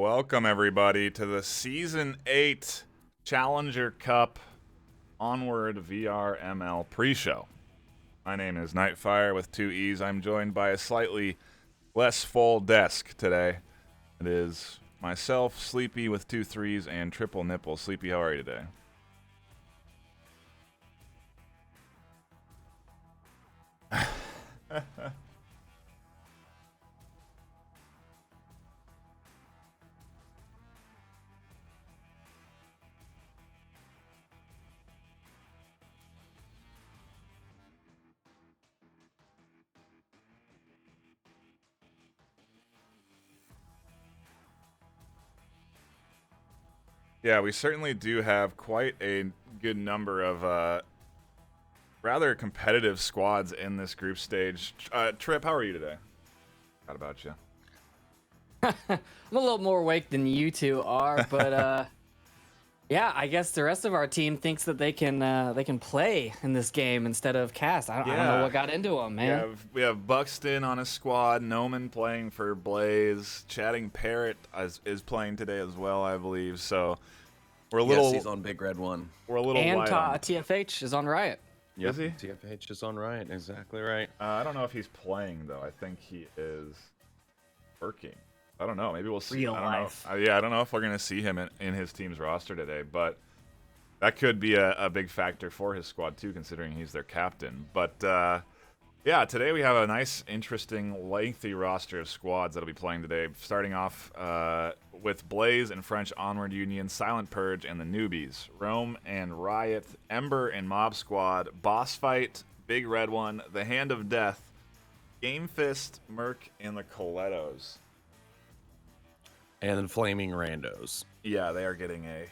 Welcome, everybody, to the Season 8 Challenger Cup Onward VRML pre-show. My name is NightFiree with 2 E's. I'm joined by a slightly less full desk today. It is myself, Sleepy with 2 3's, and Triple Nipple. Sleepy, how are you today? Yeah, we certainly do have quite a good number of rather competitive squads in this group stage. Trip, how are you today? How about you? I'm a little more awake than you two are, but yeah, I guess the rest of our team thinks that they can play in this game instead of cast. I don't know what got into them, man. We have Buxton on his squad, Noman playing for Blaze, Chatting Parrot is playing today as well, I believe. So we're a little. Yes, he's on Big Red 1. We're a little and light on. TFH is on Riot. Yep. Is he? TFH is on Riot, exactly right. I don't know if he's playing though. I think he is working. I don't know. Maybe we'll see. Real I don't life. know. I don't know if we're gonna see him in his team's roster today, but that could be a big factor for his squad too, considering he's their captain. But yeah, today we have a nice, interesting, lengthy roster of squads that'll be playing today. Starting off with Blaze and French Onward Union, Silent Purge and the Newbies, Rome and Riot, Ember and Mob Squad, Boss Fight, Big Red One, The Hand of Death, Game Fist, Merc, and the Colettos. And then Flaming Randos. Yeah, they are getting A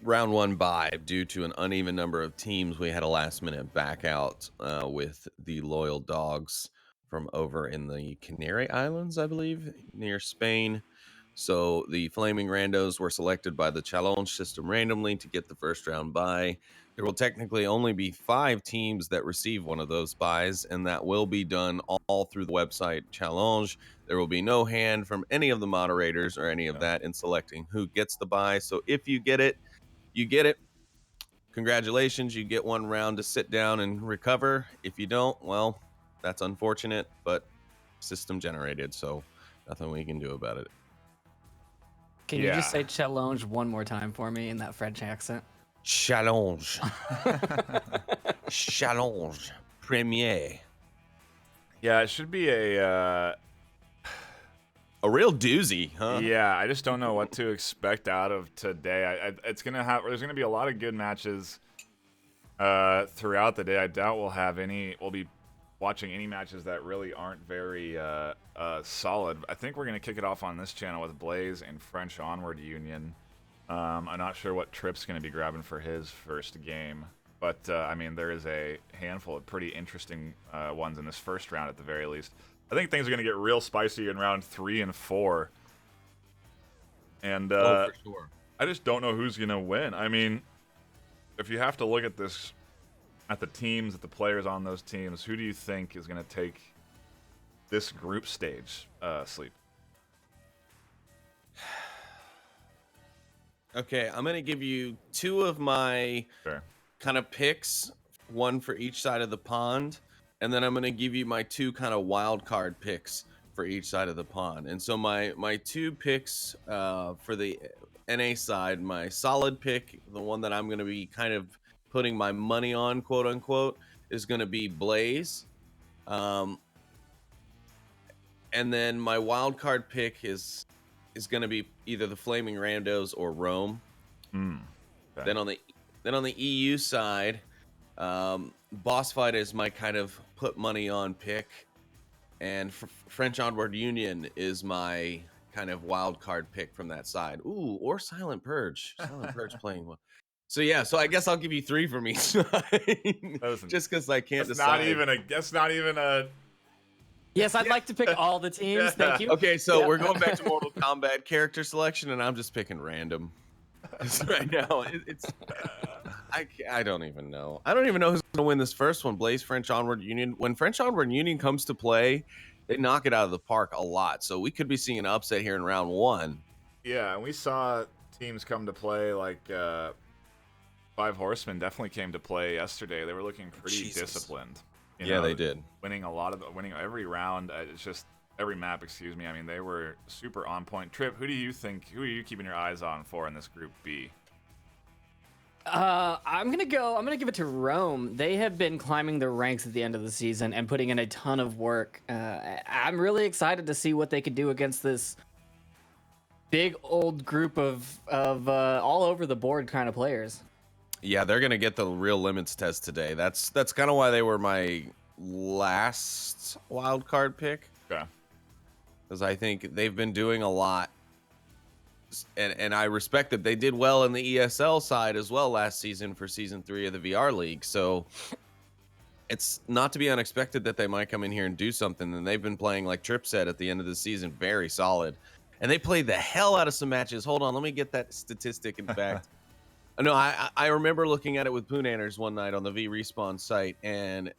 round 1 bye due to an uneven number of teams. We had a last minute back out with the Loyal Dogs from over in the Canary Islands, I believe, near Spain. So the Flaming Randos were selected by the challenge system randomly to get the first round bye. There will technically only be 5 teams that receive one of those buys, and that will be done all through the website challenge. There will be no hand from any of the moderators or any of that in selecting who gets the bye. So if you get it, you get it. Congratulations, you get 1 round to sit down and recover. If you don't, well, that's unfortunate, but system generated, so nothing we can do about it. Can you just say challenge one more time for me in that French accent? Challenge. Challenge. Premier. Yeah, it should be a real doozy, huh? Yeah, I just don't know what to expect out of today. There's gonna be a lot of good matches throughout the day. I doubt we'll be watching any matches that really aren't very solid. I think we're gonna kick it off on this channel with Blaze and French Onward Union. I'm not sure what Trip's gonna be grabbing for his first game, but I mean, there is a handful of pretty interesting ones in this first round at the very least. I think things are going to get real spicy in round 3 and 4. And for sure. I just don't know who's going to win. I mean, if you have to look at this, at the teams, at the players on those teams, who do you think is going to take this group stage, Sleep? Okay, I'm going to give you 2 of my kind of picks, 1 for each side of the pond. And then I'm going to give you my 2 kind of wild card picks for each side of the pond. And so my 2 picks for the NA side, my solid pick, the one that I'm going to be kind of putting my money on, quote unquote, is going to be Blaze. And then my wild card pick is going to be either the Flaming Randos or Rome. Okay. Then on the EU side, Boss Fight is my kind of put money on pick, and French Onward Union is my kind of wild card pick from that side. Ooh, or Silent Purge. Silent Purge playing well. So yeah, so I guess I'll give you 3 from each side, just because I can't decide. That's not even a. Yes, I'd like to pick all the teams. Thank you. Okay, so we're going back to Mortal Kombat character selection, and I'm just picking random. Right now, I don't even know. I don't even know who's going to win this first one. Blaze, French Onward Union. When French Onward Union comes to play, they knock it out of the park a lot. So we could be seeing an upset here in round 1. Yeah, and we saw teams come to play like Five Horsemen definitely came to play yesterday. They were looking pretty disciplined. Yeah, they did. Winning every round. It's just every map, excuse me. I mean, they were super on point. Trip, who are you keeping your eyes on for in this Group B? I'm gonna give it to Rome. They have been climbing the ranks at the end of the season and putting in a ton of work. I'm really excited to see what they could do against this big old group of all over the board kind of players. Yeah, they're gonna get the real limits test today. That's kind of why they were my last wild card pick. Okay. Because I think they've been doing a lot, and I respect that they did well in the ESL side as well last season for season 3 of the VR League. So it's not to be unexpected that they might come in here and do something. And they've been playing, like Trip said, at the end of the season, very solid. And they played the hell out of some matches. Hold on, let me get that statistic. In fact, no, I remember looking at it with Poonanners one night on the V Respawn site, and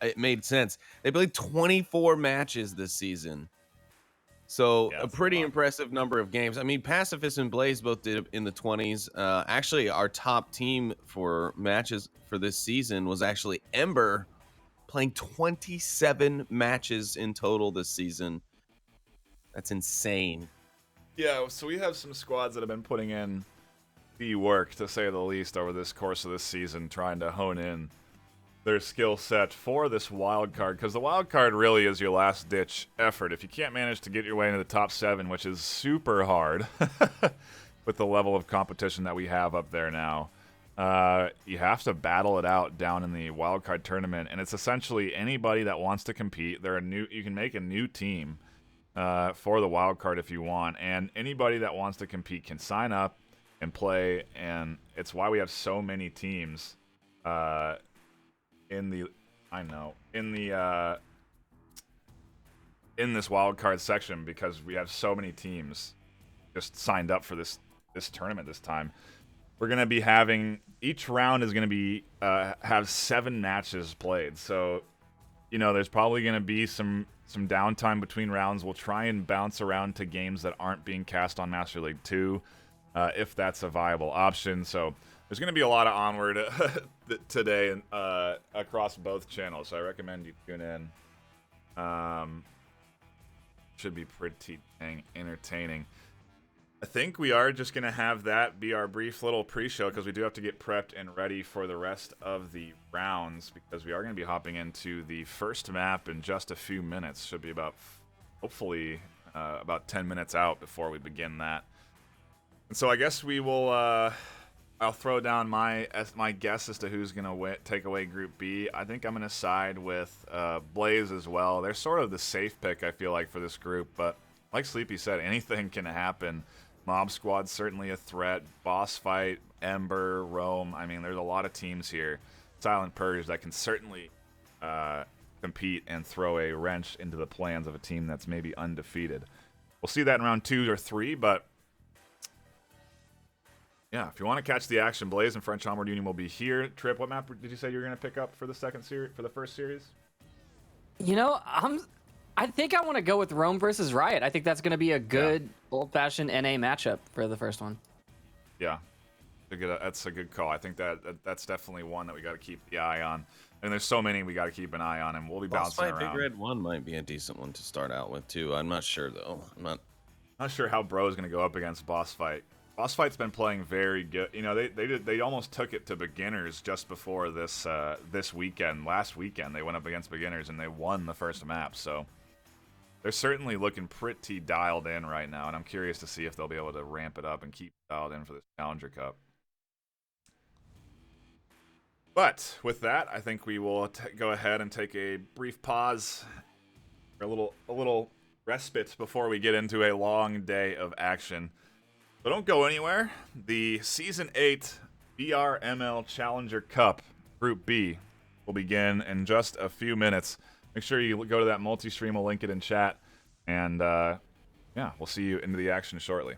it made sense. They played 24 matches this season. So a pretty impressive number of games. I mean, Pacifist and Blaze both did in the 20s. Actually, our top team for matches for this season was actually Ember, playing 27 matches in total this season. That's insane. Yeah, so we have some squads that have been putting in the work, to say the least, over this course of this season, trying to hone in their skill set for this wild card, because the wild card really is your last ditch effort. If you can't manage to get your way into the top 7, which is super hard with the level of competition that we have up there now, you have to battle it out down in the wild card tournament. And it's essentially anybody that wants to compete. You can make a new team for the wild card if you want, and anybody that wants to compete can sign up and play. And it's why we have so many teams in this wild card section, because we have so many teams just signed up for this tournament this time. We're gonna be having, each round is gonna be have 7 matches played. So, there's probably gonna be some downtime between rounds. We'll try and bounce around to games that aren't being cast on Master League 2, if that's a viable option. So there's going to be a lot of Onward today across both channels, so I recommend you tune in. Should be pretty dang entertaining. I think we are just going to have that be our brief little pre-show, because we do have to get prepped and ready for the rest of the rounds, because we are going to be hopping into the first map in just a few minutes. Should be hopefully about 10 minutes out before we begin that. And so I guess we will... I'll throw down my guess as to who's going to take away Group B. I think I'm going to side with Blaze as well. They're sort of the safe pick, I feel like, for this group. But like Sleepy said, anything can happen. Mob Squad's certainly a threat. Boss Fight, Ember, Rome. I mean, there's a lot of teams here. Silent Purge that can certainly compete and throw a wrench into the plans of a team that's maybe undefeated. We'll see that in round 2 or 3, but... yeah, if you want to catch the action, Blaze and French Onward Union will be here. Trip, what map did you say you were going to pick up for the first series? I think I want to go with Rome versus Riot. I think that's going to be a good old-fashioned NA matchup for the first one. Yeah, that's a good call. I think that's definitely one that we got to keep the eye on. And there's so many we got to keep an eye on, and we'll be bouncing around. Big Red 1 might be a decent one to start out with too. I'm not sure though. I'm not sure how Bro's going to go up against Boss Fight. Boss Fight's been playing very good. They almost took it to beginners just before this weekend. Last weekend they went up against beginners and they won the first map. So they're certainly looking pretty dialed in right now, and I'm curious to see if they'll be able to ramp it up and keep dialed in for this Challenger Cup. But with that, I think we will go ahead and take a brief pause, or a little respite before we get into a long day of action. So don't go anywhere. The Season 8 VRML Challenger Cup Group B will begin in just a few minutes. Make sure you go to that multi-stream. We'll link it in chat. And, we'll see you into the action shortly.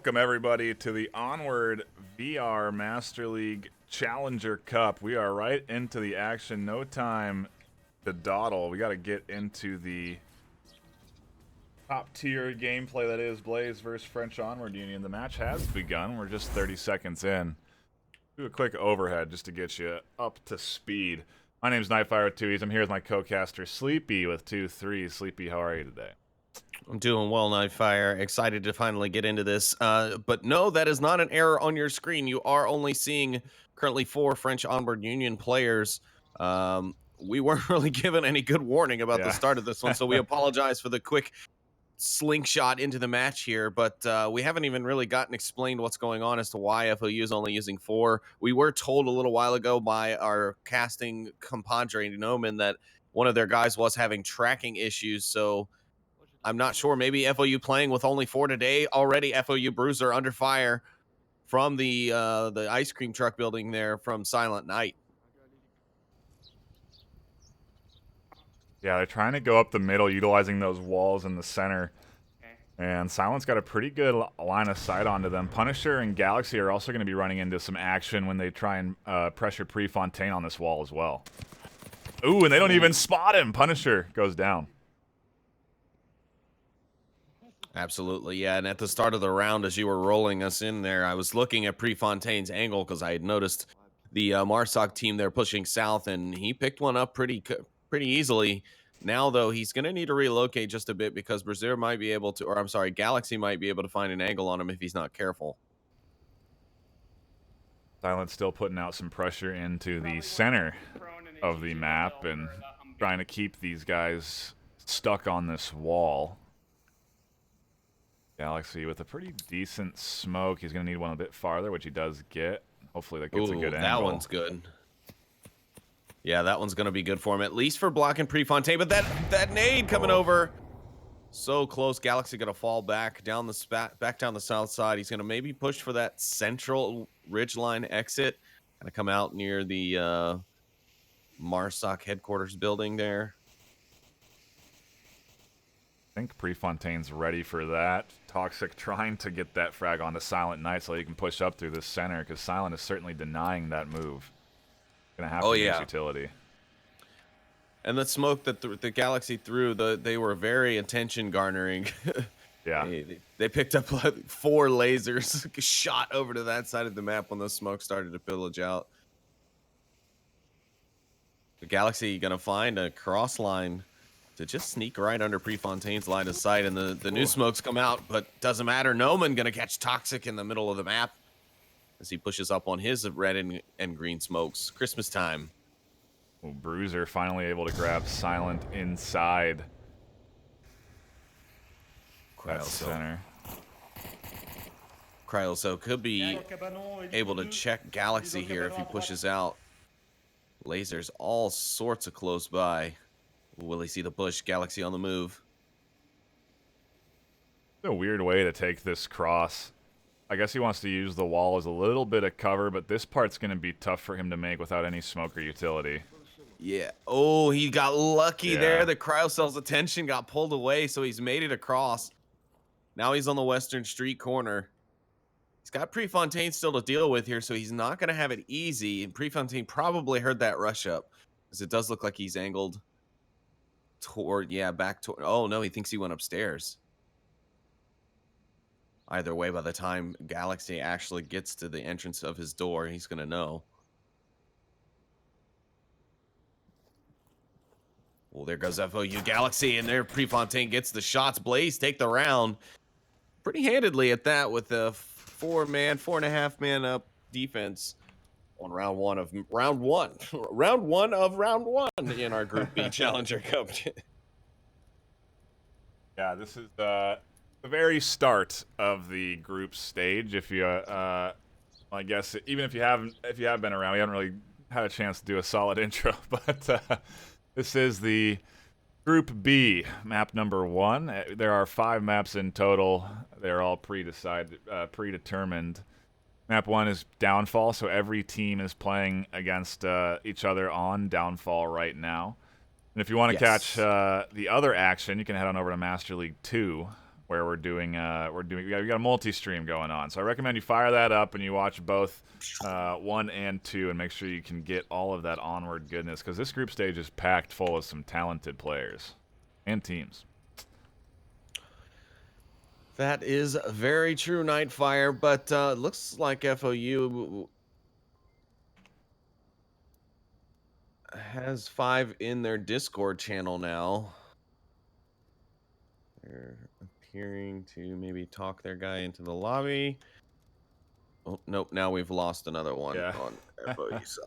welcome everybody to the Onward VR Master League Challenger Cup. We are right into the action. No time to dawdle. We got to get into the top tier gameplay that is Blaze versus French Onward Union. The match has begun. We're just 30 seconds in. Do a quick overhead just to get you up to speed. My name is NightFiree with 2 E's. I'm here with my co-caster Sleepy with 2 3's. Sleepy, how are you today? I'm doing well, Nightfire. Excited to finally get into this. But no, that is not an error on your screen. You are only seeing currently 4 French Onward Union players. We weren't really given any good warning about the start of this one, so we apologize for the quick slingshot into the match here. But we haven't even really gotten explained what's going on as to why FOU is only using 4. We were told a little while ago by our casting compadre, Noman, that one of their guys was having tracking issues, so I'm not sure. Maybe FOU playing with only 4 today. Already FOU Bruiser under fire from the ice cream truck building there from Silent Night. Yeah, they're trying to go up the middle, utilizing those walls in the center. And Silent's got a pretty good line of sight onto them. Punisher and Galaxy are also going to be running into some action when they try and pressure Prefontaine on this wall as well. Ooh, and they don't even spot him. Punisher goes down. Absolutely, yeah. And at the start of the round, as you were rolling us in there, I was looking at Prefontaine's angle because I had noticed the Marsoc team there pushing south, and he picked one up pretty easily. Now, though, he's going to need to relocate just a bit because Brazier might be able to, or I'm sorry, Galaxy might be able to find an angle on him if he's not careful. Silent still putting out some pressure into the center of the map and trying to keep these guys stuck on this wall. Galaxy with a pretty decent smoke. He's going to need one a bit farther, which he does get. Hopefully that gets a good angle. That one's good. Yeah, that one's going to be good for him, at least for blocking Prefontaine. But that nade coming over so close. Galaxy going to fall back down the south side. He's going to maybe push for that central ridgeline exit. Going to come out near the Marsoc headquarters building there. I think Prefontaine's ready for that. Toxic trying to get that frag onto Silent Night so he can push up through the center because Silent is certainly denying that move. Gonna have to use utility. And the smoke that the Galaxy threw, they were very attention garnering. Yeah. They picked up like 4 lasers, shot over to that side of the map when the smoke started to pillage out. The Galaxy gonna find a cross line to just sneak right under Prefontaine's line of sight, and the new smokes come out, but doesn't matter. Noman gonna catch Toxic in the middle of the map as he pushes up on his red and green smokes. Christmas time. Well, Bruiser finally able to grab Silent inside that center. Cryoso could be able to check Galaxy here if he pushes out. Lasers all sorts of close by. Will he see the push? Galaxy on the move. It's a weird way to take this cross. I guess he wants to use the wall as a little bit of cover, but this part's going to be tough for him to make without any smoke or utility. Yeah. Oh, he got lucky there. The Cryocell's attention got pulled away, so he's made it across. Now he's on the western street corner. He's got Prefontaine still to deal with here, so he's not going to have it easy. And Prefontaine probably heard that rush up, because it does look like he's angled toward, back toward. Oh, no, he thinks he went upstairs. Either way, by the time Galaxy actually gets to the entrance of his door, he's going to know. Well, there goes FOU Galaxy, and there Prefontaine gets the shots. Blaze take the round pretty handedly at that with a 4.5 man up defense on round one of round one in our Group B Challenger Cup. Yeah, this is the very start of the group stage. If you, I guess, even if you have been around, we haven't really had a chance to do a solid intro, but this is the Group B, map number 1. There are 5 maps in total. They're all predetermined. Map 1 is Downfall, so every team is playing against each other on Downfall right now. And if you want to catch the other action, you can head on over to Master League 2, where we got a multi-stream going on. So I recommend you fire that up and you watch both 1 and 2 and make sure you can get all of that Onward goodness, because this group stage is packed full of some talented players and teams. That is very true, Nightfire, but it looks like FOU has 5 in their Discord channel now. They're appearing to maybe talk their guy into the lobby. Oh, nope, now we've lost another one on FOU side.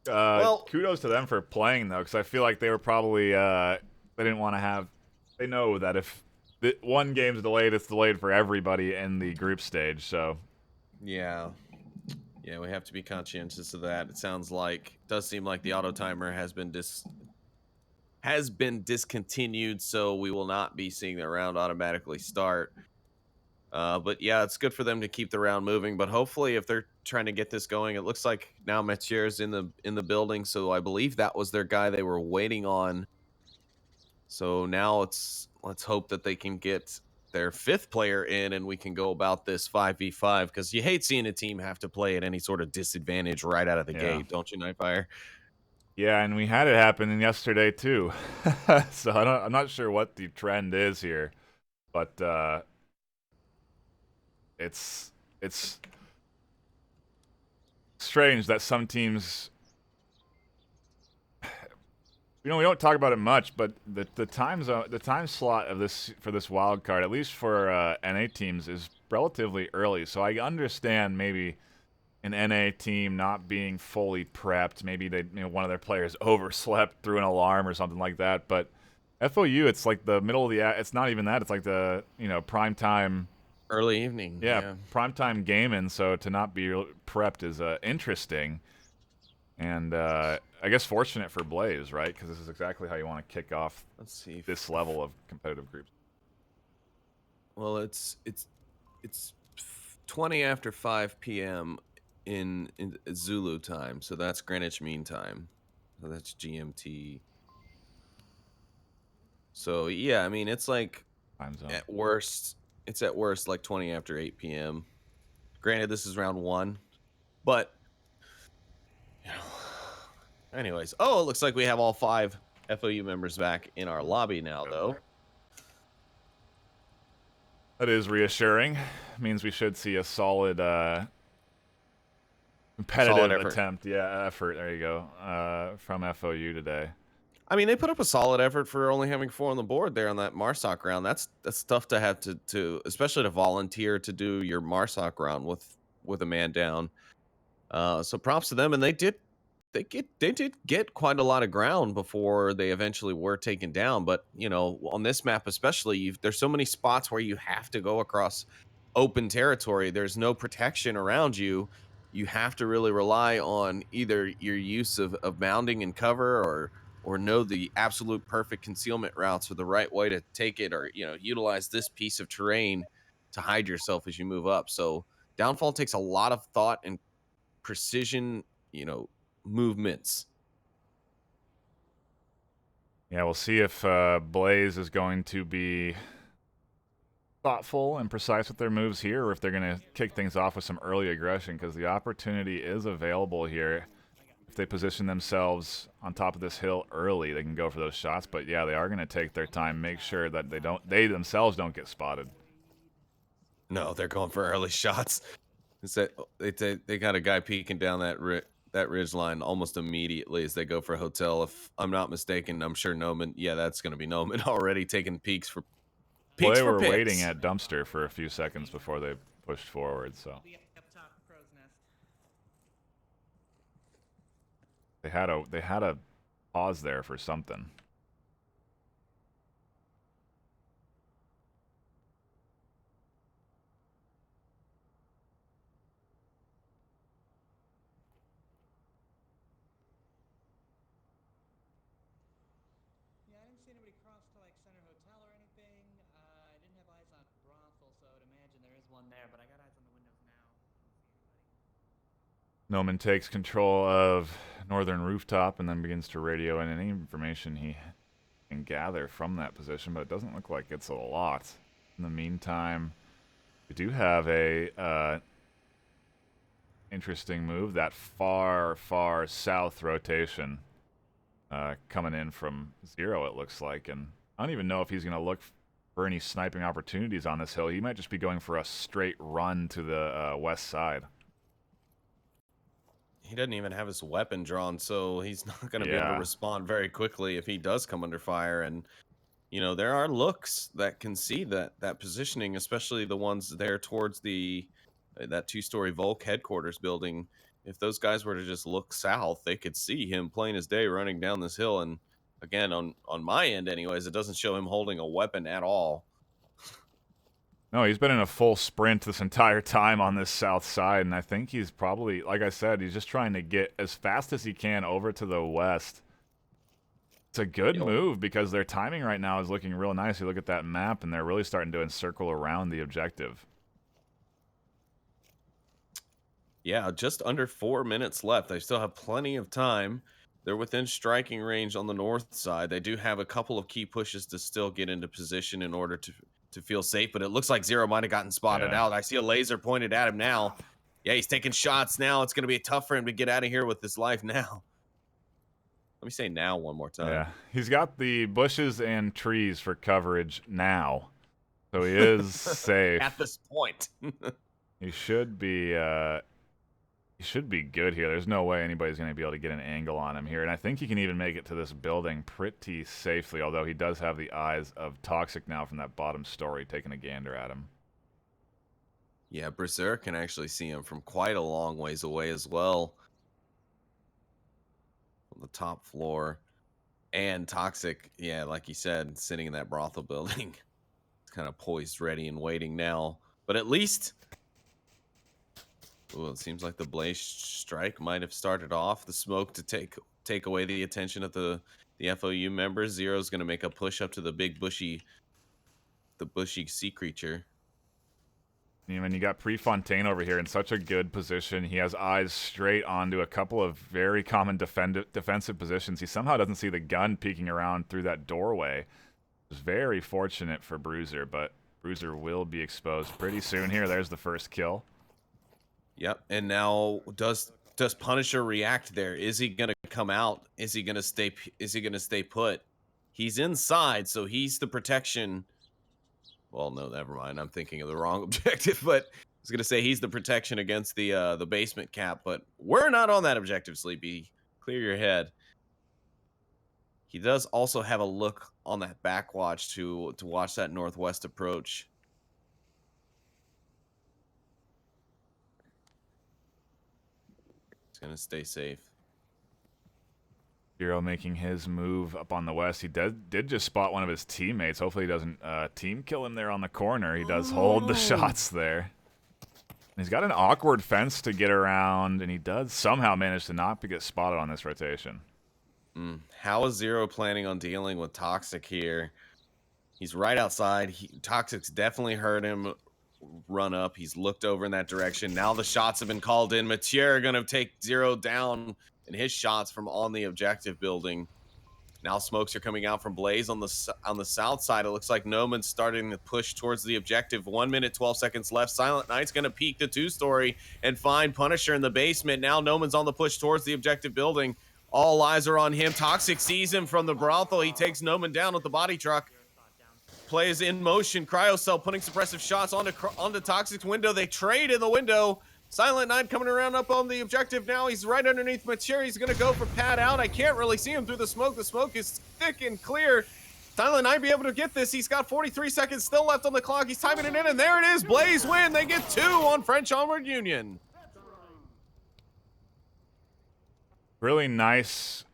Well, kudos to them for playing, though, because I feel like they were probably they didn't want to have. They know that if one game's delayed, it's delayed for everybody in the group stage. So yeah, we have to be conscientious of that. It does seem like the auto timer has been discontinued, so we will not be seeing the round automatically start. But yeah, it's good for them to keep the round moving. But hopefully, if they're trying to get this going, it looks like now Metier's in the building. So I believe that was their guy they were waiting on. So now let's hope that they can get their 5th player in, and we can go about this 5v5. Because you hate seeing a team have to play at any sort of disadvantage right out of the gate, don't you, Nightfire? Yeah, and we had it happen yesterday too. So I'm not sure what the trend is here, but it's strange that some teams, we don't talk about it much, but the time slot of this for this wild card, at least for NA teams, is relatively early. So I understand maybe an NA team not being fully prepped. Maybe one of their players overslept through an alarm or something like that. But FOU, it's like the middle of the. It's not even that. It's like the prime time. Early evening. Yeah, primetime gaming. So to not be prepped is interesting, and I guess fortunate for Blaze, right? Because this is exactly how you want to kick off. Let's see this level of competitive groups. Well, it's 20 after 5 p.m. in Zulu time, so that's Greenwich Mean Time. So that's GMT. So yeah, I mean it's like time zone. At worst like 20 after 8 p.m. Granted, this is round 1, but anyways. Oh, it looks like we have all 5 FOU members back in our lobby now, though. That is reassuring. Means we should see a solid competitive attempt. Yeah, effort. There you go. From FOU today. I mean, they put up a solid effort for only having 4 on the board there on that Marsoc round. That's tough to have to especially to volunteer to do your Marsoc round with a man down. So props to them, and they did get quite a lot of ground before they eventually were taken down. But on this map especially, there's so many spots where you have to go across open territory. There's no protection around you. You have to really rely on either your use of mounding and cover, or know the absolute perfect concealment routes, or the right way to take it, or utilize this piece of terrain to hide yourself as you move up. So downfall takes a lot of thought and precision, movements. Yeah, we'll see if Blaze is going to be thoughtful and precise with their moves here, or if they're going to kick things off with some early aggression, because the opportunity is available here. If they position themselves on top of this hill early, they can go for those shots. But yeah, they are going to take their time, make sure that they themselves don't get spotted. No, they're going for early shots. They got a guy peeking down that ridge line almost immediately as they go for hotel. If I'm not mistaken, I'm sure Noman. Yeah, that's going to be Noman already taking peeks for. Well, they were waiting at dumpster for a few seconds before they pushed forward, so they had a pause there for something. Noman takes control of northern rooftop and then begins to radio in any information he can gather from that position, but it doesn't look like it's a lot. In the meantime, we do have a interesting move, that far, far south rotation coming in from Zero, it looks like. And I don't even know if he's going to look for any sniping opportunities on this hill. He might just be going for a straight run to the west side. He doesn't even have his weapon drawn, so he's not going to be able to respond very quickly if he does come under fire. And, you know, there are looks that can see that positioning, especially the ones there towards that two-story Volk headquarters building. If those guys were to just look south, they could see him plain as day running down this hill. And again, on my end anyways, it doesn't show him holding a weapon at all. No, he's been in a full sprint this entire time on this south side, and I think he's probably, like I said, he's just trying to get as fast as he can over to the west. It's a good move because their timing right now is looking real nice. You look at that map, and they're really starting to encircle around the objective. Yeah, just under 4 minutes left. They still have plenty of time. They're within striking range on the north side. They do have a couple of key pushes to still get into position in order to feel safe, but it looks like Zero might have gotten spotted out. I see a laser pointed at him now. Yeah, he's taking shots now. It's going to be tough for him to get out of here with his life now. Let me say now one more time. Yeah, he's got the bushes and trees for coverage now, so he is safe. At this point. He should be good here. There's no way anybody's going to be able to get an angle on him here. And I think he can even make it to this building pretty safely, although he does have the eyes of Toxic now from that bottom story taking a gander at him. Yeah, Berserk can actually see him from quite a long ways away as well. On the top floor. And Toxic, yeah, like you said, sitting in that brothel building. It's kind of poised, ready, and waiting now. But at least... Ooh, it seems like the blaze strike might have started off the smoke to take away the attention of the FOU members. Zero's going to make a push up to the big bushy sea creature. I mean, you got Prefontaine over here in such a good position. He has eyes straight onto a couple of very common defensive positions. He somehow doesn't see the gun peeking around through that doorway. It's very fortunate for Bruiser, but Bruiser will be exposed pretty soon here. There's the first kill. Yep, and now does Punisher react there? Is he gonna come out? Is he gonna stay put? He's inside, so he's the protection. Well, no, never mind. I'm thinking of the wrong objective, but I was gonna say he's the protection against the basement cap, but we're not on that objective, Sleepy. Clear your head. He does also have a look on that back watch to watch that northwest approach. Gonna stay safe. Zero making his move up on the west. He did just spot one of his teammates. Hopefully he doesn't team kill him there on the corner. He does hold the shots there. He's got an awkward fence to get around, and he does somehow manage to not get spotted on this rotation. How is Zero planning on dealing with Toxic here? He's right outside. Toxic's definitely heard him run up. He's looked over in that direction. Now the shots have been called in. Mathieu gonna take Zero down in his shots from on the objective building. Now smokes are coming out from Blaze on the south side. It looks like Noman's starting to push towards the objective. 1 minute, 12 seconds left. Silent Knight's gonna peek the two-story and find Punisher in the basement. Now Noman's on the push towards the objective building. All eyes are on him. Toxic sees him from the brothel. He takes Noman down with the body truck. Play is in motion. Cryocell putting suppressive shots onto Toxic's window. They trade in the window. Silent Knight coming around up on the objective now. He's right underneath Mature. He's going to go for pad out. I can't really see him through the smoke. The smoke is thick and clear. Silent Knight be able to get this. He's got 43 seconds still left on the clock. He's timing it in, and there it is. Blaze win. They get 2 on French Onward Union. Really nice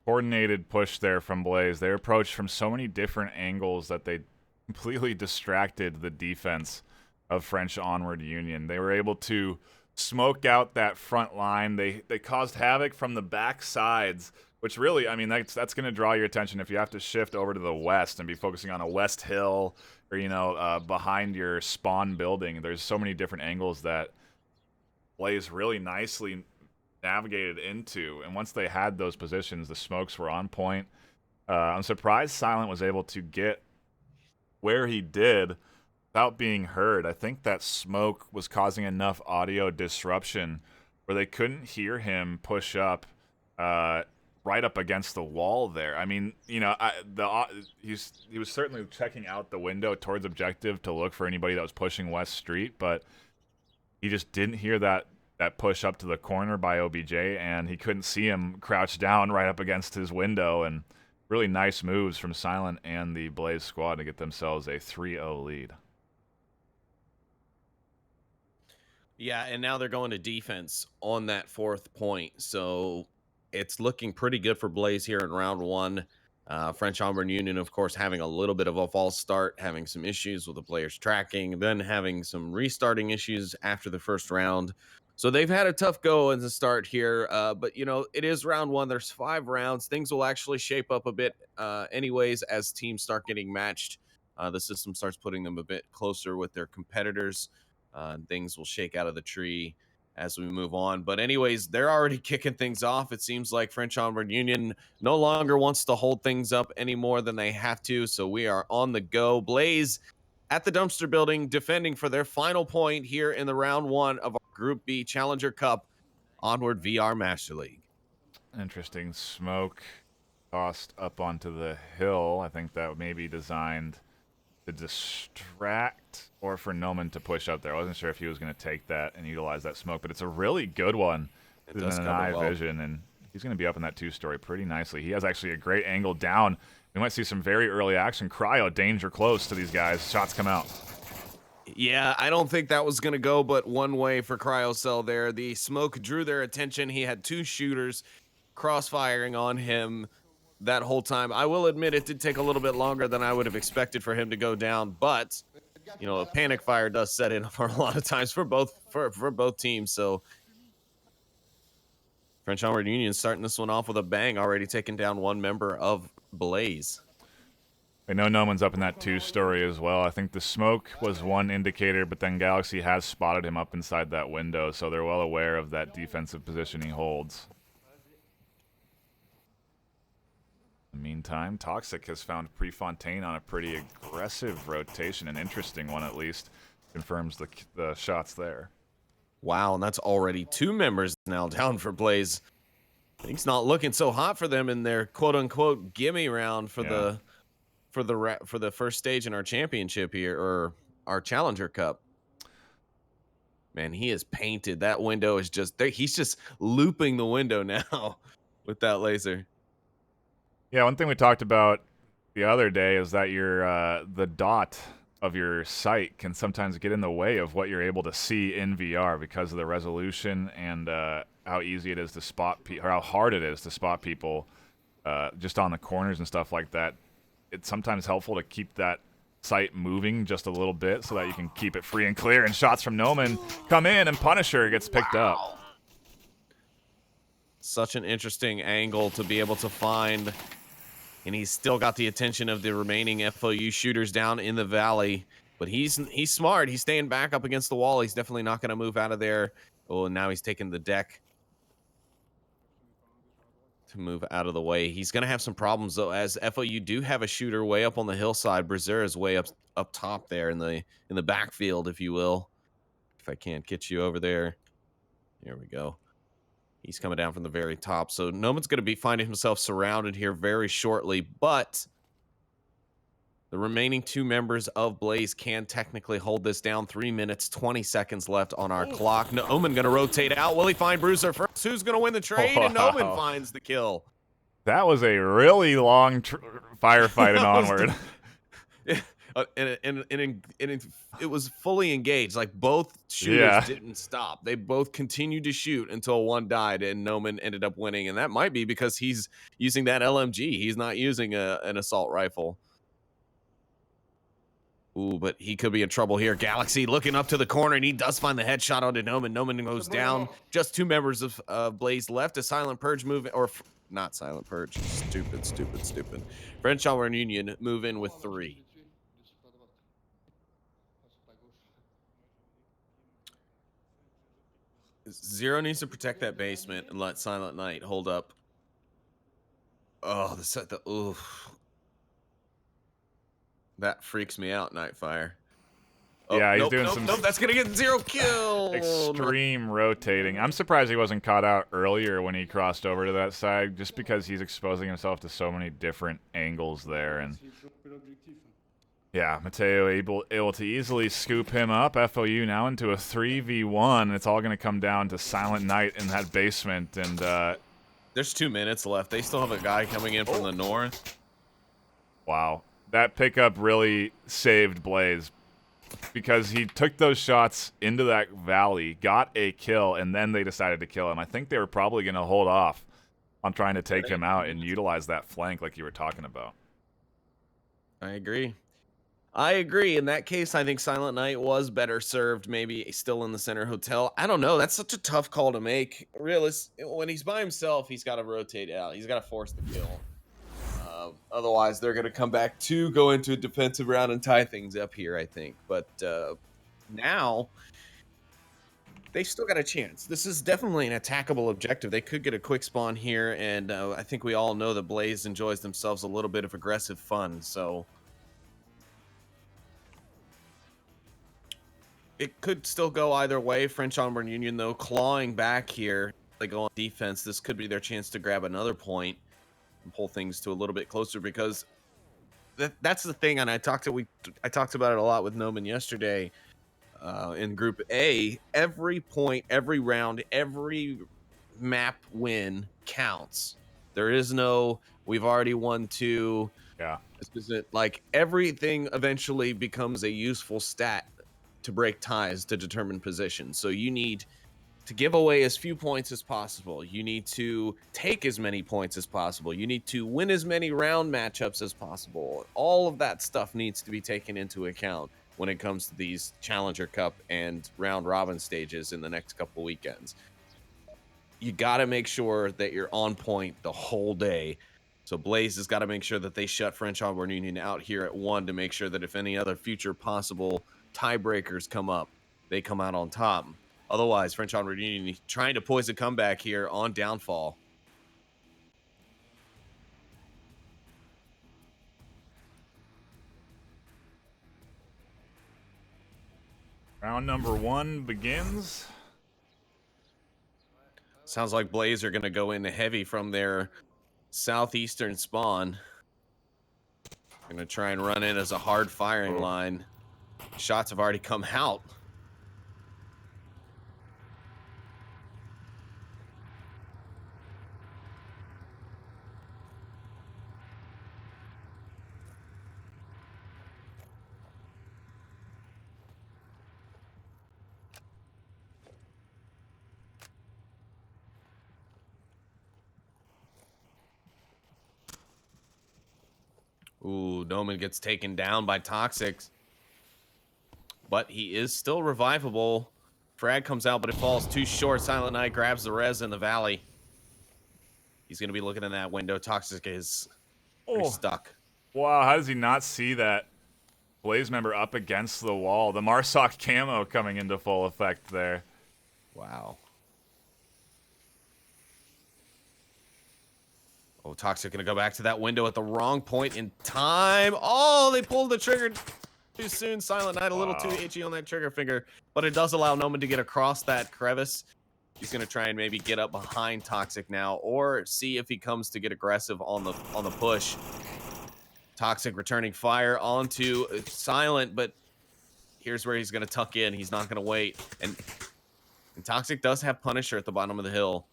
coordinated push there from Blaze. They approached from so many different angles that they completely distracted the defense of French Onward Union. They were able to smoke out that front line. They caused havoc from the back sides, which really, I mean, that's going to draw your attention if you have to shift over to the west and be focusing on a west hill or, you know, behind your spawn building. There's so many different angles that Blaze really nicely navigated into, and once they had those positions, the smokes were on point. I'm surprised Silent was able to get where he did without being heard. I think that smoke was causing enough audio disruption where they couldn't hear him push up right up against the wall there. I mean, you know, he was certainly checking out the window towards objective to look for anybody that was pushing West Street, but he just didn't hear that push up to the corner by OBJ, and he couldn't see him crouch down right up against his window. And really nice moves from Silent and the Blaze squad to get themselves a 3-0 lead. Yeah, and now they're going to defense on that 4th point. So it's looking pretty good for Blaze here in round 1. French Auburn Union, of course, having a little bit of a false start, having some issues with the players tracking, then having some restarting issues after the first round. So they've had a tough go in the start here, but, you know, it is round 1. There's 5 rounds. Things will actually shape up a bit anyways as teams start getting matched. The system starts putting them a bit closer with their competitors. Things will shake out of the tree as we move on. But anyways, they're already kicking things off. It seems like French Onward Union no longer wants to hold things up any more than they have to. So we are on the go. Blaze at the dumpster building, defending for their final point here in the round 1 of our Group B Challenger Cup Onward VR Master League. Interesting. Smoke tossed up onto the hill. I think that may be designed to distract or for Noman to push up there. I wasn't sure if he was going to take that and utilize that smoke, but it's a really good one. It does an cover eye well. vision, and he's going to be up in that 2-story pretty nicely. He has actually a great angle down. We might see some very early action. Cryo, danger close to these guys. Shots come out. Yeah, I don't think that was going to go but one way for Cryocell there. The smoke drew their attention. He had 2 shooters crossfiring on him that whole time. I will admit it did take a little bit longer than I would have expected for him to go down, but you know, a panic fire does set in for a lot of times for both teams. So French Onward Union starting this one off with a bang, already taking down one member of Blaze. I know no one's up in that 2-story as well. I think the smoke was one indicator, but then Galaxy has spotted him up inside that window, so they're well aware of that defensive position he holds. In the meantime, Toxic has found Prefontaine on a pretty aggressive rotation, an interesting one at least. Confirms the shots there. Wow, and that's already 2 members now down for Blaze. Things not looking so hot for them in their quote-unquote gimme round for the first stage in our championship here, or our Challenger Cup. Man, he is painted. That window is just there. He's just looping the window now with that laser. Yeah, one thing we talked about the other day is that the dot of your sight can sometimes get in the way of what you're able to see in VR because of the resolution and how easy it is to spot or how hard it is to spot people just on the corners and stuff like that. It's sometimes helpful to keep that sight moving just a little bit so that you can keep it free and clear. And shots from Noman come in, and Punisher gets picked up. Such an interesting angle to be able to find. And he's still got the attention of the remaining FOU shooters down in the valley. But he's smart. He's staying back up against the wall. He's definitely not going to move out of there. Oh, and now he's taking the deck to move out of the way. He's going to have some problems, though, as FOU do have a shooter way up on the hillside. Brazier is way up top there in the backfield, if you will. If I can't get you over there. Here we go. He's coming down from the very top. So Noman's going to be finding himself surrounded here very shortly, but the remaining 2 members of Blaze can technically hold this down. 3 minutes, 20 seconds left on our clock. Noman going to rotate out. Will he find Bruiser first? Who's going to win the trade? Wow. And Noman finds the kill. That was a really long firefight in Onward. It was fully engaged. Like, both shooters didn't stop. They both continued to shoot until one died, and Noman ended up winning. And that might be because he's using that LMG. He's not using an assault rifle. Ooh, but he could be in trouble here. Galaxy looking up to the corner, and he does find the headshot onto Noman. Noman goes down. Just 2 members of Blaze left. A Silent Purge move, or not Silent Purge. Stupid. French Onward Union move in with 3. Zero needs to protect that basement and let Silent Knight hold up. Oh, the oof. That freaks me out, NightFire. Oh, Yeah, he's nope, doing nope, some nope. That's gonna get 0 kill. extreme rotating. I'm surprised he wasn't caught out earlier when he crossed over to that side, just because he's exposing himself to so many different angles there. And yeah, Mateo able to easily scoop him up. FOU now into a 3v1. It's all going to come down to Silent Night in that basement. And There's 2 minutes left. They still have a guy coming in from the north. wow, that pickup really saved Blaze, because he took those shots into that valley, got a kill, and then they decided to kill him. I think they were probably going to hold off on trying to take him out and utilize that flank like you were talking about. I agree. In that case, I think Silent Night was better served, maybe still in the center hotel. I don't know. That's such a tough call to make. When he's by himself, he's got to rotate out. He's got to force the kill. Otherwise, they're going to come back to go into a defensive round and tie things up here, I think. But now, they still got a chance. This is definitely an attackable objective. They could get a quick spawn here, and I think we all know that Blaze enjoys themselves a little bit of aggressive fun, so it could still go either way. French Onward Union, though, clawing back here. They go on defense. This could be their chance to grab another point and pull things to a little bit closer, because that's the thing. And I talked about it a lot with Noman yesterday in Group A. Every point, every round, every map win counts. There is no, we've already won 2. Yeah. This isn't like everything eventually becomes a useful stat to break ties to determine position. So you need to give away as few points as possible. You need to take as many points as possible. You need to win as many round matchups as possible. All of that stuff needs to be taken into account when it comes to these Challenger Cup and round robin stages in the next couple weekends. You got to make sure that you're on point the whole day. So Blaze has got to make sure that they shut French Onward Union out here at 1 to make sure that if any other future possible tiebreakers come up, they come out on top. Otherwise, French Onward Union trying to poise a comeback here on downfall. Round number 1 begins. Sounds like Blaze are going to go in heavy from their southeastern spawn. Going to try and run in as a hard firing line. Shots have already come out. Ooh, Noman gets taken down by Toxic. But he is still revivable. Frag comes out, but it falls too short. Silent Night grabs the res in the valley. He's going to be looking in that window. Toxic is stuck. Wow, how does he not see that Blaze member up against the wall? The Marsoc camo coming into full effect there. Wow. Oh, Toxic going to go back to that window at the wrong point in time. Oh, they pulled the trigger too soon. Silent Night a little too itchy on that trigger finger, but it does allow Noman to get across that crevice. He's going to try and maybe get up behind Toxic now, or see if he comes to get aggressive on the push. Toxic returning fire onto Silent, but here's where he's going to tuck in. He's not going to wait. And Toxic does have Punisher at the bottom of the hill.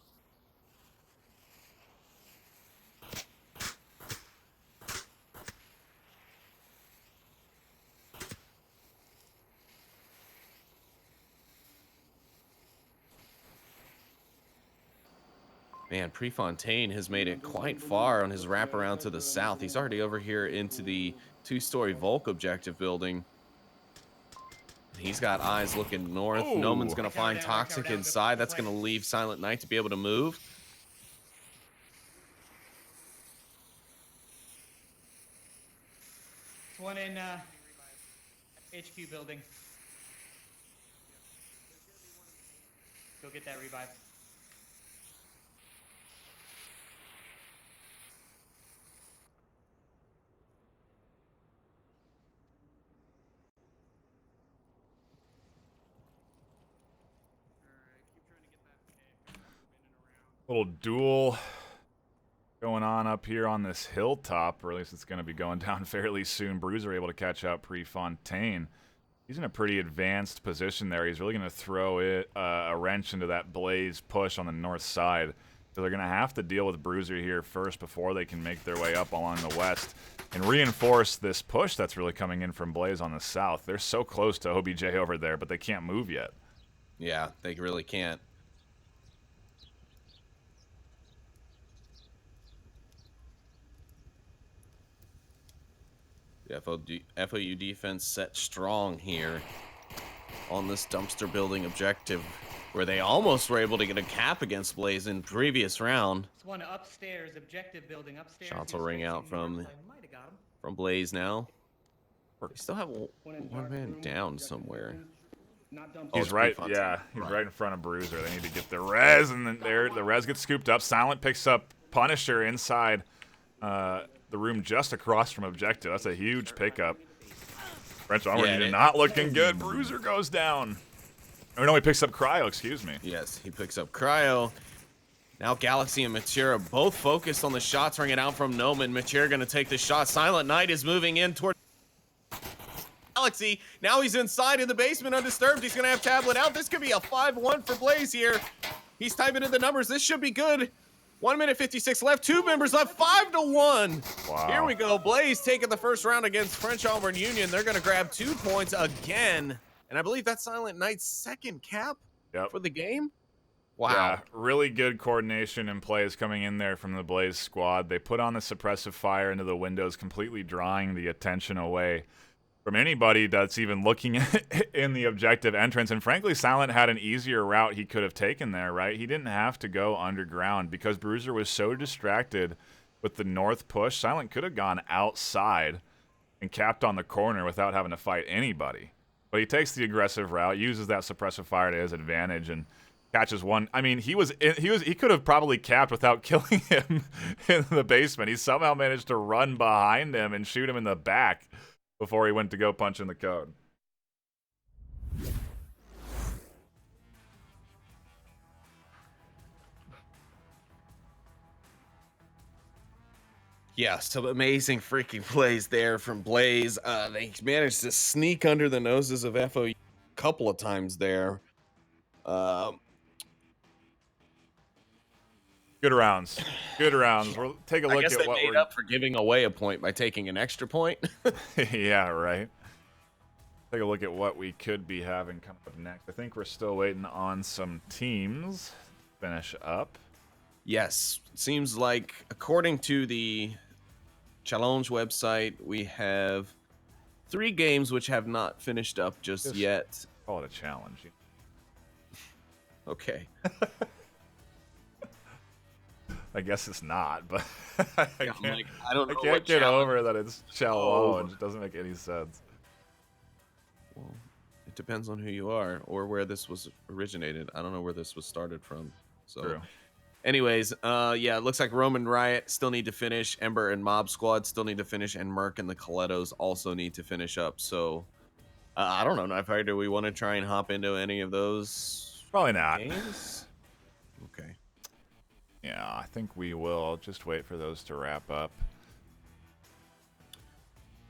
Man, Prefontaine has made it quite far on his wraparound to the south. He's already over here into the 2-story Volk objective building. He's got eyes looking north. Ooh. Noman's going to find Toxic inside. That's going to leave Silent Night to be able to move. There's one in HQ building. Go get that revive. Little duel going on up here on this hilltop, or at least it's going to be going down fairly soon. Bruiser able to catch out Prefontaine. He's in a pretty advanced position there. He's really going to throw a wrench into that Blaze push on the north side. So they're going to have to deal with Bruiser here first before they can make their way up along the west and reinforce this push that's really coming in from Blaze on the south. They're so close to OBJ over there, but they can't move yet. Yeah, they really can't. The FOU defense set strong here on this dumpster building objective, where they almost were able to get a cap against Blaze in previous round. It's one upstairs, objective building upstairs. Shots will ring out from Blaze now. They still have one man down somewhere. He's right, yeah. He's right in front of Bruiser. They need to get the res, and then the res gets scooped up. Silent picks up Punisher inside the room just across from objective. That's a huge pickup. French Onward not looking good. Bruiser goes down. Or no, he picks up Cryo, excuse me. Yes, he picks up Cryo. Now Galaxy and Matura both focused on the shots ringing out from Noman. Matura going to take the shot. Silent Knight is moving in toward Galaxy. Now he's inside in the basement undisturbed. He's going to have Tablet out. This could be a 5-1 for Blaze here. He's typing in the numbers. This should be good. 1 minute 56 left. 2 members left. 5-1. Wow. Here we go. Blaze taking the first round against French Auburn Union. They're going to grab 2 points again. And I believe that's Silent Knight's second cap for the game. Wow. Yeah, really good coordination and plays coming in there from the Blaze squad. They put on the suppressive fire into the windows, completely drawing the attention away from anybody that's even looking in the objective entrance. And frankly, Silent had an easier route he could have taken there, right? He didn't have to go underground because Bruiser was so distracted with the north push. Silent could have gone outside and capped on the corner without having to fight anybody. But he takes the aggressive route, uses that suppressive fire to his advantage, and catches one. I mean, he could have probably capped without killing him in the basement. He somehow managed to run behind him and shoot him in the back before he went to go punch in the code. Yeah, some amazing freaking plays there from Blaze. They managed to sneak under the noses of FOU a couple of times there. Good rounds. Good rounds. We'll take a look at what made up for giving away a point by taking an extra point. Yeah, right. Take a look at what we could be having coming up next. I think we're still waiting on some teams to finish up. Yes, seems like according to the challenge website, we have 3 games which have not finished up just yet. Call it a challenge. Okay. I guess it's not, but I can't get over that it's challenge. It doesn't make any sense. Well, it depends on who you are or where this was originated. I don't know where this was started from. So, True. Anyways, yeah, it looks like Roman Riot still need to finish. Ember and Mob Squad still need to finish, and Merc and the Colettos also need to finish up. So, I don't know, NightFiree, do we want to try and hop into any of those? Probably not. Games? Okay. Yeah, I think we will. Just wait for those to wrap up.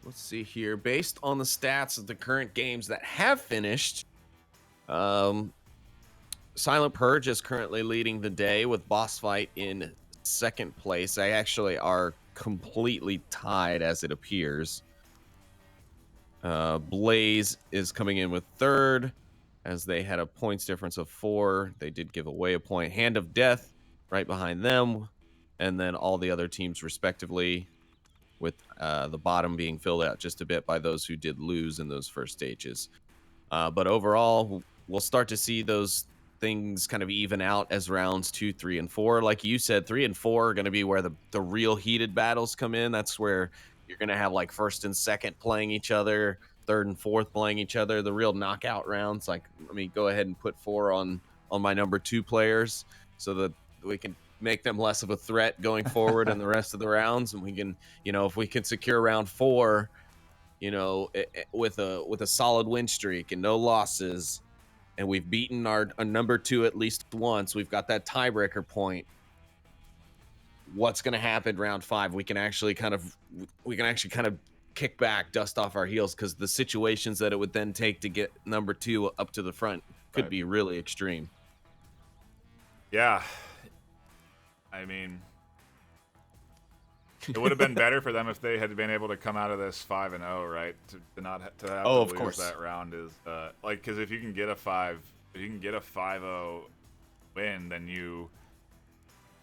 Let's see here. Based on the stats of the current games that have finished, Silent Purge is currently leading the day with Boss Fight in second place. They actually are completely tied as it appears. Blaze is coming in with third as they had a points difference of 4. They did give away a point. Hand of Death right behind them, and then all the other teams respectively, with the bottom being filled out just a bit by those who did lose in those first stages. But overall, we'll start to see those things kind of even out as rounds 2, 3, and 4. Like you said, 3 and 4 are going to be where the real heated battles come in. That's where you're going to have like first and second playing each other, third and fourth playing each other, the real knockout rounds. Like, let me go ahead and put 4 on my number 2 players so that we can make them less of a threat going forward in the rest of the rounds. And we can, if we can secure round 4, with a solid win streak and no losses, and we've beaten our number 2 at least once, we've got that tiebreaker point. what's going to happen round 5. We can actually kind of kick back, dust off our heels, because the situations that it would then take to get number 2 up to the front could be really extreme. Yeah. I mean, it would have been better for them if they had been able to come out of this 5-0, right? To not to have to of lose course. that round is like, because if you can get a 5-0 win, then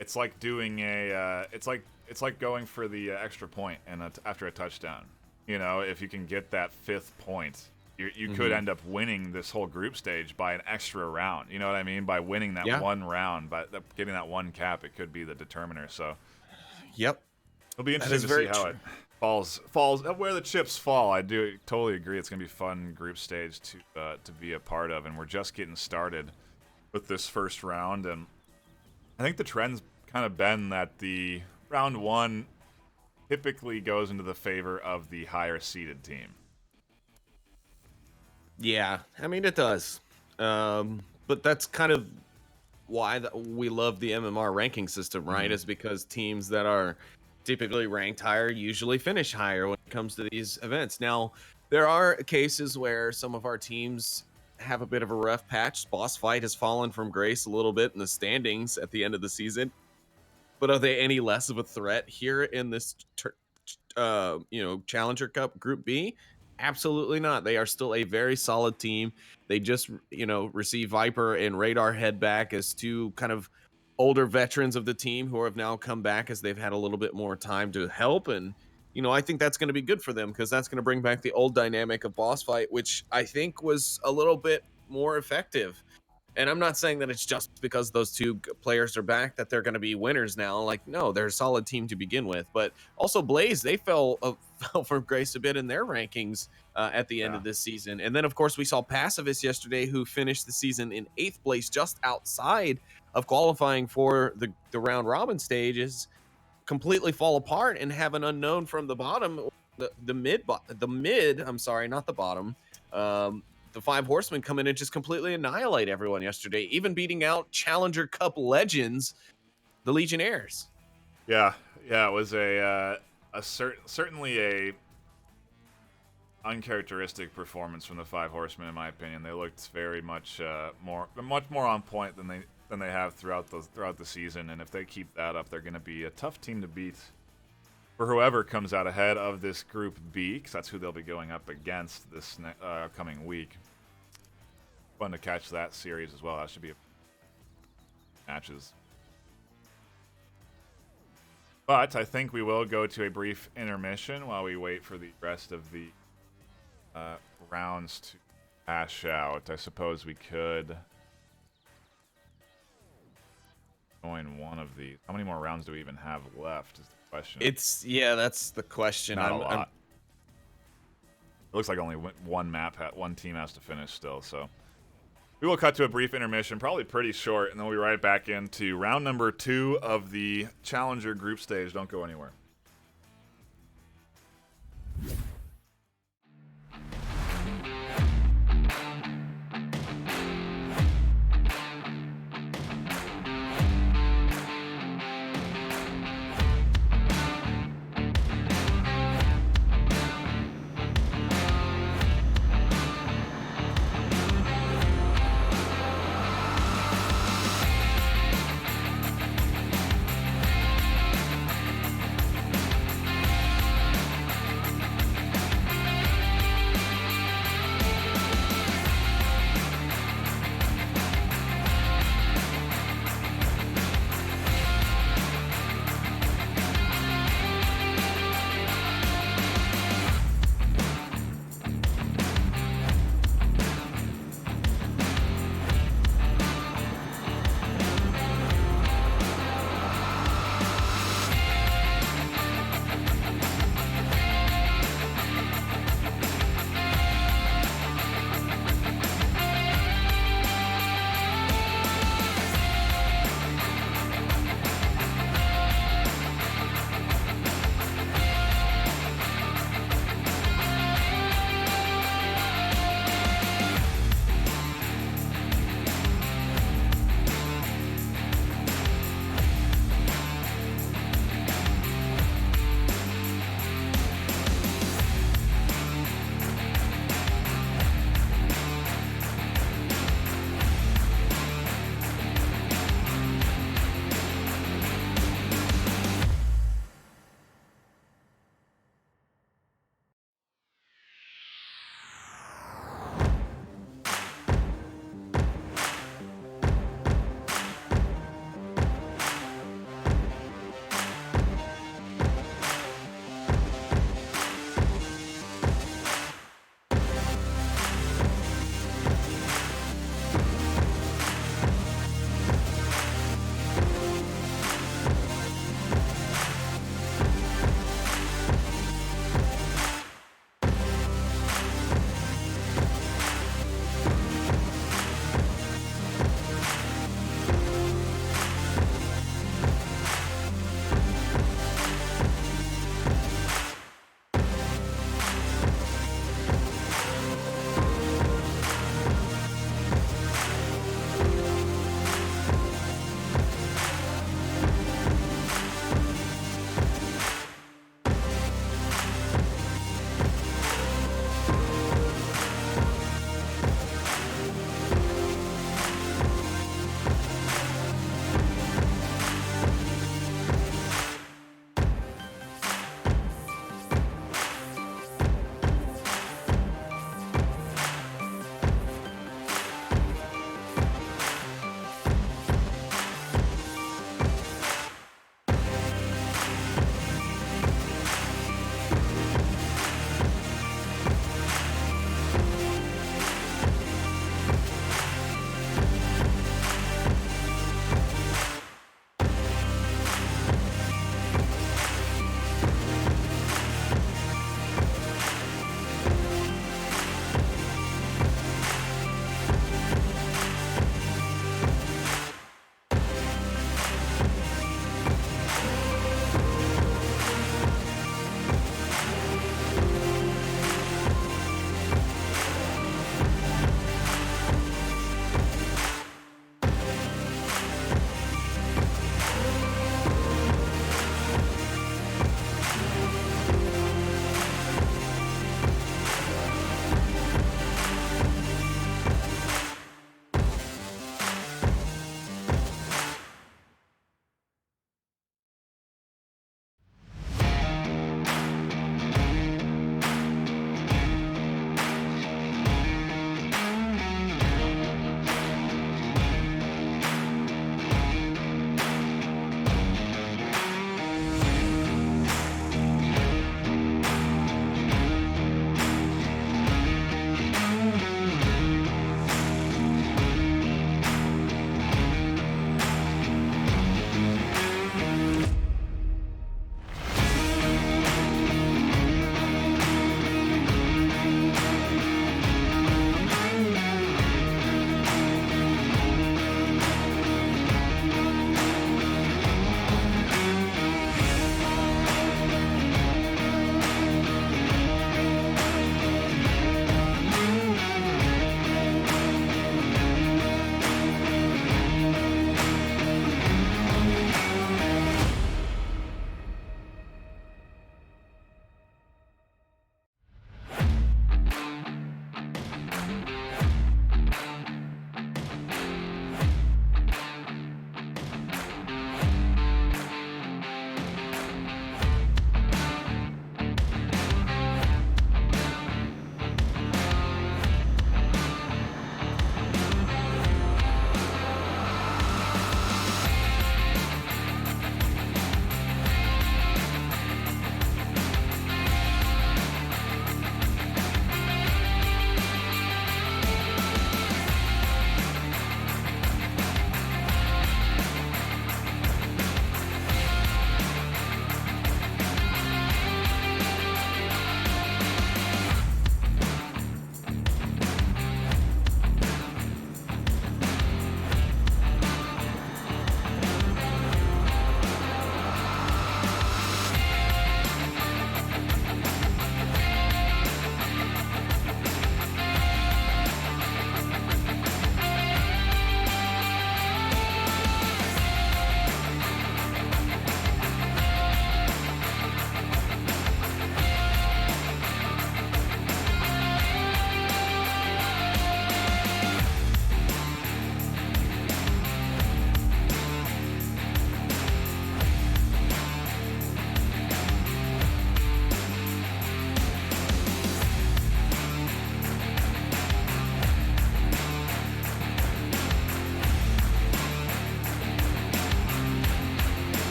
it's like doing it's like going for the extra point and after a touchdown. You know, if you can get that 5th point, you could end up winning this whole group stage by an extra round. You know what I mean? By winning that one round, by getting that one cap, it could be the determiner. So, yep, it'll be interesting to see how it falls where the chips fall. I do totally agree. It's gonna be a fun group stage to be a part of, and we're just getting started with this first round. And I think the trend's kind of been that the round 1 typically goes into the favor of the higher seeded team. Yeah, I mean, it does. But that's kind of why we love the MMR ranking system, right? Is because teams that are typically ranked higher usually finish higher when it comes to these events. Now, there are cases where some of our teams have a bit of a rough patch. Boss Fight has fallen from grace a little bit in the standings at the end of the season. But are they any less of a threat here in this, Challenger Cup Group B? Absolutely not. They are still a very solid team. They just, received Viper and Radar head back as 2 kind of older veterans of the team who have now come back as they've had a little bit more time to help. And, I think that's going to be good for them, because that's going to bring back the old dynamic of Boss Fight, which I think was a little bit more effective. And I'm not saying that it's just because those 2 players are back that they're going to be winners now. Like, no, they're a solid team to begin with. But also Blaze, they fell from grace a bit in their rankings at the end of this season. And then, of course, we saw Pacifist yesterday, who finished the season in 8th place, just outside of qualifying for the round robin stages, completely fall apart and have an unknown from the bottom, the mid. I'm sorry, not the bottom. The 5 Horsemen come in and just completely annihilate everyone yesterday, even beating out Challenger Cup legends, the Legionnaires. Yeah, it was certainly a uncharacteristic performance from the 5 Horsemen, in my opinion. They looked very much much more on point than they have throughout the season, and if they keep that up, they're going to be a tough team to beat for whoever comes out ahead of this Group B, because that's who they'll be going up against this coming week. Fun to catch that series as well. That should be matches. But I think we will go to a brief intermission while we wait for the rest of the rounds to hash out. I suppose we could join one of these. How many more rounds do we even have left is the question. That's the question. Not a lot. It looks like only one team has to finish still, so we will cut to a brief intermission, probably pretty short, and then we'll be right back into round number 2 of the Challenger group stage. Don't go anywhere.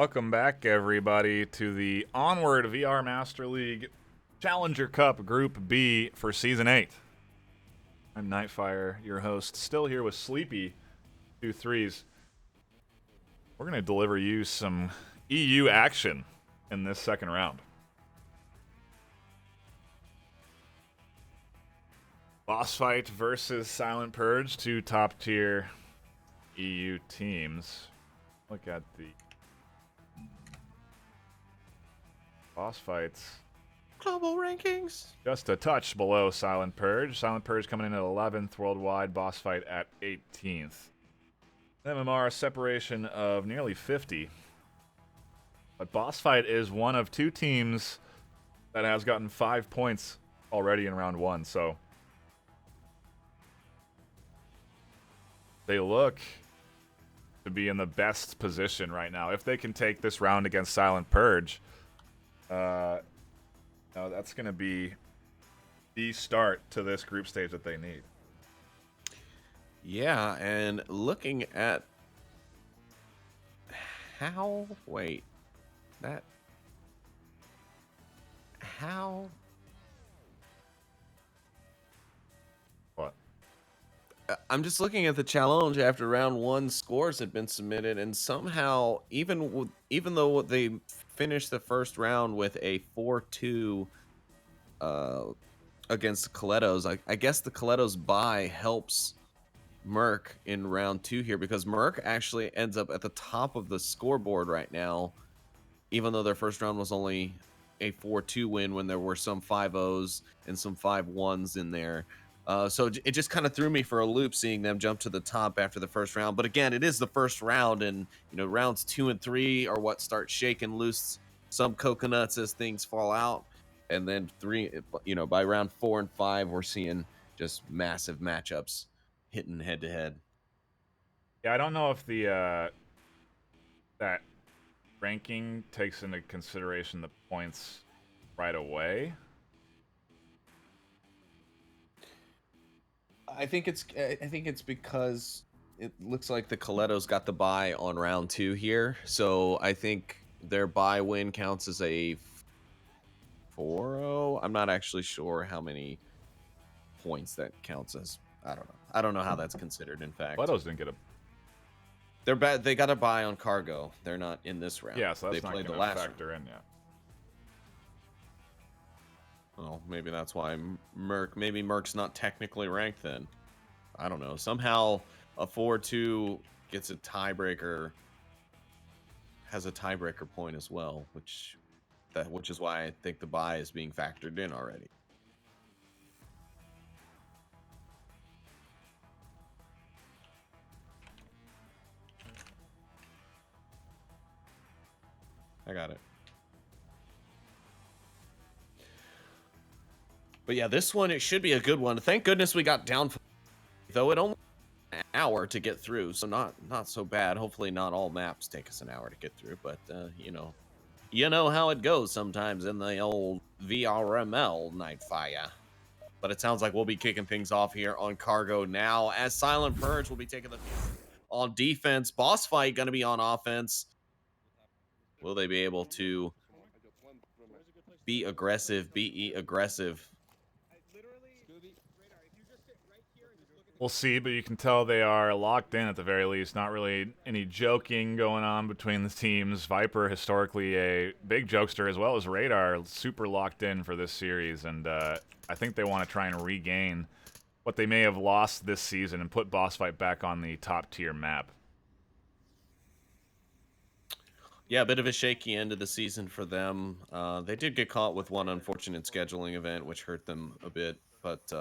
Welcome back, everybody, to the Onward VR Master League Challenger Cup Group B for Season 8. I'm NightFiree, your host, still here with Sleepy 2-3s. We're going to deliver you some EU action in this second round. Boss Fight versus Silent Purge, two top-tier EU teams. Look at the Boss Fights. Global rankings. Just a touch below Silent Purge. Silent Purge coming in at 11th worldwide. Boss Fight at 18th. MMR separation of nearly 50. But Boss Fight is one of two teams that has gotten 5 points already in round one. So they look to be in the best position right now. If they can take this round against Silent Purge, that's going to be the start to this group stage that they need. Yeah, and looking at how What? I'm just looking at the challenge after round one scores had been submitted, and somehow even though they finished the first round with a 4-2 against the Colettos, I guess the Colettos bye helps Merc in round two here, because Merc actually ends up at the top of the scoreboard right now, even though their first round was only a 4-2 win when there were some 5-0s and some 5-1s in there. So it just kind of threw me for a loop seeing them jump to the top after the first round. But again, it is the first round, and rounds 2 and 3 are what start shaking loose some coconuts as things fall out. And then by round 4 and 5, we're seeing just massive matchups hitting head to head. Yeah, I don't know if the that ranking takes into consideration the points right away. I think it's because it looks like the Colettos got the bye on round 2 here, so I think their bye win counts as a 4-0. I'm not actually sure how many points that counts as. I don't know how that's considered. In fact, Colettos didn't get a. They're bad. They got a bye on Cargo. They're not in this round. Yeah, so that's they not played going the to last factor in yet. Well, maybe that's why Maybe Merc's not technically ranked then. I don't know. Somehow a 4-2 gets a tiebreaker, has a tiebreaker point as well, which is why I think the bye is being factored in already. I got it. But yeah, this one, it should be a good one. Thank goodness we got down, though it only took an hour to get through, so not so bad. Hopefully not all maps take us an hour to get through, but you know how it goes sometimes in the old VRML NightFiree. But it sounds like we'll be kicking things off here on Cargo now, as Silent Purge will be taking the on defense. Boss Fight going to be on offense. Will they be able to be aggressive, be aggressive? We'll see, but you can tell they are locked in at the very least. Not really any joking going on between the teams. Viper, historically a big jokester, as well as Radar, super locked in for this series. And I think they want to try and regain what they may have lost this season and put Boss Fight back on the top-tier map. Yeah, a bit of a shaky end of the season for them. They did get caught with one unfortunate scheduling event, which hurt them a bit. But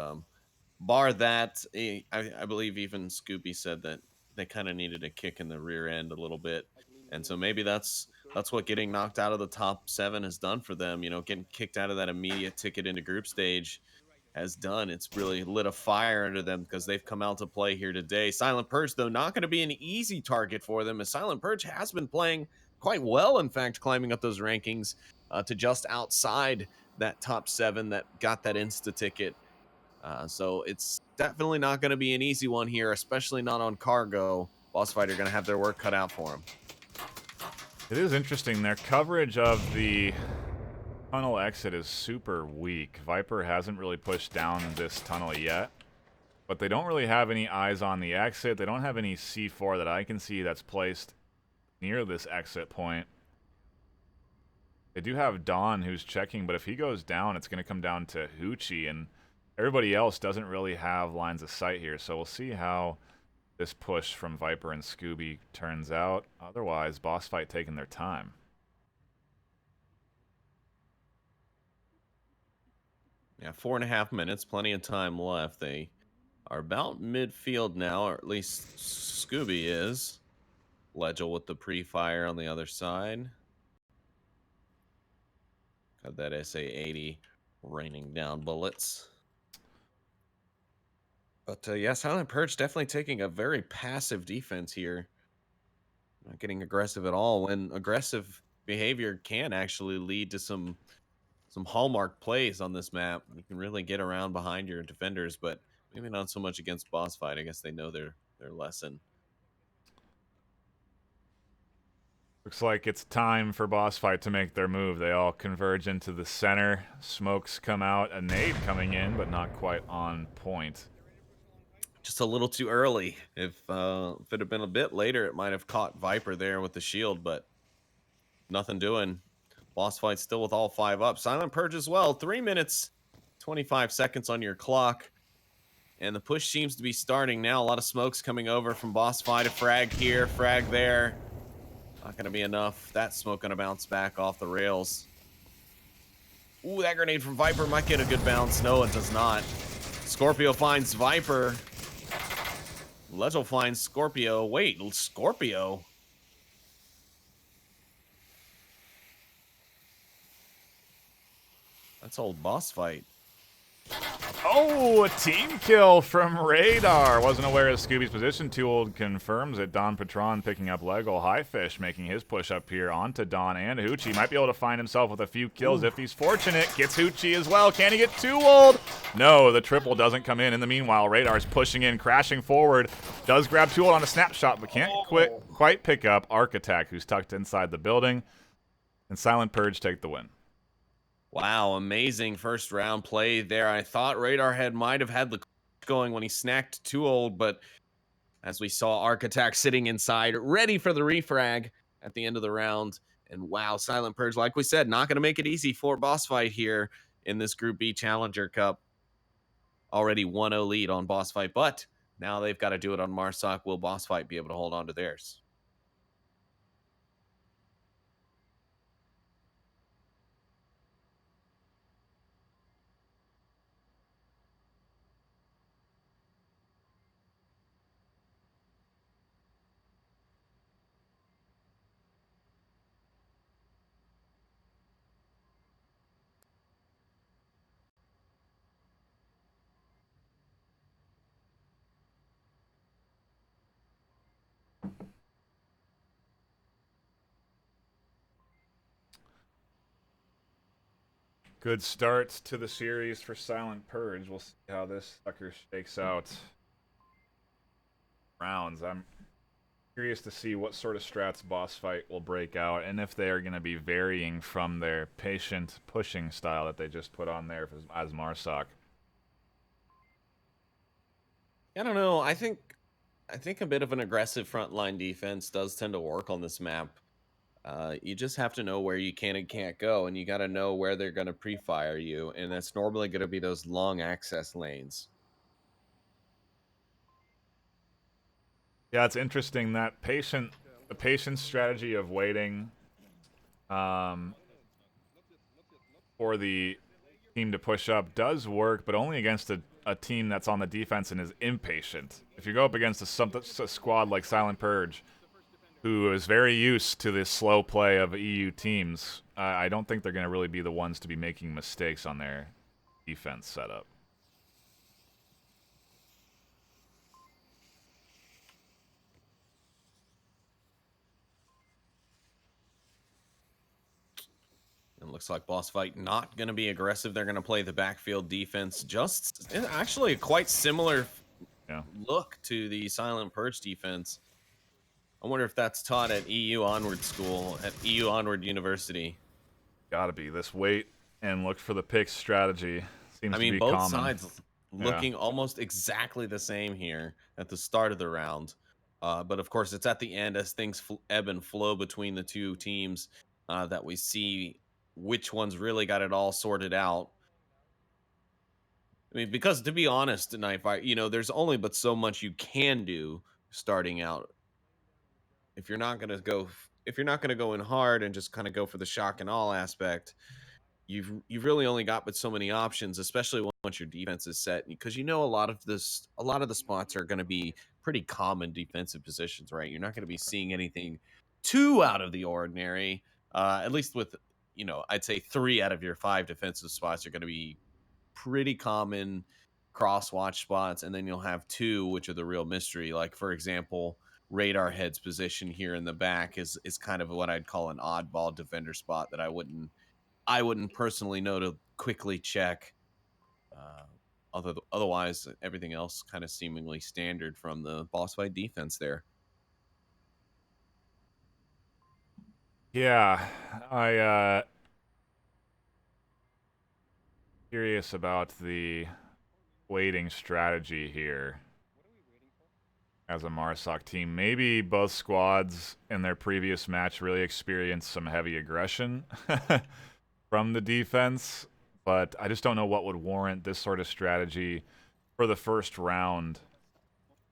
bar that, I believe even Scoopy said that they kind of needed a kick in the rear end a little bit. And so maybe that's what getting knocked out of the top 7 has done for them. Getting kicked out of that immediate ticket into group stage has done. It's really lit a fire under them, because they've come out to play here today. Silent Purge, though, not going to be an easy target for them, as Silent Purge has been playing quite well, in fact, climbing up those rankings to just outside that top 7 that got that Insta ticket. So it's definitely not going to be an easy one here, especially not on Cargo. Boss Fight are going to have their work cut out for them. It is interesting. Their coverage of the tunnel exit is super weak. Viper hasn't really pushed down this tunnel yet. But they don't really have any eyes on the exit. They don't have any C4 that I can see that's placed near this exit point. They do have Dawn who's checking, but if he goes down, it's going to come down to Hoochie, and everybody else doesn't really have lines of sight here. So we'll see how this push from Viper and Scooby turns out. Otherwise, boss fight taking their time. Yeah, 4.5 minutes, plenty of time left. They are about midfield now, or at least Scooby is. Legel with the pre-fire on the other side. Got that SA-80 raining down bullets. But yeah, Silent Purge definitely taking a very passive defense here. Not getting aggressive at all, when aggressive behavior can actually lead to some hallmark plays on this map. You can really get around behind your defenders, but maybe not so much against boss fight. I guess they know their lesson. Looks like it's time for boss fight to make their move. They all converge into the center. Smokes come out, a nade coming in, but not quite on point. Just a little too early. If it had been a bit later, it might have caught Viper there with the shield, but nothing doing. Boss fight still with all 5 up. Silent Purge as well. 3 minutes, 25 seconds on your clock. And the push seems to be starting now. A lot of smokes coming over from boss fight. A frag here, frag there. Not going to be enough. That smoke going to bounce back off the rails. Ooh, that grenade from Viper might get a good bounce. No, it does not. Scorpio finds Viper. Legel finds Scorpio. Wait, Scorpio? That's old boss fight. Oh, a team kill from Radar. Wasn't aware of Scooby's position. Too Old confirms it. Don Patron picking up Lego. Highfish making his push up here onto Don and Hoochie. Might be able to find himself with a few kills if he's fortunate. Gets Hoochie as well. Can he get Too Old? No, the triple doesn't come in. In the meanwhile, Radar's pushing in, crashing forward. Does grab Too Old on a snapshot, but can't quite pick up Arc Attack, who's tucked inside the building. And Silent Purge take the win. Wow, amazing first round play there. I thought Radar might have had the going when he snacked Too Old, but as we saw, Arc Attack sitting inside, ready for the refrag at the end of the round. And wow, Silent Purge, like we said, not going to make it easy for boss fight here in this Group B Challenger Cup. Already 1-0 lead on boss fight, but now they've got to do it on Marsoc. Will boss fight be able to hold on to theirs? Good start to the series for Silent Purge. We'll see how this sucker shakes out. Rounds. I'm curious to see what sort of strats boss fight will break out, and if they are going to be varying from their patient pushing style that they just put on there as Marsoc. I don't know. I think a bit of an aggressive frontline defense does tend to work on this map. You just have to know where you can and can't go, and you got to know where they're going to pre-fire you, and that's normally going to be those long access lanes. Yeah, it's interesting that the patient strategy of waiting for the team to push up does work, but only against a team that's on the defense and is impatient. If you go up against a squad like Silent Purge, who is very used to this slow play of EU teams, I don't think they're going to really be the ones to be making mistakes on their defense setup. It looks like boss fight not going to be aggressive. They're going to play the backfield defense. Just actually a quite similar look to the Silent Purge defense. I wonder if that's taught at EU Onward School, at EU Onward University. Gotta be. This wait and look for the pick strategy seems I to mean, be both common. sides looking almost exactly the same here at the start of the round. But of course, it's at the end as things ebb and flow between the two teams that we see which ones really got it all sorted out. I mean, because to be honest, tonight, there's only but so much you can do starting out. If you're not gonna go in hard and just kind of go for the shock and all aspect, you've really only got but so many options, especially once your defense is set, because a lot of the spots are going to be pretty common defensive positions, right? You're not going to be seeing anything too out of the ordinary. At least with I'd say 3 out of your 5 defensive spots are going to be pretty common cross watch spots, and then you'll have 2 which are the real mystery. Like for example, Radar Head's position here in the back is kind of what I'd call an oddball defender spot that I wouldn't personally know to quickly check. Otherwise, everything else kind of seemingly standard from the boss fight defense there. Yeah, I curious about the waiting strategy here as a Marsoc team. Maybe both squads in their previous match really experienced some heavy aggression from the defense, but I just don't know what would warrant this sort of strategy for the first round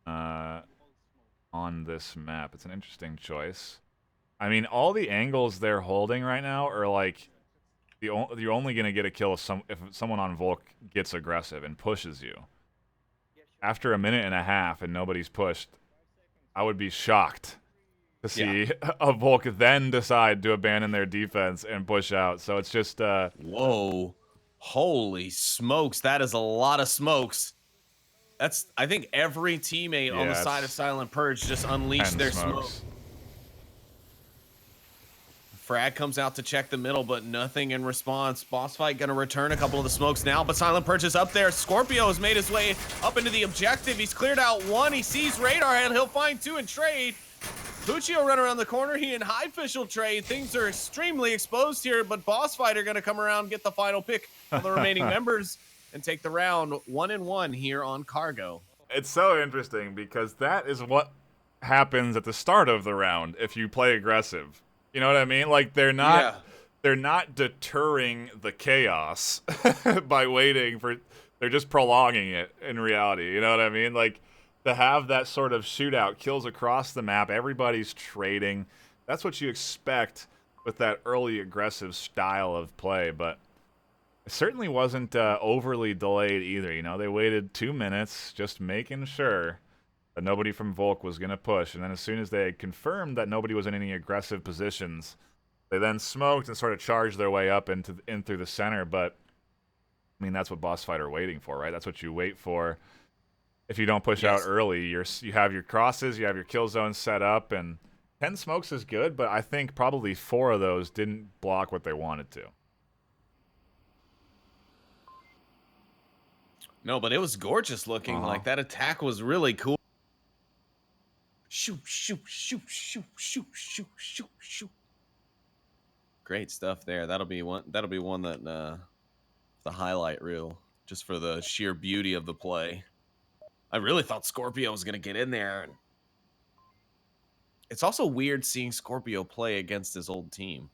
on this map. It's an interesting choice. I mean, all the angles they're holding right now are like you're only going to get a kill if someone on Volk gets aggressive and pushes you. After a minute and a half and nobody's pushed, I would be shocked to see a Volk then decide to abandon their defense and push out. So it's just whoa, holy smokes, that is a lot of smokes. I think every teammate on the side of Silent Purge just unleashed their smoke. Frag comes out to check the middle, but nothing in response. Boss Fight gonna return a couple of the smokes now, but Silent Purge is up there. Scorpio has made his way up into the objective. He's cleared out 1. He sees Radar Head. He'll find 2 and trade. Puccio run around the corner. He and Highfish will trade. Things are extremely exposed here, but Boss Fight are gonna come around, get the final pick of the remaining members, and take the round 1-1 here on Cargo. It's so interesting because that is what happens at the start of the round if you play aggressive. You know what I mean? Like they're not deterring the chaos by waiting for, they're just prolonging it in reality. You know what I mean? Like to have that sort of shootout, kills across the map, everybody's trading. That's what you expect with that early aggressive style of play, but it certainly wasn't overly delayed either. You know, they waited 2 minutes just making sure that nobody from Volk was going to push. And then as soon as they had confirmed that nobody was in any aggressive positions, they then smoked and sort of charged their way up in through the center. But, I mean, that's what Boss Fight are waiting for, right? That's what you wait for. If you don't push out early, you have your crosses, you have your kill zones set up, and 10 smokes is good, but I think probably 4 of those didn't block what they wanted to. No, but it was gorgeous looking. Like that attack was really cool. Shoot, shoot, shoot, shoot, shoot, shoot, shoot, shoot. Great stuff there. That'll be one that the highlight reel, just for the sheer beauty of the play. I really thought Scorpio was gonna get in there. It's also weird seeing Scorpio play against his old team.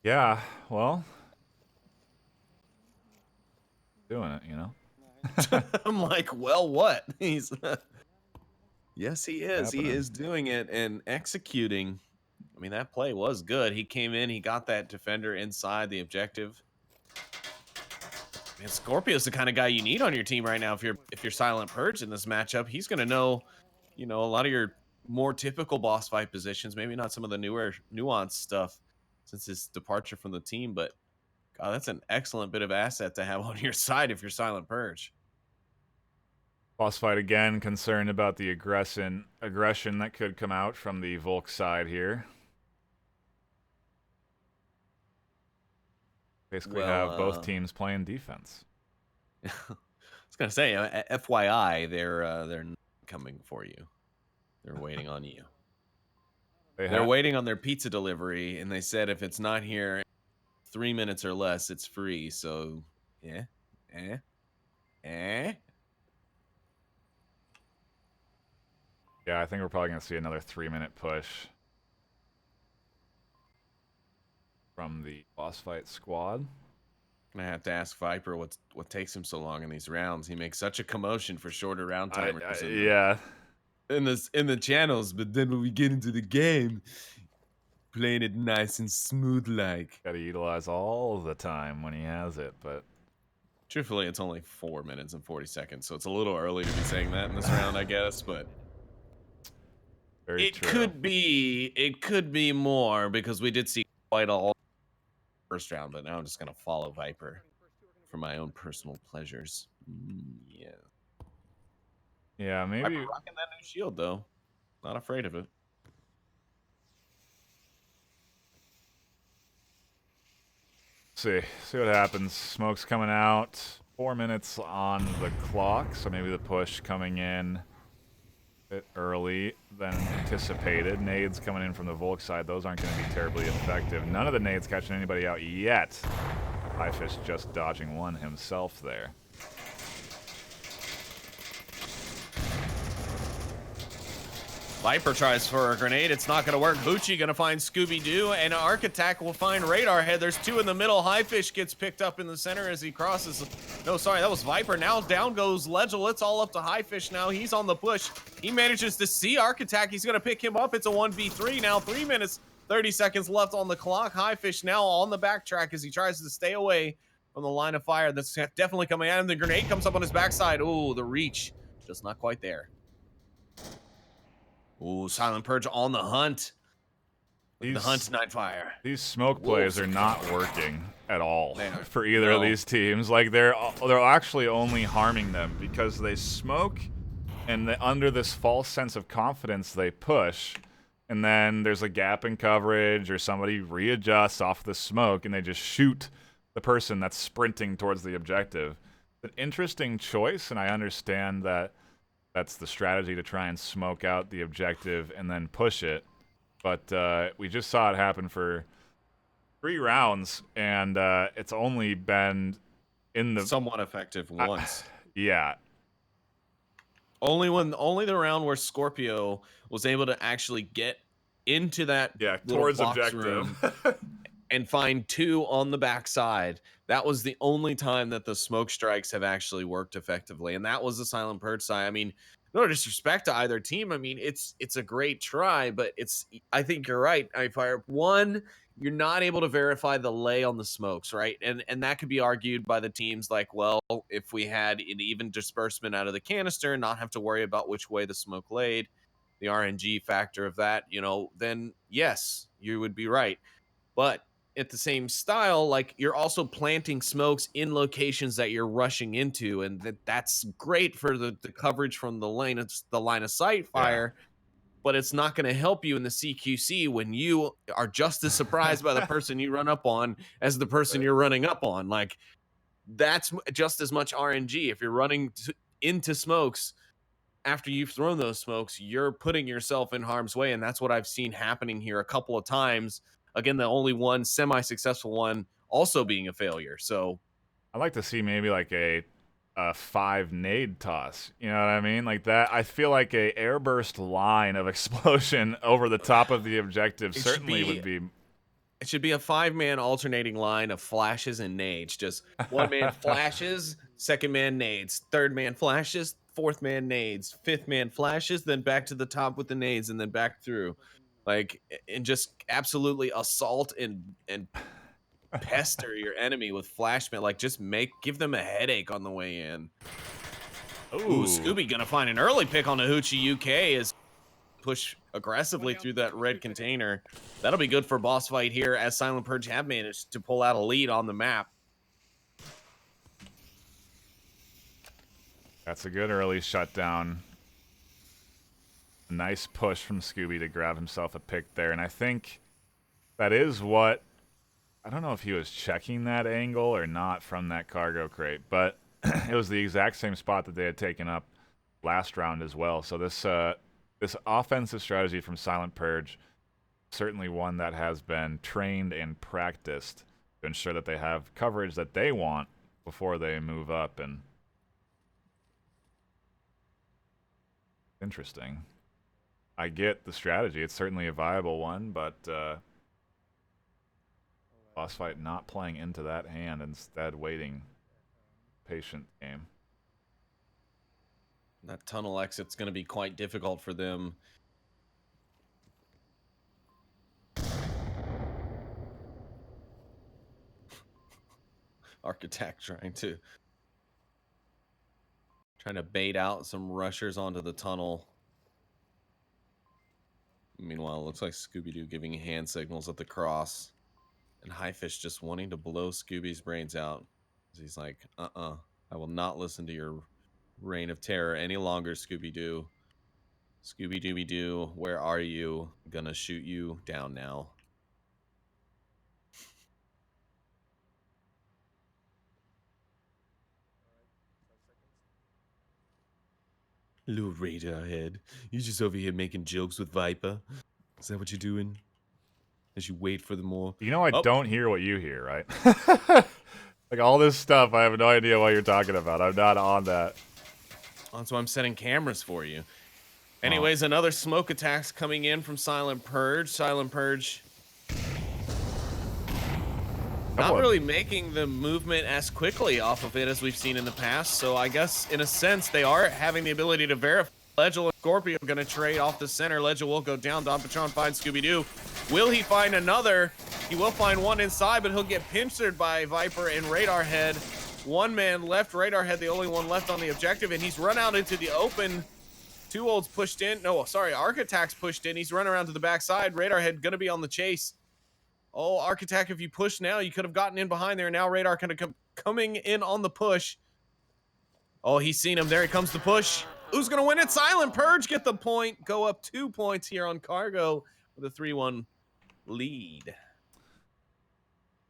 Yeah, well, doing it, you know. I'm like, well, what? He's yes, he is. Happening. He is doing it and executing. I mean, that play was good. He came in, he got that defender inside the objective. Man, Scorpio's the kind of guy you need on your team right now. If you're Silent Purge in this matchup, he's gonna know, a lot of your more typical boss fight positions. Maybe not some of the newer nuanced stuff since his departure from the team, but God, that's an excellent bit of asset to have on your side if you're Silent Purge. Boss Fight again concerned about the aggression that could come out from the Volk side here. Basically have both teams playing defense. I was gonna say, FYI, they're coming for you. They're waiting on you. They They're have, waiting on their pizza delivery, and they said if it's not here in 3 minutes or less, it's free. So, yeah, yeah, I think we're probably gonna see another 3-minute push from the boss fight squad. I have to ask Viper what takes him so long in these rounds. He makes such a commotion for shorter round timers. Yeah. In the channels, but then when we get into the game, playing it nice and smooth like. Got to utilize all the time when he has it, but Truthfully, it's only 4 minutes and 40 seconds, so it's a little early to be saying that in this round, I guess. But very it true. could be more because we did see quite a lot first round. But now I'm just gonna follow Viper for my own personal pleasures. Yeah. Yeah, maybe. Viper rocking that new shield though. Not afraid of it. See what happens. Smoke's coming out. 4 minutes on the clock, so maybe the push coming in a bit early than anticipated. Nades coming in from the Volk side. Those aren't going to be terribly effective. None of the nades catching anybody out yet. Highfish just dodging one himself there. Viper tries for a grenade. It's not going to work. Bucci going to find Scooby-Doo, and Arc Attack will find Radar Head. There's two in the middle. Highfish gets picked up in the center as he crosses. No, sorry, that was Viper. Now down goes Legel. It's all up to Highfish now. He's on the push. He manages to see Arc Attack. He's going to pick him up. It's a 1v3 now. 3 minutes, 30 seconds left on the clock. Highfish now on the backtrack as he tries to stay away from the line of fire. That's definitely coming at him. The grenade comes up on his backside. Ooh, the reach. Just not quite there. Ooh, Silent Purge on the hunt. The hunt's NightFiree. These smoke plays are not working at all for either No. of these teams. Like they're actually only harming them because they smoke, and under this false sense of confidence they push, and then there's a gap in coverage or somebody readjusts off the smoke and they just shoot the person that's sprinting towards the objective. It's an interesting choice, and I understand that that's the strategy to try and smoke out the objective and then push it. But we just saw it happen for 3 rounds, and it's only been in the somewhat effective once. Yeah. Only the round where Scorpio was able to actually get into that towards box objective room and find 2 on the backside. That was the only time that the smoke strikes have actually worked effectively, and that was the Silent Purge side. I mean, no disrespect to either team. I mean, it's a great try, but I think you're right. NightFiree, one, you're not able to verify the lay on the smokes, right? And that could be argued by the teams like, well, if we had an even disbursement out of the canister, not have to worry about which way the smoke laid, the RNG factor of that, then yes, you would be right. But at the same style, like, you're also planting smokes in locations that you're rushing into, and that's great for the coverage from the line of sight fire. But it's not going to help you in the CQC when you are just as surprised by the person you run up on as the person you're running up on. Like, that's just as much RNG. If you're running into smokes after you've thrown those smokes, you're putting yourself in harm's way, and that's what I've seen happening here a couple of times. Again, the only one semi-successful one also being a failure. So I'd like to see maybe like a 5 nade toss. You know what I mean? Like that. I feel like a airburst line of explosion over the top of the objective certainly would be. It should be a 5-man alternating line of flashes and nades. Just one man flashes, second man nades, third man flashes, fourth man nades, fifth man flashes, then back to the top with the nades, and then back through. Like, and just absolutely assault and pester your enemy with flashman. Like, just give them a headache on the way in. Ooh, Scooby gonna find an early pick on the Hoochie UK as push aggressively through that red container. That'll be good for boss fight here, as Silent Purge have managed to pull out a lead on the map. That's a good early shutdown. Nice push from Scooby to grab himself a pick there, and I think that is what, I don't know if he was checking that angle or not from that cargo crate, but it was the exact same spot that they had taken up last round as well. So this offensive strategy from Silent Purge, certainly one that has been trained and practiced to ensure that they have coverage that they want before they move up. And interesting. I get the strategy. It's certainly a viable one, but boss fight not playing into that hand, instead waiting patient game. That tunnel exit's going to be quite difficult for them. Architect trying to bait out some rushers onto the tunnel. Meanwhile, it looks like Scooby-Doo giving hand signals at the cross. And Highfish just wanting to blow Scooby's brains out. He's like, I will not listen to your reign of terror any longer, Scooby-Doo. Scooby-Dooby-Doo, where are you? Gonna shoot you down now. Little radar head. You just over here making jokes with Viper? Is that what you're doing? As you wait for the more... You know I don't hear what you hear, right? Like all this stuff, I have no idea what you're talking about. I'm not on that. That's why I'm setting cameras for you. Anyways, another smoke attacks coming in from Silent Purge. Silent Purge not really making the movement as quickly off of it as we've seen in the past. So I guess, in a sense, they are having the ability to verify. Legel and Scorpio are going to trade off the center. Legel will go down. Don Patron finds Scooby-Doo. Will he find another? He will find one inside, but he'll get pincered by Viper and Radar Head. One man left. Radar Head, the only one left on the objective, and he's run out into the open. Two Olds pushed in. No, sorry, Architect's pushed in. He's run around to the backside. Radar Head going to be on the chase. Oh, Architect, if you push now, you could have gotten in behind there. Now Radar kind of coming in on the push. Oh, he's seen him. There he comes the push. Who's going to win it? Silent Purge get the point. Go up 2 points here on Cargo with a 3-1 lead.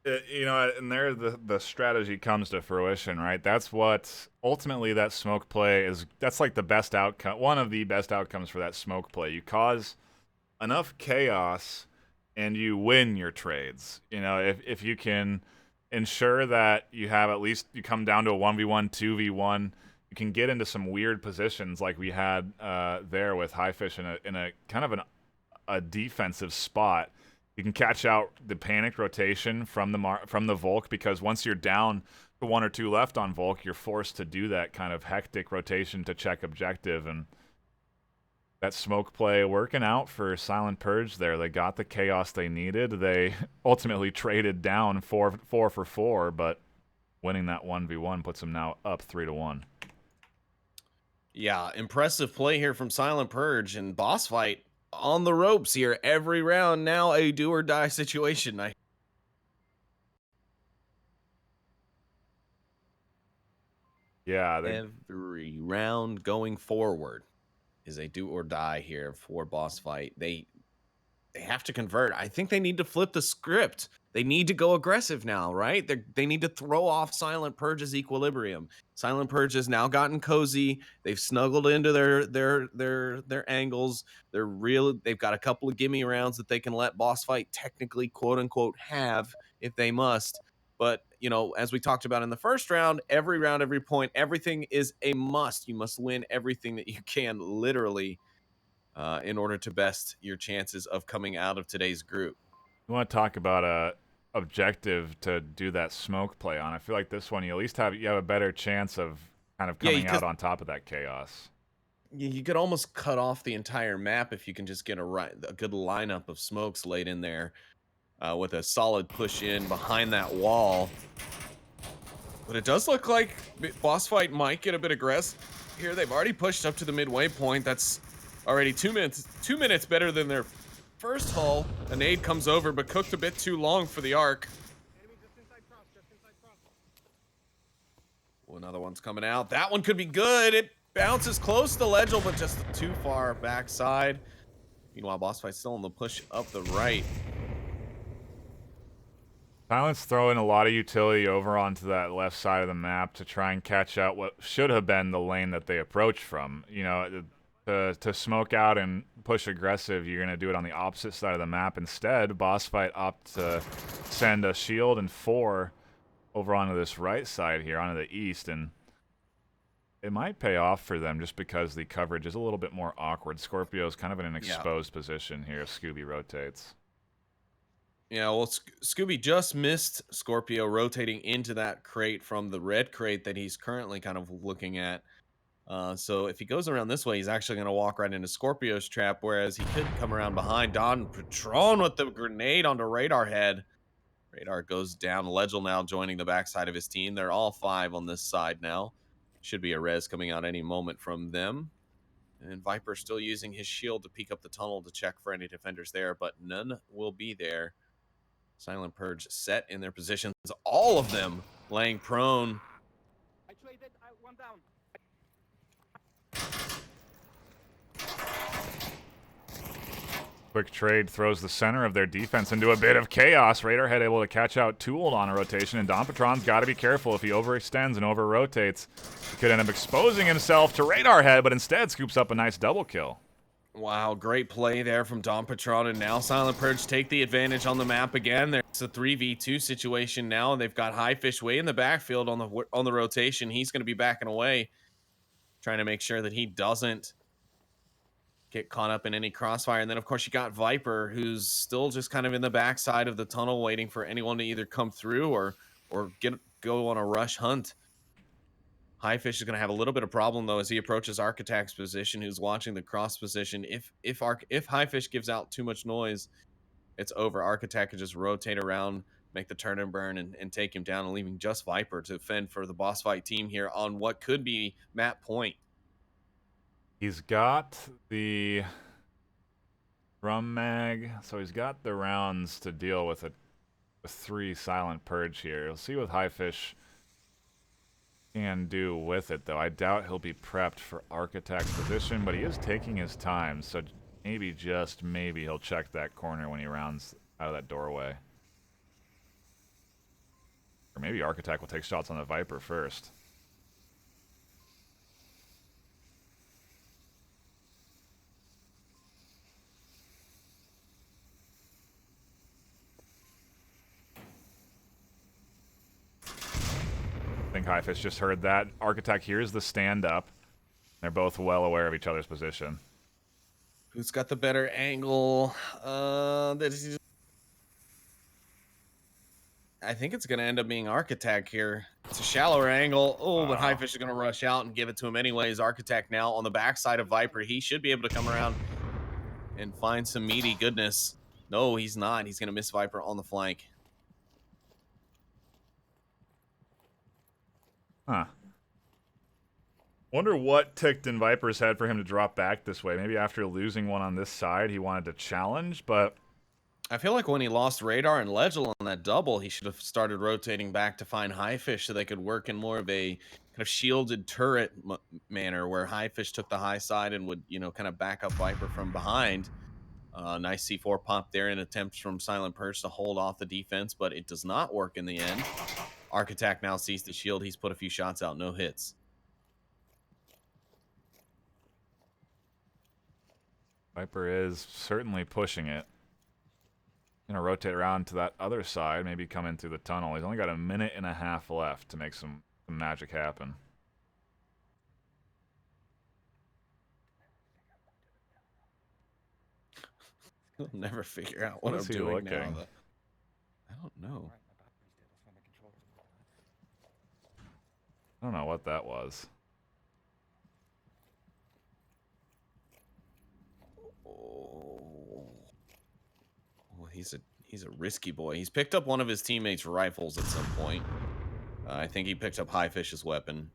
You know, and there the strategy comes to fruition, right? That's what ultimately that smoke play is. That's like the best outcome, one of the best outcomes for that smoke play. You cause enough chaos and you win your trades. You know, if you can ensure that you have at least, you come down to a 1v1, 2v1, you can get into some weird positions like we had there with Highfish in a kind of a defensive spot. You can catch out the panicked rotation from the Volk, because once you're down to 1 or 2 left on Volk, you're forced to do that kind of hectic rotation to check objective. And that smoke play working out for Silent Purge there. They got the chaos they needed. They ultimately traded down 4 for 4, but winning that 1v1 puts them now up 3-1. Yeah, impressive play here from Silent Purge, and boss fight on the ropes here every round. Now a do or die situation. Every round going forward is a do or die here for boss fight. They have to convert. I think they need to flip the script. They need to go aggressive now, right? They need to throw off Silent Purge's equilibrium. Silent Purge has now gotten cozy. They've snuggled into their angles. They've got a couple of gimme rounds that they can let boss fight technically, quote unquote, have if they must. But, you know, as we talked about in the first round, every point, everything is a must. You must win everything that you can, literally, in order to best your chances of coming out of today's group. You want to talk about a objective to do that smoke play on? I feel like this one you at least have a better chance of kind of coming out on top of that chaos. You could almost cut off the entire map if you can just get a good lineup of smokes laid in there with a solid push in behind that wall. But it does look like boss fight might get a bit aggressive here. They've already pushed up to the midway point. That's already 2 minutes. 2 minutes better than their first hull. A nade comes over, but cooked a bit too long for the arc. Well, another one's coming out. That one could be good. It bounces close to Legel, but just too far backside. Meanwhile, boss fight still on the push up the right. Silence throwing a lot of utility over onto that left side of the map to try and catch out what should have been the lane that they approached from. You know, to smoke out and push aggressive, you're going to do it on the opposite side of the map. Instead, Boss Fight opt to send a shield and 4 over onto this right side here, onto the east, and it might pay off for them just because the coverage is a little bit more awkward. Scorpio's kind of in an exposed position here if Scooby rotates. Yeah, well, Scooby just missed Scorpio rotating into that crate from the red crate that he's currently kind of looking at. So if he goes around this way, he's actually going to walk right into Scorpio's trap, whereas he could come around behind. Don Patron with the grenade onto Radar Head. Radar goes down. Legel now joining the backside of his team. They're all 5 on this side now. Should be a res coming out any moment from them. And Viper still using his shield to peek up the tunnel to check for any defenders there, but none will be there. Silent Purge set in their positions. All of them laying prone. I traded one down. Quick trade throws the center of their defense into a bit of chaos. Radar Head able to catch out Tooled on a rotation, and Don Patron's got to be careful. If he overextends and over-rotates, he could end up exposing himself to Radar Head, but instead scoops up a nice double kill. Wow, great play there from Don Patron, and now Silent Purge take the advantage on the map again. There's a 3v2 situation now, and they've got Highfish way in the backfield on the rotation. He's going to be backing away, trying to make sure that he doesn't get caught up in any crossfire. And then, of course, you got Viper, who's still just kind of in the backside of the tunnel waiting for anyone to either come through or go on a rush hunt. Highfish is going to have a little bit of problem, though, as he approaches Architect's position, who's watching the cross position. If Highfish gives out too much noise, it's over. Architect could just rotate around, make the turn and burn, and take him down, and leaving just Viper to fend for the boss fight team here on what could be map point. He's got the drum mag, so he's got the rounds to deal with a 3 Silent Purge here. We'll see what Highfish can do with it, though. I doubt he'll be prepped for Architect's position, but he is taking his time, so maybe, just maybe, he'll check that corner when he rounds out of that doorway. Or maybe Architect will take shots on the Viper first. I think Highfish just heard that. Architect hears the stand-up. They're both well aware of each other's position. Who's got the better angle? I think it's going to end up being Architect here. It's a shallower angle. Oh, but Highfish is going to rush out and give it to him anyways. Architect now on the backside of Viper. He should be able to come around and find some meaty goodness. No, he's not. He's going to miss Viper on the flank. Huh. Wonder what ticked in Viper's head for him to drop back this way. Maybe after losing one on this side, he wanted to challenge, but I feel like when he lost Radar and Legel on that double, he should have started rotating back to find Highfish so they could work in more of a kind of shielded turret manner where Highfish took the high side and would, kind of back up Viper from behind. Nice C4 pop there in attempts from Silent Purge to hold off the defense, but it does not work in the end. Architect now sees the shield. He's put a few shots out, no hits. Viper is certainly pushing it. Gonna rotate around to that other side, maybe come in through the tunnel. He's only got a minute and a half left to make some magic happen. He'll never figure out what I'm doing now. I don't know. I don't know what that was. Oh, he's a risky boy. He's picked up one of his teammates' rifles at some point. I think he picked up Highfish's weapon.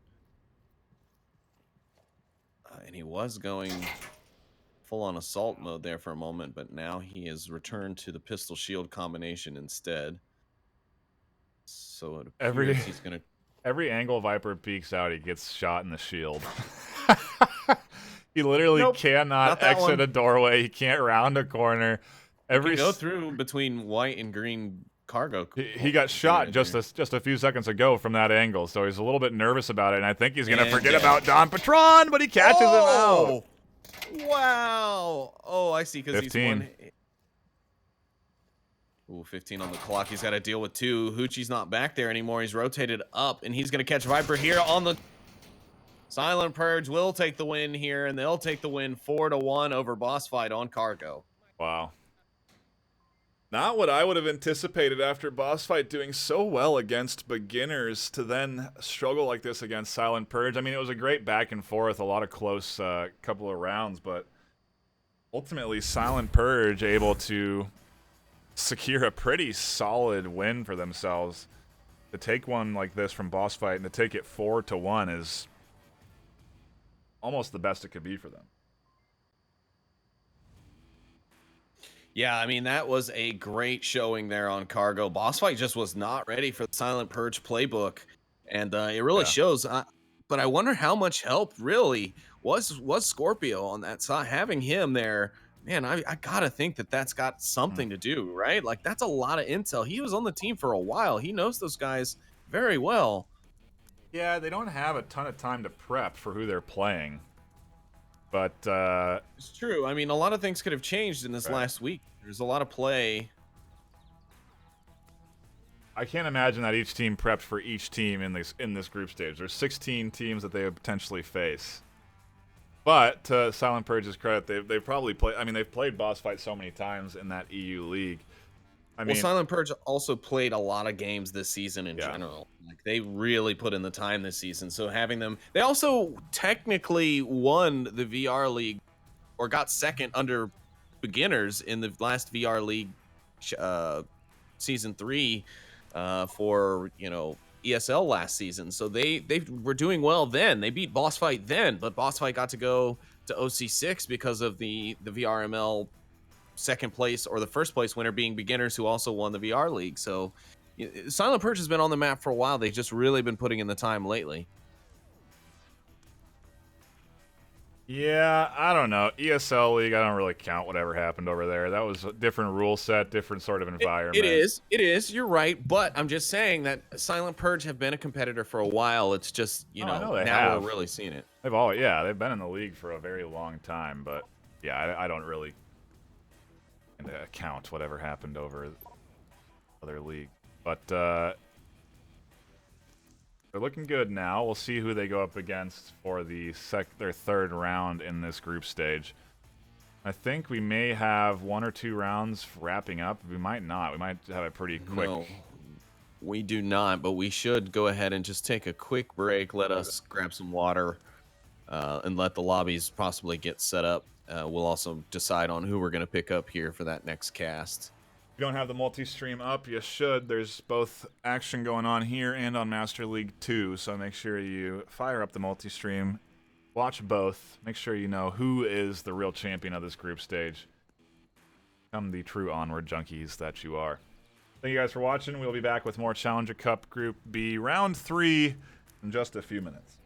And he was going full-on assault mode there for a moment, but now he has returned to the pistol shield combination instead. So it appears he's going to... Every angle Viper peeks out, he gets shot in the shield. He literally cannot exit a doorway. He can't round a corner. He can go through between white and green Cargo. He got shot just a few seconds ago from that angle, so he's a little bit nervous about it, and I think he's going to forget about Don Patron, but he catches him out. Wow. Oh, I see, because he's 15. one. Ooh, 15 on the clock. He's got to deal with 2. Hoochie's not back there anymore. He's rotated up, and he's going to catch Viper here on the... Silent Purge will take the win here, and they'll take the win 4-1 over Boss Fight on Cargo. Wow. Not what I would have anticipated after Boss Fight doing so well against beginners to then struggle like this against Silent Purge. I mean, it was a great back and forth, a lot of close couple of rounds, but ultimately Silent Purge able to secure a pretty solid win for themselves. To take one like this from Boss Fight and to take it 4-1 is almost the best it could be for them. Yeah, I mean, that was a great showing there on Cargo. Boss Fight just was not ready for the Silent Purge playbook, and it really shows. But I wonder how much help really was Scorpio on that side. Having him there, man, I gotta think that that's got something to do, right? Like, that's a lot of intel. He was on the team for a while. He knows those guys very well. Yeah, they don't have a ton of time to prep for who they're playing. But It's true. I mean, a lot of things could have changed in this last week. There's a lot of play. I can't imagine that each team prepped for each team in this group stage. There's 16 teams that they would potentially face. But to Silent Purge's credit, they've probably played. I mean, they've played Boss Fight so many times in that EU league. I mean, Silent Purge also played a lot of games this season in general. Like, they really put in the time this season. So having them, they also technically won the VR league, or got second under beginners in the last VR league season 3 for ESL last season. So they were doing well then. They beat Boss Fight then, but Boss Fight got to go to OC6 because of the VRML second place, or the first place winner being beginners, who also won the VR league. So Silent Purge has been on the map for a while. They've just really been putting in the time lately. Yeah, I don't know. ESL league, I don't really count whatever happened over there. That was a different rule set, different sort of environment. It is. You're right. But I'm just saying that Silent Purge have been a competitor for a while. It's just, now we're really seeing it. They've been in the league for a very long time. But yeah, I don't really count whatever happened over other league. But they're looking good now. We'll see who they go up against for their third round in this group stage. I think we may have 1 or 2 rounds wrapping up. We might not. We might have it pretty quick. No, we do not, but we should go ahead and just take a quick break. Let us grab some water and let the lobbies possibly get set up. We'll also decide on who we're going to pick up here for that next cast. If you don't have the multi-stream up, you should. There's both action going on here and on Master League 2, so make sure you fire up the multi-stream, watch both, make sure you know who is the real champion of this group stage. Become the true Onward junkies that you are. Thank you guys for watching. We'll be back with more Challenger Cup Group B Round 3 in just a few minutes.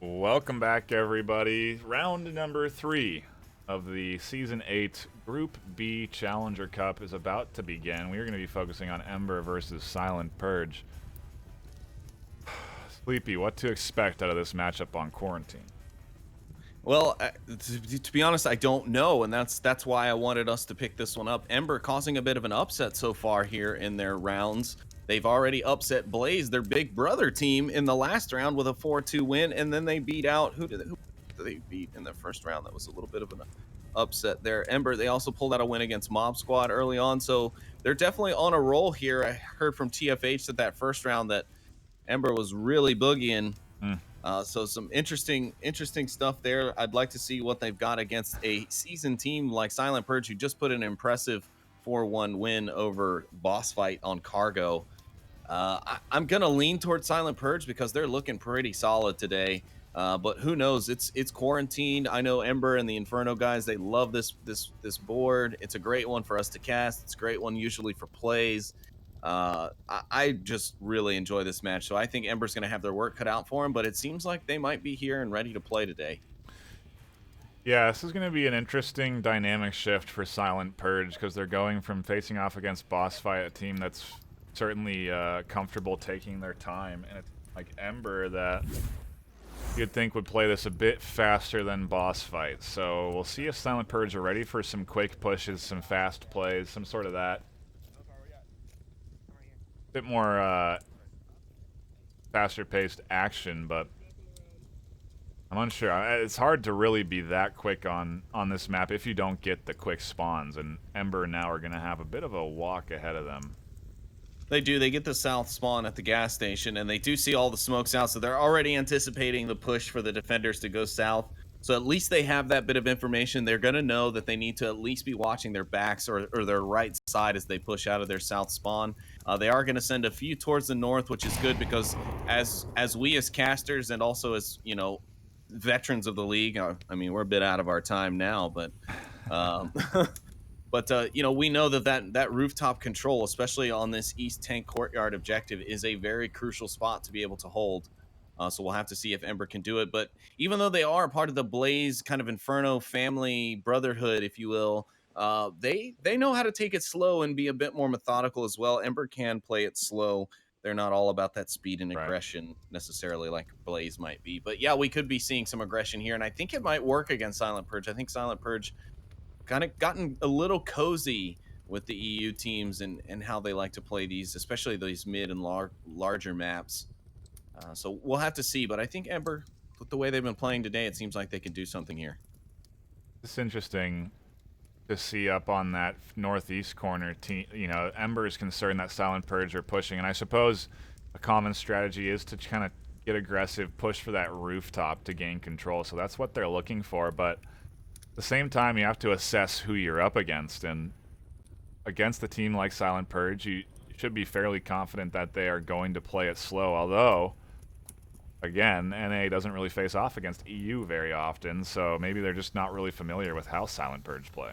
Welcome back, everybody. Round number 3 of the Season 8 Group B Challenger Cup is about to begin. We are going to be focusing on Ember versus Silent Purge. Sleepy, what to expect out of this matchup on Quarantine? Well, to be honest, I don't know, and that's why I wanted us to pick this one up. Ember causing a bit of an upset so far here in their rounds. They've already upset Blaze, their big brother team, in the last round with a 4-2 win, and then they beat out who did they beat in the first round? That was a little bit of an upset there. Ember, they also pulled out a win against Mob Squad early on, so they're definitely on a roll here. I heard from TFH that first round that Ember was really boogieing. So some interesting stuff there. I'd like to see what they've got against a seasoned team like Silent Purge, who just put an impressive 4-1 win over Boss Fight on Cargo. I'm going to lean towards Silent Purge because they're looking pretty solid today. But who knows? It's quarantined. I know Ember and the Inferno guys, they love this board. It's a great one for us to cast. It's a great one usually for plays. I just really enjoy this match, so I think Ember's going to have their work cut out for them, but it seems like they might be here and ready to play today. Yeah, this is going to be an interesting dynamic shift for Silent Purge because they're going from facing off against Boss Fight, a team that's certainly comfortable taking their time, and it's like Ember that you'd think would play this a bit faster than Boss Fight. So we'll see if Silent Purge are ready for some quick pushes, some fast plays, some sort of that. Bit more faster paced action, but I'm unsure. It's hard to really be that quick on this map if you don't get the quick spawns, and Ember now are going to have a bit of a walk ahead of them. They do. They get the south spawn at the gas station, and they do see all the smokes out, so they're already anticipating the push for the defenders to go south. So at least they have that bit of information. They're going to know that they need to at least be watching their backs or their right side as they push out of their south spawn. They are going to send a few towards the north, which is good because as we as casters and also as, veterans of the league, I mean, we're a bit out of our time now, but we know that rooftop control, especially on this East Tank Courtyard objective, is a very crucial spot to be able to hold. So we'll have to see if Ember can do it. But even though they are part of the Blaze kind of Inferno family brotherhood, if you will, they know how to take it slow and be a bit more methodical as well. Ember can play it slow. They're not all about that speed and aggression necessarily like Blaze might be. But yeah, we could be seeing some aggression here, and I think it might work against Silent Purge. I think Silent Purge kind of gotten a little cozy with the EU teams and how they like to play these, especially these mid and larger maps. So we'll have to see, but I think Ember, with the way they've been playing today, it seems like they can do something here. It's interesting to see up on that northeast corner. Ember is concerned that Silent Purge are pushing, and I suppose a common strategy is to kind of get aggressive, push for that rooftop to gain control. So that's what they're looking for, but at the same time, you have to assess who you're up against, and against a team like Silent Purge, you should be fairly confident that they are going to play it slow, although again, NA doesn't really face off against EU very often, so maybe they're just not really familiar with how Silent Purge play.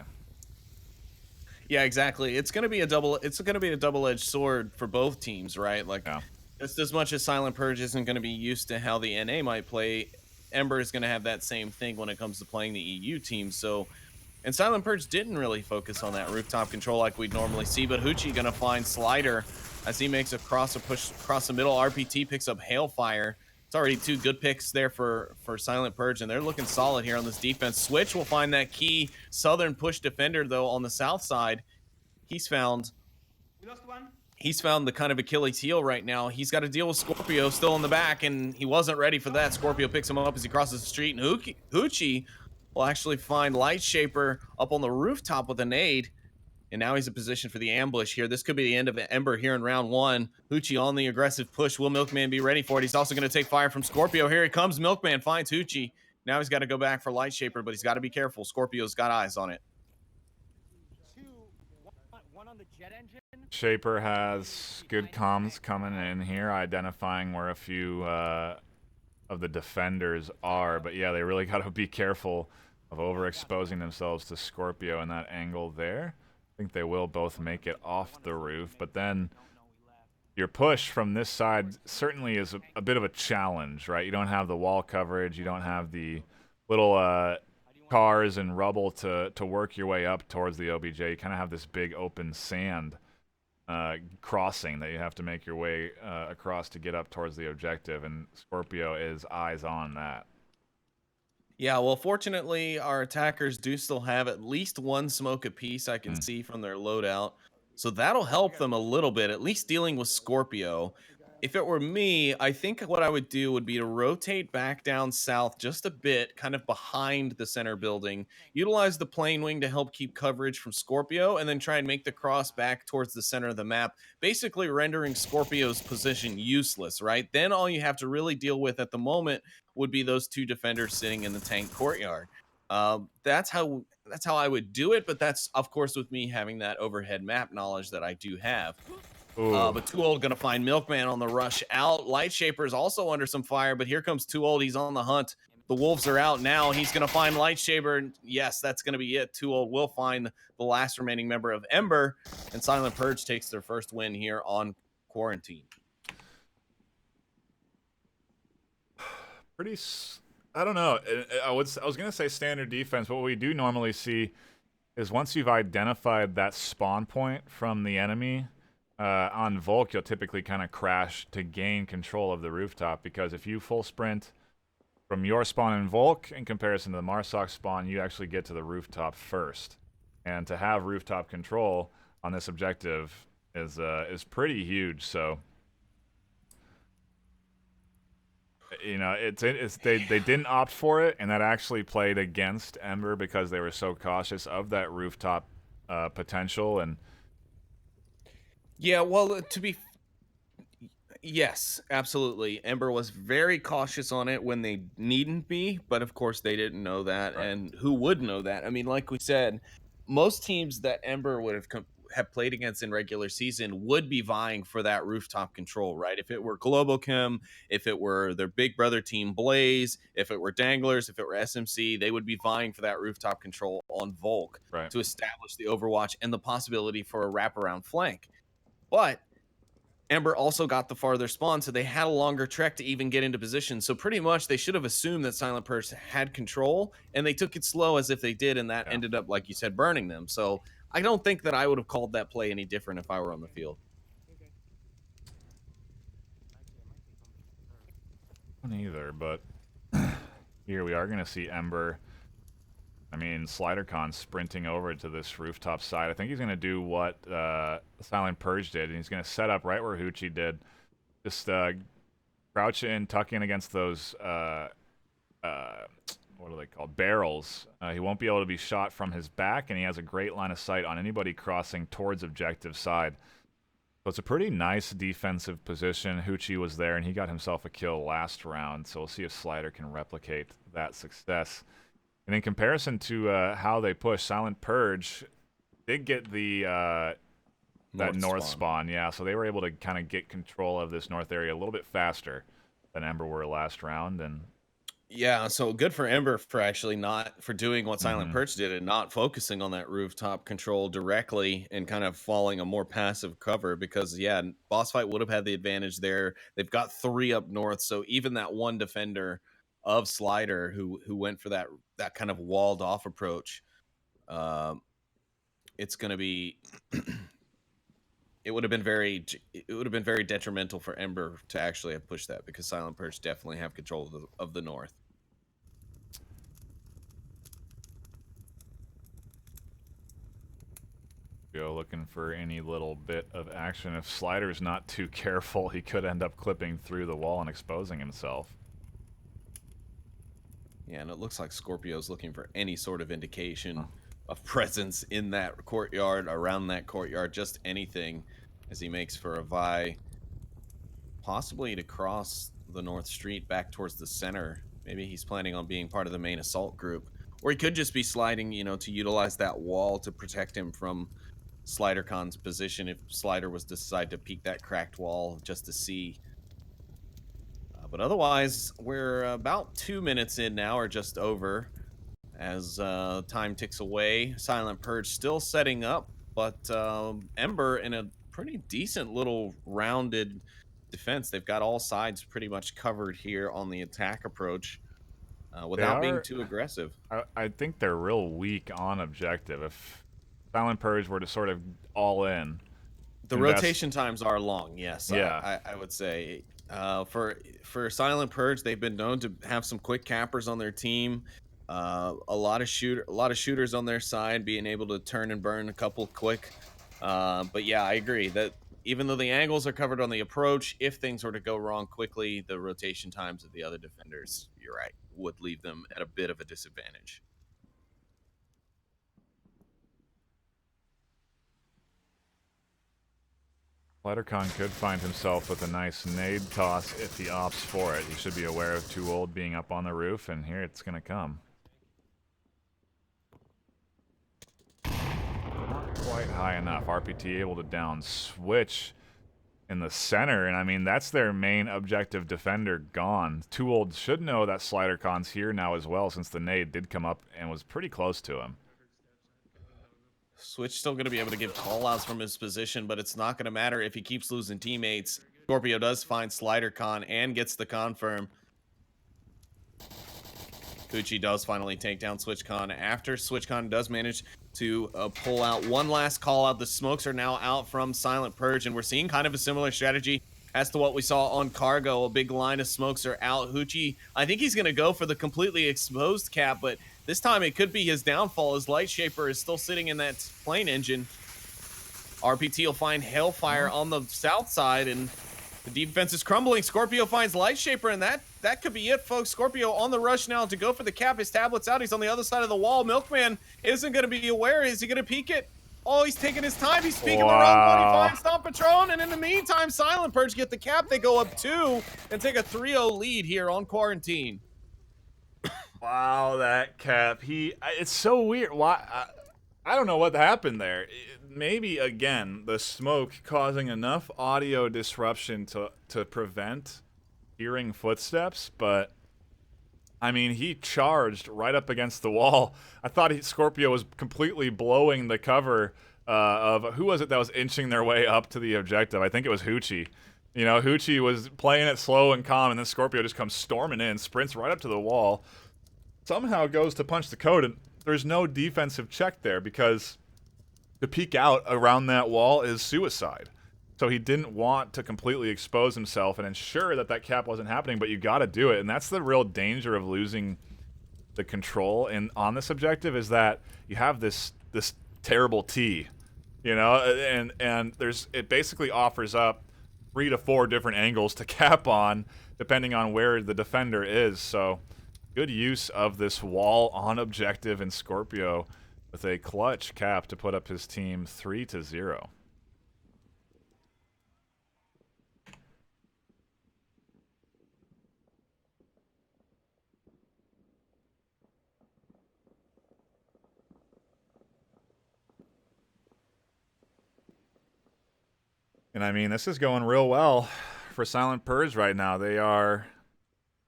Yeah, exactly. It's going to be a double-edged sword for both teams, right? Like, just as much as Silent Purge isn't going to be used to how the NA might play, Ember is going to have that same thing when it comes to playing the EU team. So, and Silent Purge didn't really focus on that rooftop control like we'd normally see, but Hoochie going to find Slider as he makes a push across the middle. RPT picks up Hailfire. It's already 2 good picks there for Silent Purge, and they're looking solid here on this defense. Switch will find that key southern push defender, though, on the south side. He's found the kind of Achilles heel right now. He's got to deal with Scorpio still in the back, and he wasn't ready for that. Scorpio picks him up as he crosses the street, and Hoochie will actually find Lightshaper up on the rooftop with a nade. And now he's in position for the ambush here. This could be the end of Ember here in round 1. Hoochie on the aggressive push. Will Milkman be ready for it? He's also going to take fire from Scorpio. Here he comes. Milkman finds Hoochie. Now he's got to go back for Lightshaper, but he's got to be careful. Scorpio's got eyes on it. Shaper has good comms coming in here, identifying where a few of the defenders are. But yeah, they really got to be careful of overexposing themselves to Scorpio in that angle there. I think they will both make it off the roof, but then your push from this side certainly is a bit of a challenge, right? You don't have the wall coverage. You don't have the little cars and rubble to work your way up towards the OBJ. You kind of have this big open sand crossing that you have to make your way across to get up towards the objective, and Scorpio is eyes on that. Yeah, well, fortunately, our attackers do still have at least one smoke apiece I can see from their loadout. So that'll help them a little bit, at least dealing with Scorpio. If it were me, I think what I would do would be to rotate back down south just a bit, kind of behind the center building, utilize the plane wing to help keep coverage from Scorpio, and then try and make the cross back towards the center of the map, basically rendering Scorpio's position useless, right? Then all you have to really deal with at the moment would be those two defenders sitting in the tank courtyard. That's how I would do it, but that's of course with me having that overhead map knowledge that I do have. But Too Old gonna find Milkman on the rush out. Lightshaper is also under some fire, but here comes Too Old. He's on the hunt. The wolves are out now. He's gonna find Lightshaper, and yes, that's gonna be it. Too Old will find the last remaining member of Ember, and Silent Purge takes their first win here on Quarantine. I don't know. I was gonna say standard defense, but what we do normally see is once you've identified that spawn point from the enemy on Volk, you'll typically kind of crash to gain control of the rooftop, because if you full sprint from your spawn in Volk in comparison to the Marsoc spawn, you actually get to the rooftop first, and to have rooftop control on this objective is pretty huge. So. You know, they didn't opt for it, and that actually played against Ember because they were so cautious of that rooftop potential. And yeah, well, yes, absolutely. Ember was very cautious on it when they needn't be, but of course they didn't know that, right. And who would know that? I mean, like we said, most teams that Ember would have played against in regular season would be vying for that rooftop control, right? If it were Globochem, if it were their big brother team Blaze, if it were Danglers, if it were SMC, they would be vying for that rooftop control on Volk, right, to establish the Overwatch and the possibility for a wraparound flank. But Ember also got the farther spawn, so they had a longer trek to even get into position. So pretty much they should have assumed that Silent Purge had control, and they took it slow as if they did, and that ended up, like you said, burning them. So I don't think that I would have called that play any different if I were on the field. Neither, but here we are going to see Ember. I mean, SliderCon sprinting over to this rooftop side. I think he's going to do what Silent Purge did, and he's going to set up right where Hoochie did. Just crouch in, tuck in against those, what are they called? Barrels. He won't be able to be shot from his back, and he has a great line of sight on anybody crossing towards objective side. So it's a pretty nice defensive position. Hoochie was there, and he got himself a kill last round, so we'll see if Slider can replicate that success. And in comparison to how they push, Silent Purge did get the that north spawn. Yeah, so they were able to kind of get control of this north area a little bit faster than Ember were last round. And yeah, so good for Ember for actually not for doing what Silent Purge did and not focusing on that rooftop control directly and kind of following a more passive cover, because yeah, boss fight would have had the advantage there. They've got 3 up north, so even that one defender of Slider who went for that kind of walled off approach, it's going to be it would have been very detrimental for Ember to actually have pushed that, because Silent Purge definitely have control of the north. Go looking for any little bit of action. If Slider's not too careful, he could end up clipping through the wall and exposing himself. Yeah, and it looks like Scorpio's looking for any sort of indication of presence in that courtyard, around that courtyard, just anything, as he makes for a Vi, possibly to cross the north street back towards the center. Maybe he's planning on being part of the main assault group, or he could just be sliding, you know, to utilize that wall to protect him from SliderCon's position if Slider was to decide to peek that cracked wall just to see. But otherwise, we're about 2 minutes in now, or just over, as time ticks away. Silent Purge still setting up, but Ember in a pretty decent little rounded defense. They've got all sides pretty much covered here on the attack approach without being too aggressive. I think they're real weak on objective. If Silent Purge were to sort of all in, the rotation times are long. Yes, yeah, I would say for Silent Purge, they've been known to have some quick cappers on their team. A lot of shooters on their side, being able to turn and burn a couple quick. But yeah, I agree that even though the angles are covered on the approach, if things were to go wrong quickly, the rotation times of the other defenders, you're right, would leave them at a bit of a disadvantage. Lettercon could find himself with a nice nade toss if he opts for it. He should be aware of Too Old being up on the roof, and here it's going to come. Not quite high enough. RPT able to down switch in the center, and I mean, that's their main objective defender gone. Too Old should know that Slidercon's here now as well, since the nade did come up and was pretty close to him. Switch still going to be able to give call-outs from his position, but it's not going to matter if he keeps losing teammates. Scorpio does find SliderCon and gets the confirm. Gucci does finally take down SwitchCon after SwitchCon does manage to pull out one last call-out. The smokes are now out from Silent Purge, and we're seeing kind of a similar strategy as to what we saw on Cargo. A big line of smokes are out. Hoochie, I think he's going to go for the completely exposed cap, but this time it could be his downfall as Lightshaper is still sitting in that plane engine. RPT will find Hellfire on the south side, and the defense is crumbling. Scorpio finds Lightshaper, and that could be it, folks. Scorpio on the rush now to go for the cap. His tablet's out. He's on the other side of the wall. Milkman isn't going to be aware. Is he going to peek it? Oh, he's taking his time. He's peeking the wrong one. He finds Stomp Patron, and in the meantime, Silent Purge get the cap. They go up 2 and take a 3-0 lead here on Quarantine. Wow, that cap. It's so weird. Why? I don't know what happened there. Maybe, again, the smoke causing enough audio disruption to prevent hearing footsteps, but I mean, he charged right up against the wall. I thought Scorpio was completely blowing the cover of, who was it that was inching their way up to the objective? I think it was Hoochie. You know, Hoochie was playing it slow and calm, and then Scorpio just comes storming in, sprints right up to the wall, somehow goes to punch the code, and there's no defensive check there because to peek out around that wall is suicide. So he didn't want to completely expose himself and ensure that that cap wasn't happening, but you got to do it. And that's the real danger of losing the control on this objective, is that you have this terrible T, you know, and it basically offers up 3 to 4 different angles to cap on depending on where the defender is. So good use of this wall on objective in Scorpio with a clutch cap to put up his team 3-0. And I mean, this is going real well for Silent Purge right now. They are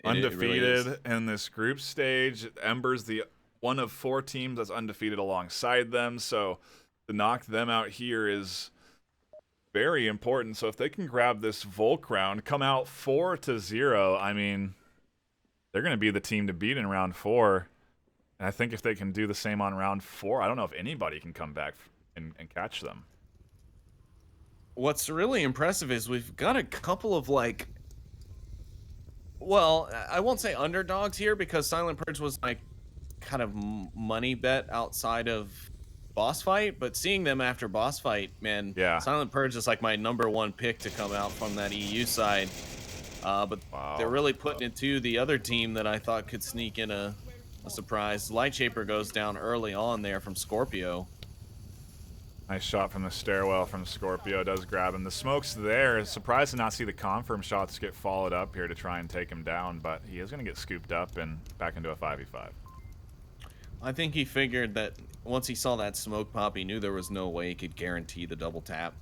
undefeated really in this group stage. Ember's the one of 4 teams that's undefeated alongside them. So to knock them out here is very important. So if they can grab this Volk round, come out 4-0, I mean, they're going to be the team to beat in round 4. And I think if they can do the same on round 4, I don't know if anybody can come back and catch them. What's really impressive is we've got a couple of, like, well, I won't say underdogs here because Silent Purge was like kind of money bet outside of boss fight, but seeing them after boss fight, man, yeah, Silent Purge is like my #1 pick to come out from that EU side. But wow, they're really putting it to the other team that I thought could sneak in a surprise. Lightshaper goes down early on there from Scorpio. Nice shot from the stairwell from Scorpio. Does grab him. The smoke's there. Surprised to not see the confirm shots get followed up here to try and take him down, but he is going to get scooped up and back into a 5v5. I think he figured that once he saw that smoke pop, he knew there was no way he could guarantee the double tap.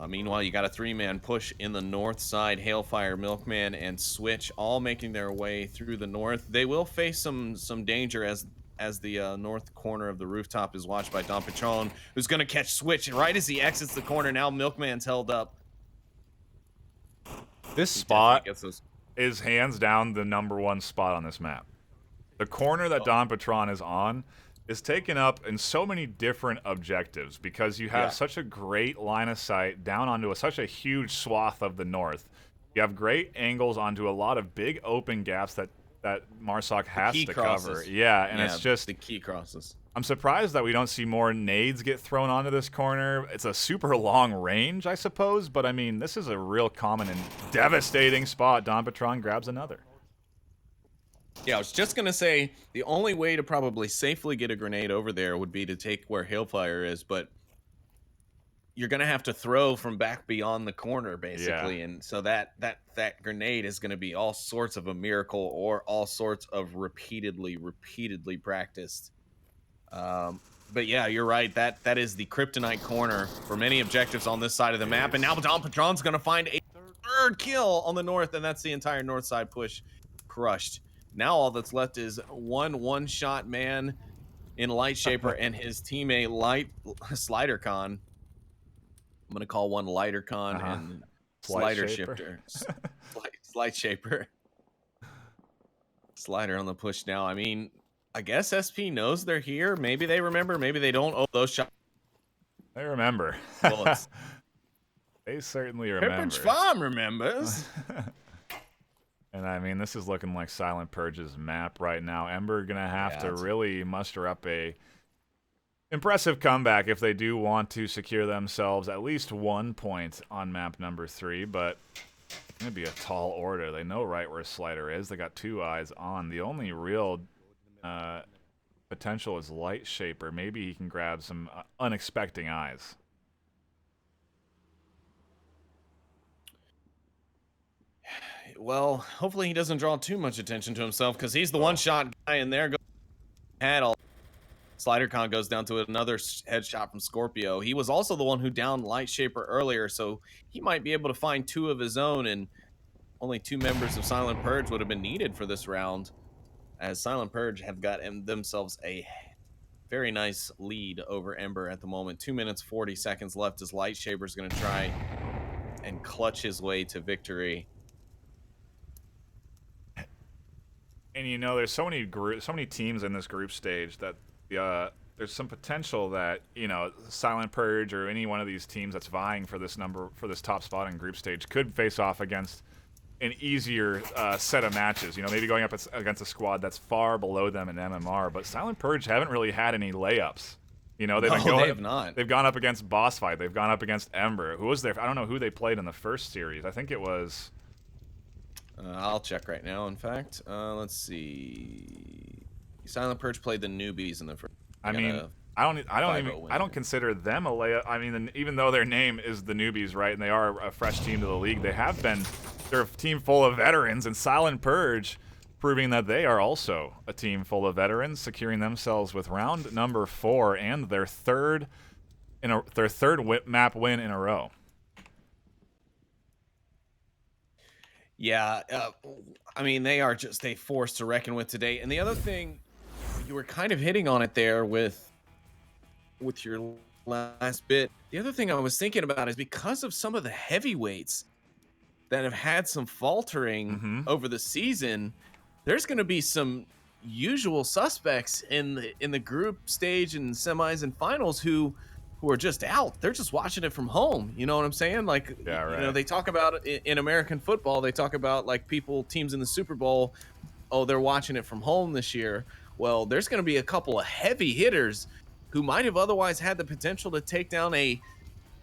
Meanwhile, you got a 3-man push in the north side. Hailfire, Milkman, and Switch all making their way through the north. They will face some danger as as the north corner of the rooftop is watched by Don Patron, who's going to catch Switch. And right as he exits the corner, now Milkman's held up. This He spot definitely gets those. is hands down the #1 spot on this map. The corner that Don Patron is on is taken up in so many different objectives because you have such a great line of sight down onto such a huge swath of the north. You have great angles onto a lot of big open gaps that Marsoc has to cover. Yeah, and it's just the key crosses. I'm surprised that we don't see more nades get thrown onto this corner. It's a super long range, I suppose, but I mean, this is a real common and devastating spot. Don Patron grabs another. Yeah, I was just going to say the only way to probably safely get a grenade over there would be to take where Hailfire is, but you're going to have to throw from back beyond the corner, basically. And so that grenade is going to be all sorts of a miracle or all sorts of repeatedly practiced. But yeah, you're right. That is the kryptonite corner for many objectives on this side of the map. And now Don Patron's going to find a third kill on the north, and that's the entire north side push crushed. Now all that's left is one-shot man in Light Shaper and his teammate SliderCon. I'm going to call one LighterCon and Slider Shifter. Light Shaper. Slider on the push now. I mean, I guess SP knows they're here. Maybe they remember. Maybe they don't. Oh, those shots. They remember. Bullets. They certainly remember. Pepperidge Farm remembers. And I mean, this is looking like Silent Purge's map right now. Ember gonna have to really muster up a impressive comeback if they do want to secure themselves at least 1 point on map number 3. But it's gonna be a tall order. They know right where Slider is. They got 2 eyes on. The only real potential is Light Shaper. Maybe he can grab some unexpected eyes. Well, hopefully he doesn't draw too much attention to himself because he's the one-shot guy in there. SliderCon goes down to another headshot from Scorpio. He was also the one who downed Light Shaper earlier, so he might be able to find 2 of his own, and only 2 members of Silent Purge would have been needed for this round, as Silent Purge have got themselves a very nice lead over Ember at the moment. 2 minutes, 40 seconds left as Light Shaper's going to try and clutch his way to victory. And you know, there's so many teams in this group stage that there's some potential that, you know, Silent Purge or any one of these teams that's vying for this top spot in group stage could face off against an easier set of matches. You know, maybe going up against a squad that's far below them in MMR. But Silent Purge haven't really had any layups. You know, they have not. They've gone up against Boss Fight. They've gone up against Ember. Who was there? I don't know who they played in the first series. I think it was. I'll check right now. In fact, let's see. Silent Purge played the newbies in the first. I mean, I don't consider them a layup. I mean, even though their name is the newbies, right, and they are a fresh team to the league, they're a team full of veterans, and Silent Purge proving that they are also a team full of veterans, securing themselves with round number 4 and their third map win in a row. Yeah, I mean, they are just a force to reckon with today. And the other thing, you were kind of hitting on it there with your last bit. The other thing I was thinking about is because of some of the heavyweights that have had some faltering over the season, there's going to be some usual suspects in the group stage and semis and finals who are just out. They're just watching it from home. You know what I'm saying? Like, yeah, right. You know, they talk about in American football, they talk about like teams in the Super Bowl, oh, they're watching it from home this year. Well, there's going to be a couple of heavy hitters who might have otherwise had the potential to take down a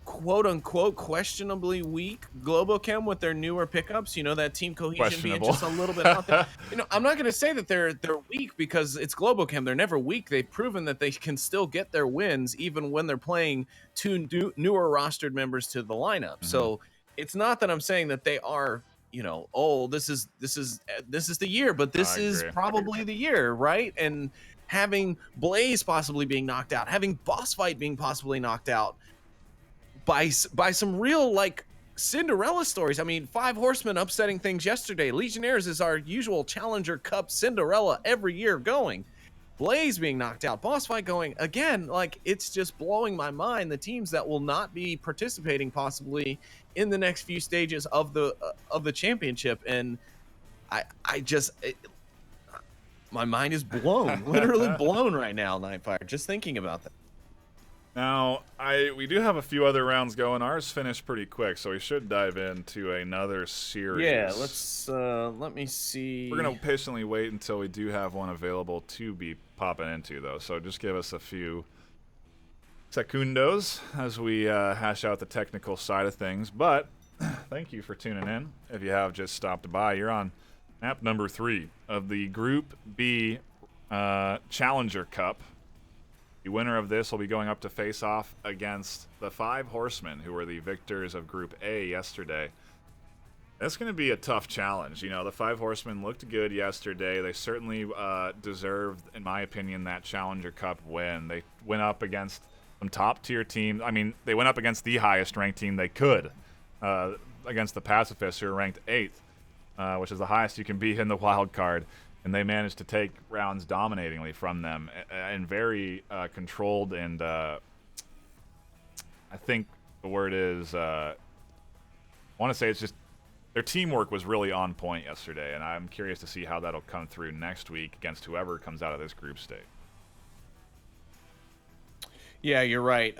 quote-unquote questionably weak Globochem with their newer pickups. You know, that team cohesion being just a little bit out there. You know, I'm not going to say that they're weak because it's Globochem. They're never weak. They've proven that they can still get their wins even when they're playing 2 newer rostered members to the lineup. So it's not that I'm saying that they are, you know, oh, this is the year, but this is probably the year, right? And having Blaze possibly being knocked out, having Boss Fight being possibly knocked out by some real like Cinderella stories. I mean, 5 Horsemen upsetting things yesterday. Legionnaires is our usual Challenger Cup Cinderella every year going. Blaze being knocked out, Boss Fight going again. Like, it's just blowing my mind. The teams that will not be participating possibly in the next few stages of the championship, and I just my mind is blown, literally blown right now, NightFiree. Just thinking about that. Now, we do have a few other rounds going. Ours finished pretty quick, so we should dive into another series. Yeah, let's let me see. We're gonna patiently wait until we do have one available to be popping into, though. So just give us a few secundos as we hash out the technical side of things. But thank you for tuning in. If you have just stopped by, you're on map number 3 of the Group B Challenger Cup. The winner of this will be going up to face off against the 5 Horsemen, who were the victors of Group A yesterday. That's going to be a tough challenge. You know, the 5 Horsemen looked good yesterday. They certainly deserved, in my opinion, that Challenger Cup win. They went up against some top-tier teams. I mean, they went up against the highest-ranked team they could, against the Pacifists, who are ranked 8th, which is the highest you can be in the wild card. And they managed to take rounds dominatingly from them and very controlled and I think the word is I want to say it's just their teamwork was really on point yesterday, and I'm curious to see how that'll come through next week against whoever comes out of this group stage. Yeah, you're right.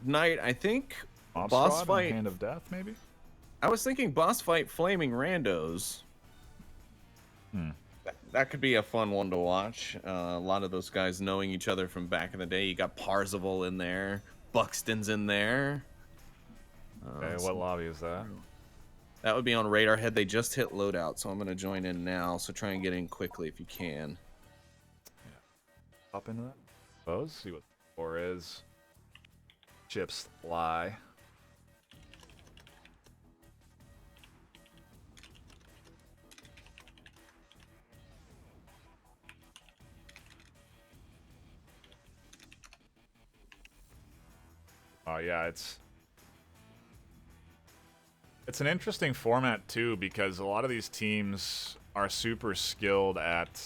Knight, I think Boss Fight, Hand of Death, maybe? I was thinking Boss Fight Flaming Randos. That could be a fun one to watch. A lot of those guys knowing each other from back in the day. You got Parzival in there. Buxton's in there. Okay, what lobby is that? That would be on Radar Head. They just hit loadout, so I'm going to join in now. So try and get in quickly if you can. Hop into that. Suppose. See what the score is. Chips lie. Yeah, it's an interesting format too, because a lot of these teams are super skilled at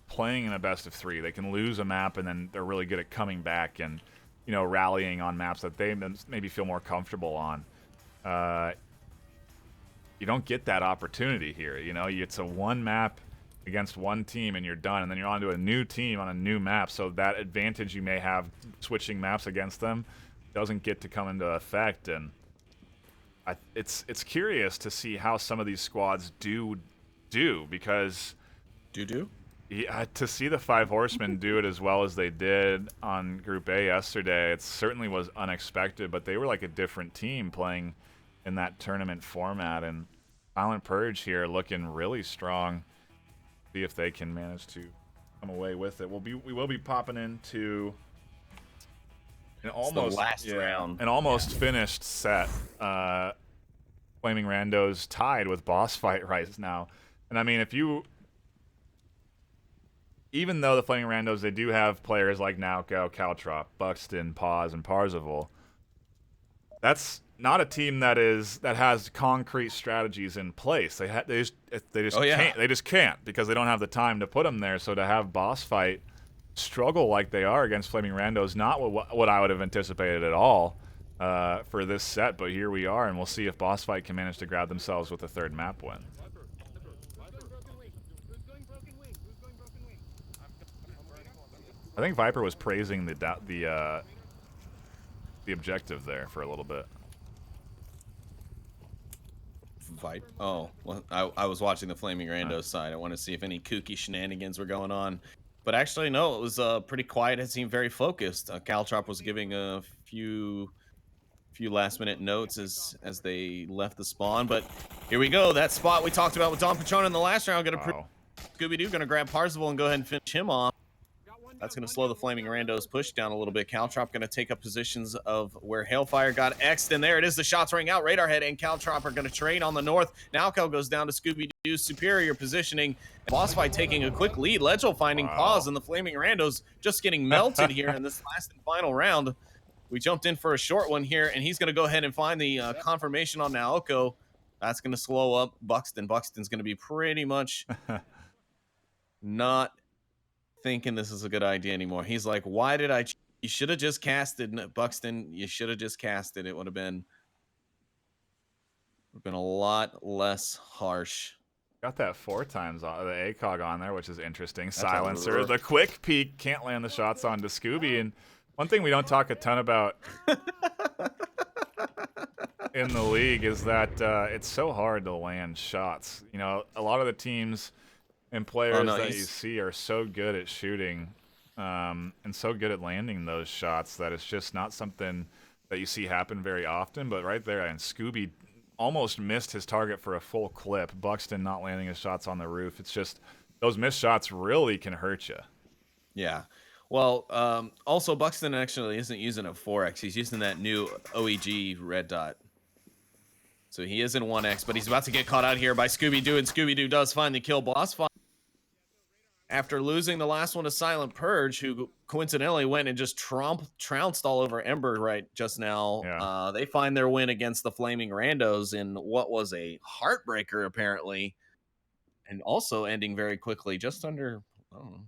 playing in a best of 3. They can lose a map and then they're really good at coming back and, you know, rallying on maps that they maybe feel more comfortable on. You don't get that opportunity here. You know, it's a one map against one team and you're done, and then you're on to a new team on a new map, so that advantage you may have switching maps against them doesn't get to come into effect. And it's curious to see how some of these squads do because yeah, to see the 5 Horsemen do it as well as they did on Group A yesterday, it certainly was unexpected, but they were like a different team playing in that tournament format. And Silent Purge here looking really strong. See if they can manage to come away with it. We will be popping into an almost last round, an almost finished set. Flaming Randos tied with Boss Fight right now, and I mean, even though the Flaming Randos, they do have players like Nauko, Caltrop, Buxton, Paz, and Parzival, that's not a team that has concrete strategies in place. They just can't because they don't have the time to put them there. So to have Boss Fight struggle like they are against Flaming Randos, not what I would have anticipated at all for this set. But here we are, and we'll see if Boss Fight can manage to grab themselves with a 3rd map win. I think Viper was praising the objective there for a little bit. Oh, well, I was watching the Flaming Randos side. I want to see if any kooky shenanigans were going on. But actually, no, it was pretty quiet. It seemed very focused. Caltrop was giving a few last-minute notes as they left the spawn. But here we go. That spot we talked about with Don Patrona in the last round. Scooby-Doo going to grab Parzival and go ahead and finish him off. That's going to slow the Flaming Randos push down a little bit. Caltrop going to take up positions of where Hailfire got X'd, and there it is. The shots ring out. Radar Head and Caltrop are going to trade on the north. Nowco goes down to Scooby-Doo's superior positioning. Boss Fight taking a quick lead. Legel finding pause, and the Flaming Randos just getting melted here in this last and final round. We jumped in for a short one here, and he's going to go ahead and find the confirmation on Naoko. That's going to slow up Buxton. Buxton's going to be pretty much not thinking this is a good idea anymore. He's like, why did I? You should have just casted Buxton. You should have just casted. It would have been a lot less harsh. Got that 4 times on the ACOG on there, which is interesting. a Silencer, rook. the quick peek, can't land the shots onto Scooby. And one thing we don't talk a ton about in the league is that it's so hard to land shots. You know, a lot of the teams and players that you see are so good at shooting and so good at landing those shots that it's just not something that you see happen very often. But right there, and Scooby almost missed his target for a full clip. Buxton not landing his shots on the roof. It's just those missed shots really can hurt you. Yeah. Well, also Buxton actually isn't using a 4X. He's using that new OEG red dot. So he is in 1X, but he's about to get caught out here by Scooby-Doo, and Scooby-Doo does finally kill Boss Fight. After losing the last one to Silent Purge, who coincidentally went and just trounced all over Ember right just now. Yeah. They find their win against the Flaming Randos in what was a heartbreaker, apparently, and also ending very quickly, just under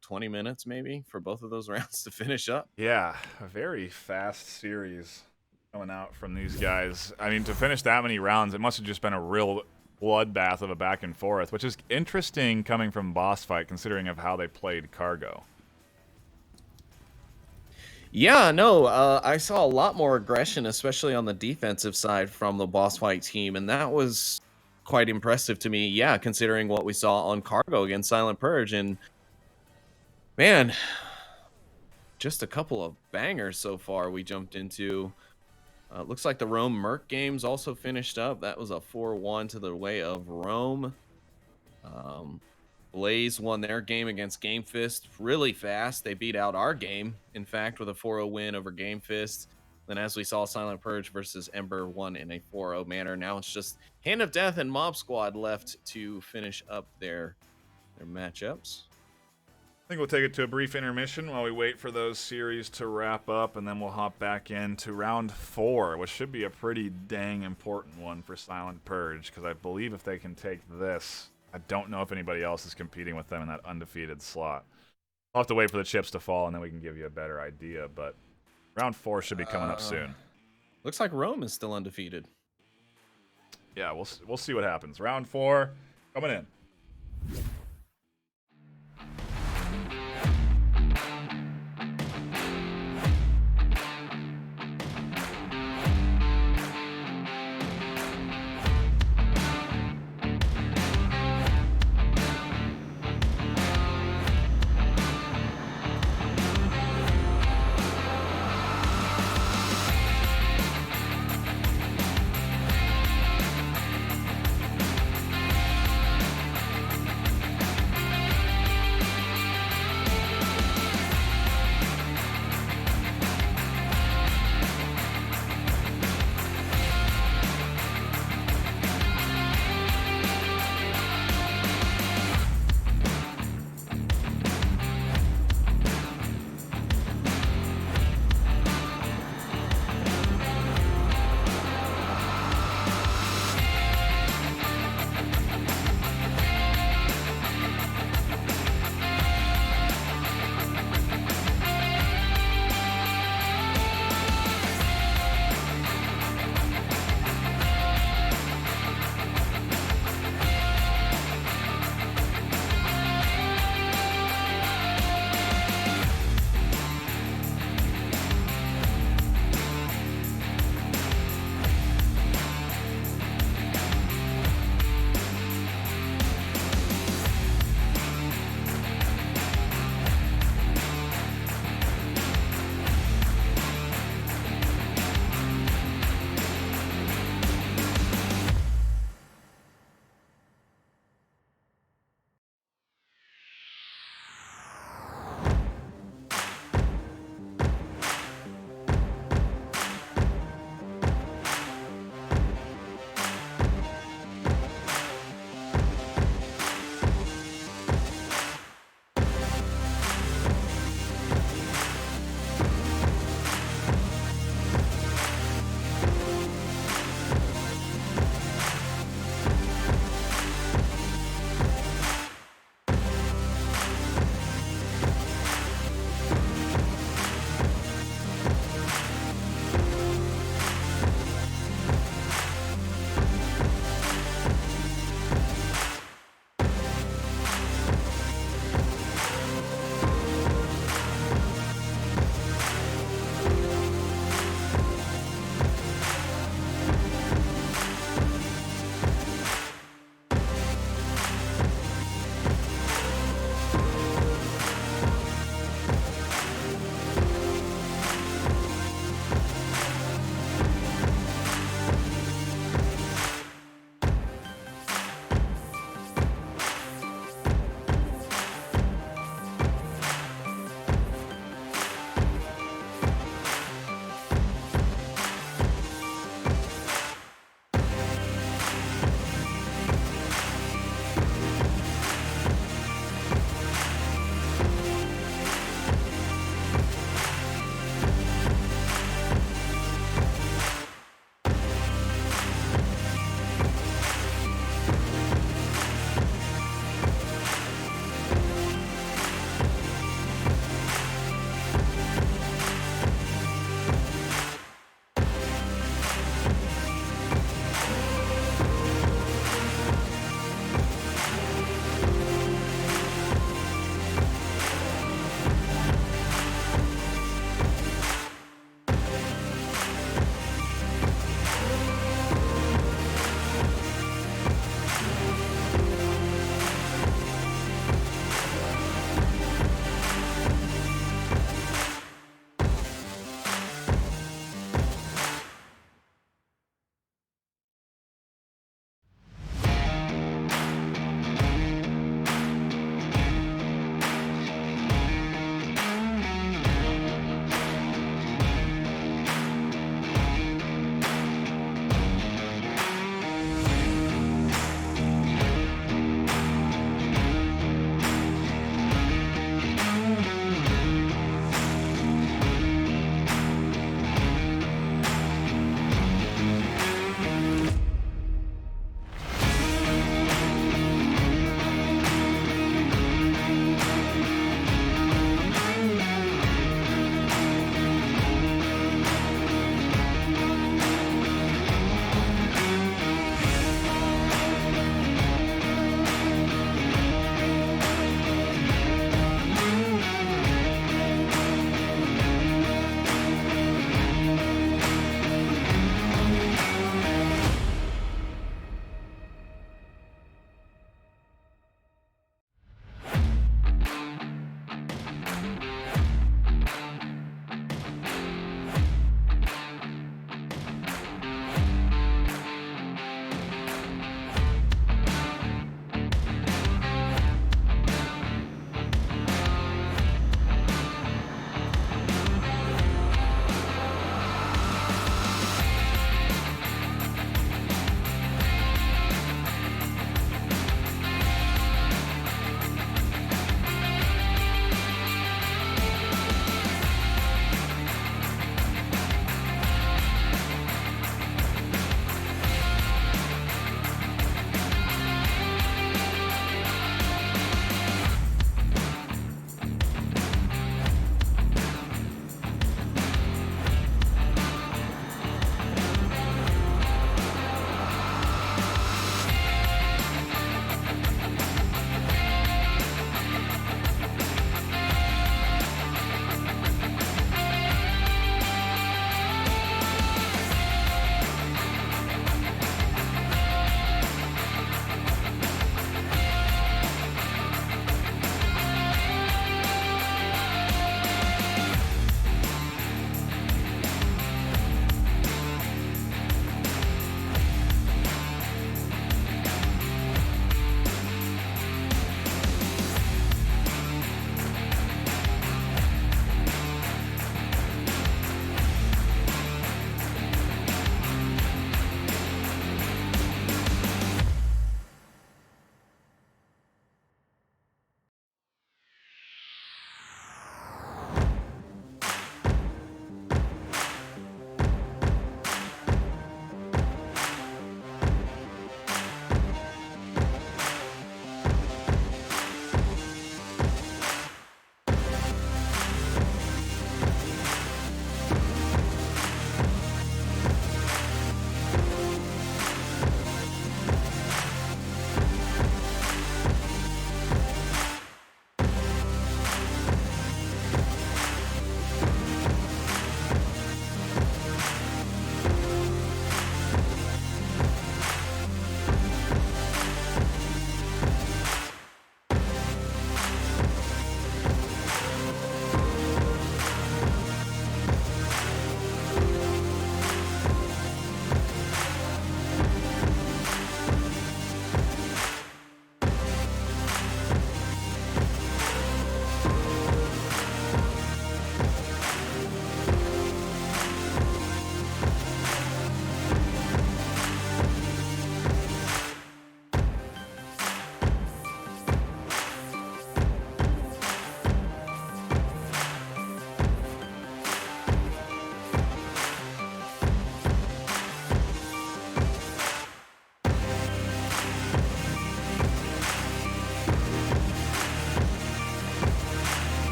20 minutes maybe for both of those rounds to finish up. Yeah, a very fast series coming out from these guys. I mean, to finish that many rounds, it must have just been a real bloodbath of a back and forth, which is interesting coming from Boss Fight, considering of how they played Cargo. Yeah, no, I saw a lot more aggression, especially on the defensive side from the Boss Fight team, and that was quite impressive to me. Yeah, considering what we saw on Cargo against Silent Purge, and man, just a couple of bangers so far we jumped into. Looks like the Rome Merc games also finished up. That was a 4-1 to the way of Rome. Blaze won their game against Game Fist really fast. They beat out our game, in fact, with a 4-0 win over Game Fist. Then as we saw, Silent Purge versus Ember won in a 4-0 manner. Now it's just Hand of Death and Mob Squad left to finish up their matchups. I think we'll take it to a brief intermission while we wait for those series to wrap up, and then we'll hop back into round 4, which should be a pretty dang important one for Silent Purge, because I believe if they can take this, I don't know if anybody else is competing with them in that undefeated slot. I'll have to wait for the chips to fall, and then we can give you a better idea, but round 4 should be coming up soon. Looks like Rome is still undefeated. Yeah, we'll see what happens. Round 4 coming in.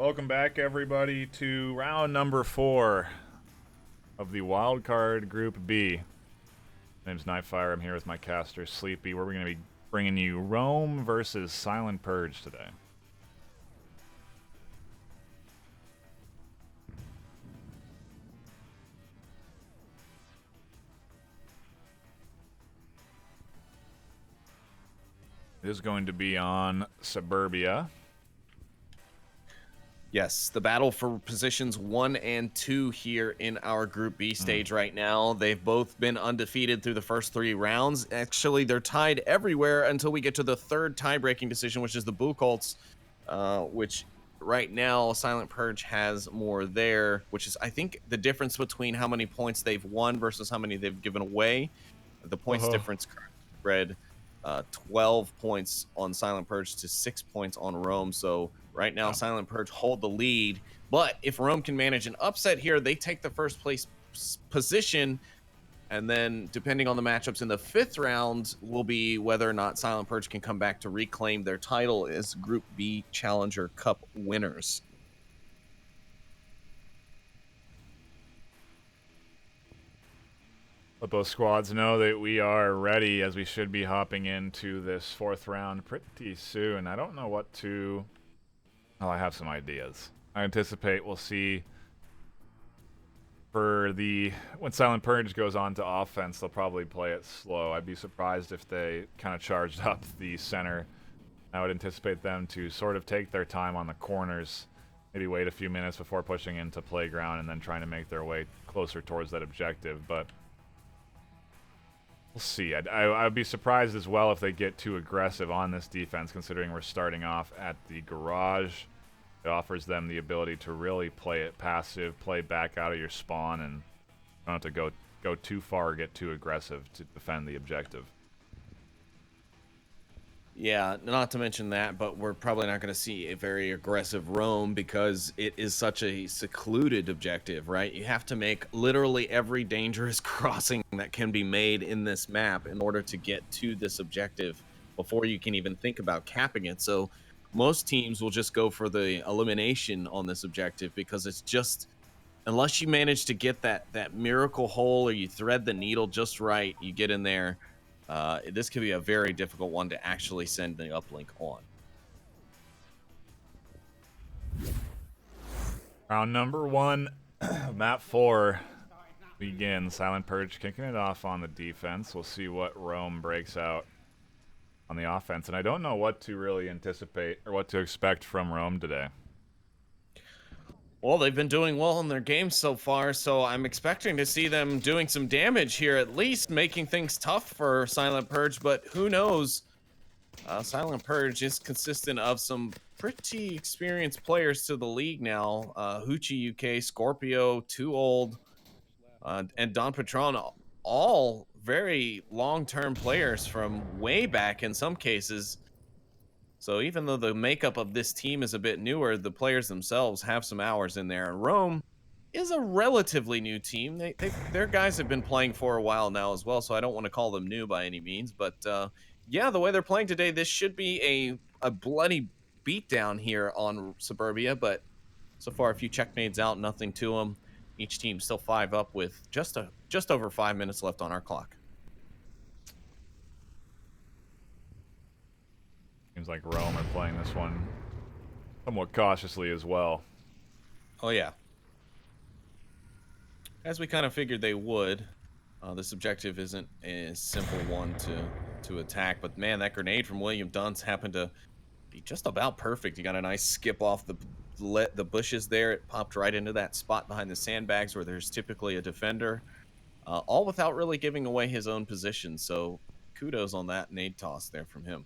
Welcome back, everybody, to round number 4 of the Wild Card Group B. My name's NightFiree. I'm here with my caster, Sleepy, where we're going to be bringing you Rome versus Silent Purge today. It is going to be on Suburbia. Yes, the battle for positions 1 and 2 here in our Group B stage right now. They've both been undefeated through the first 3 rounds. Actually, they're tied everywhere until we get to the third tie-breaking decision, which is the Boo Cults, which right now Silent Purge has more there, which is, I think, the difference between how many points they've won versus how many they've given away. The points difference spread 12 points on Silent Purge to 6 points on Rome. So right now, Silent Purge hold the lead. But if Rome can manage an upset here, they take the first place position. And then, depending on the matchups in the 5th round, will be whether or not Silent Purge can come back to reclaim their title as Group B Challenger Cup winners. Let both squads know that we are ready, as we should be hopping into this 4th round pretty soon. I don't know what to... Oh, I have some ideas. I anticipate we'll see for the... When Silent Purge goes on to offense, they'll probably play it slow. I'd be surprised if they kind of charged up the center. I would anticipate them to sort of take their time on the corners, maybe wait a few minutes before pushing into playground and then trying to make their way closer towards that objective, but... We'll see. I'd be surprised as well if they get too aggressive on this defense, considering we're starting off at the garage. It offers them the ability to really play it passive, play back out of your spawn, and don't have to go too far or get too aggressive to defend the objective. Yeah, not to mention that, but we're probably not going to see a very aggressive Rome because it is such a secluded objective, right? You have to make literally every dangerous crossing that can be made in this map in order to get to this objective before you can even think about capping it. So most teams will just go for the elimination on this objective because it's just, unless you manage to get that miracle hole or you thread the needle just right, you get in there. This could be a very difficult one to actually send the uplink on. Round number 1, map 4 begins. Silent Purge kicking it off on the defense. We'll see what Rome breaks out on the offense. And I don't know what to really anticipate or what to expect from Rome today. Well, they've been doing well in their games so far, so I'm expecting to see them doing some damage here, at least making things tough for Silent Purge, but who knows? Silent Purge is consistent of some pretty experienced players to the league now. Hoochie UK, Scorpio, Too Old, and Don Patron, all very long-term players from way back in some cases. So even though the makeup of this team is a bit newer, the players themselves have some hours in there. And Rome is a relatively new team. Their guys have been playing for a while now as well, so I don't want to call them new by any means. But yeah, the way they're playing today, this should be a bloody beatdown here on Suburbia. But so far, a few checkmates out, nothing to them. Each team still 5 up with just over 5 minutes left on our clock. Seems like Rome are playing this one somewhat cautiously as well. Oh, yeah. As we kind of figured they would. This objective isn't a simple one to attack, but man, that grenade from William Dunce happened to be just about perfect. He got a nice skip off the bushes there. It popped right into that spot behind the sandbags where there's typically a defender, all without really giving away his own position. So kudos on that nade toss there from him.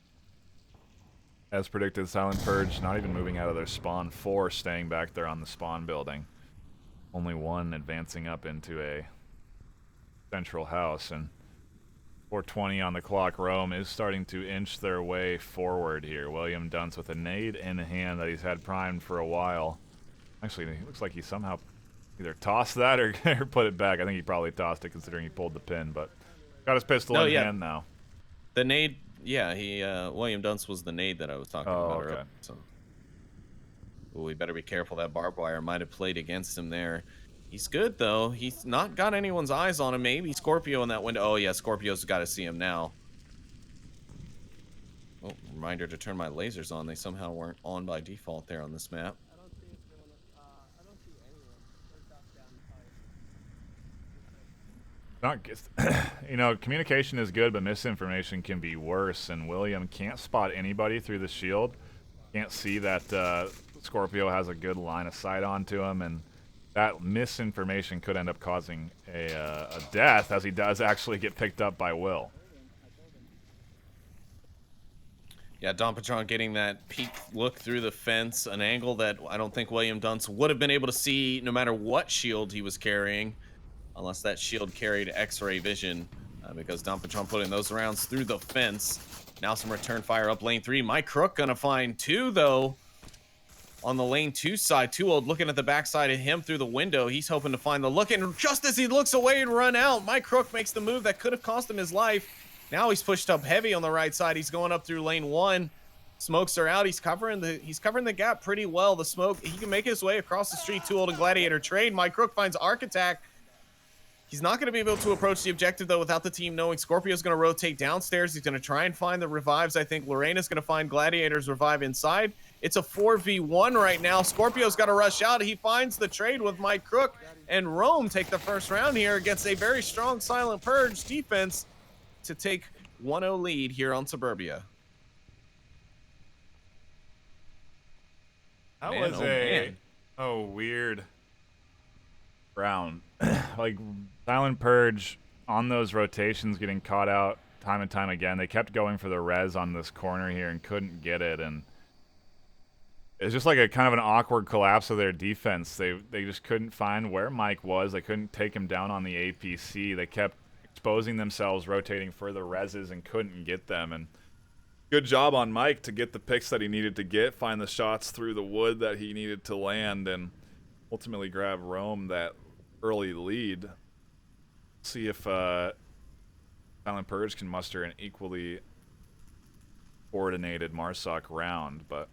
As predicted, Silent Purge not even moving out of their spawn, 4 staying back there on the spawn building. Only 1 advancing up into a central house, and 4:20 on the clock. Rome is starting to inch their way forward here. William Dunce with a nade in hand that he's had primed for a while. Actually, it looks like he somehow either tossed that or put it back. I think he probably tossed it considering he pulled the pin, but got his pistol in hand now. The nade... Yeah, William Dunce was the nade that I was talking about okay. earlier. So. Ooh, we better be careful. That barbed wire might have played against him there. He's good, though. He's not got anyone's eyes on him. Maybe Scorpio in that window. Oh, yeah, Scorpio's got to see him now. Oh, reminder to turn my lasers on. They somehow weren't on by default there on this map. Not you know, communication is good, but misinformation can be worse. And William can't spot anybody through the shield. Can't see that Scorpio has a good line of sight onto him, and that misinformation could end up causing a death, as he does actually get picked up by Will. Yeah, Don Patron getting that peek look through the fence, an angle that I don't think William Dunce would have been able to see no matter what shield he was carrying, unless that shield carried X-ray vision, because Don Patron putting those rounds through the fence. Now some return fire up lane 3. Mike Crook gonna find 2, though, on the lane 2 side. Too Old looking at the backside of him through the window. He's hoping to find the look, and just as he looks away and run out, Mike Crook makes the move that could have cost him his life. Now he's pushed up heavy on the right side. He's going up through lane 1. Smokes are out. He's covering the gap pretty well. The smoke, he can make his way across the street. Too Old and Gladiator trade. Mike Crook finds Arc Attack. He's not going to be able to approach the objective, though, without the team knowing. Scorpio's going to rotate downstairs. He's going to try and find the revives. I think Lorena's going to find Gladiator's revive inside. It's a 4v1 right now. Scorpio's got to rush out. He finds the trade with Mike Crook, and Rome take the first round here against a very strong Silent Purge defense to take 1-0 lead here on Suburbia. That Man, was man. weird round. Like, Silent Purge on those rotations getting caught out time and time again. They kept going for the res on this corner here and couldn't get it, and it's just like a kind of an awkward collapse of their defense. They just couldn't find where Mike was. They couldn't take him down on the APC. They kept exposing themselves, rotating for the reses, and couldn't get them. And good job on Mike to get the picks that he needed to get, find the shots through the wood that he needed to land, and ultimately grab Rome that early lead. See if Silent Purge can muster an equally coordinated Marsoc round, but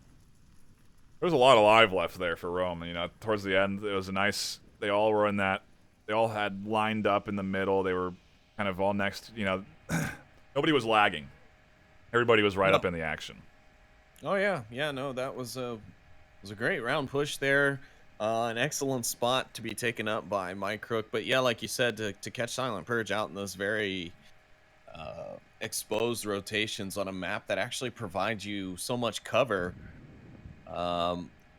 there's a lot of live left there for Rome. You know, towards the end, it was a nice. They all were in that. They all had lined up in the middle. They were kind of all next. You know, nobody was lagging. Everybody was right up in the action. Oh yeah, no, that was a great round push there. An excellent spot to be taken up by Mike Crook. But yeah, like you said, to catch Silent Purge out in those very exposed rotations on a map that actually provides you so much cover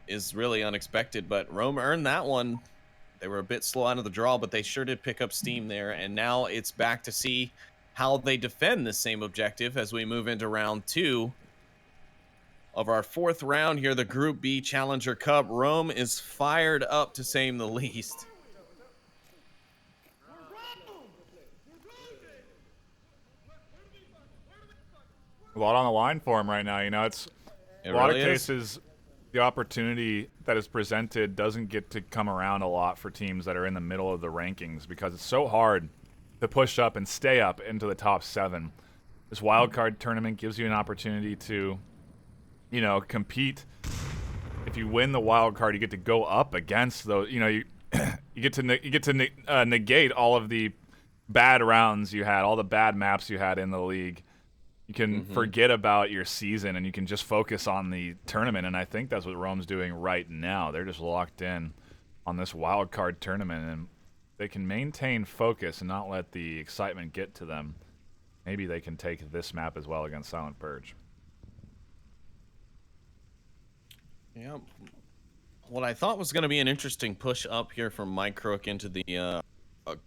is really unexpected. But Rome earned that one. They were a bit slow out of the draw, but they sure did pick up steam there. And now it's back to see how they defend the same objective as we move into round 2 of our 4th round here, the Group B Challenger Cup. Rome is fired up, to say the least. A lot on the line for him right now. You know, it's a lot really of is. cases. The opportunity that is presented doesn't get to come around a lot for teams that are in the middle of the rankings, because it's so hard to push up and stay up into the top 7. This wildcard tournament gives you an opportunity to, you know, compete. If you win the wild card, you get to go up against those. You know, you get to negate all of the bad rounds you had, all the bad maps you had in the league. You can forget about your season, and you can just focus on the tournament. And I think that's what Rome's doing right now. They're just locked in on this wild card tournament, and they can maintain focus and not let the excitement get to them. Maybe they can take this map as well against Silent Purge. Yeah. What I thought was going to be an interesting push up here from Mike Crook into the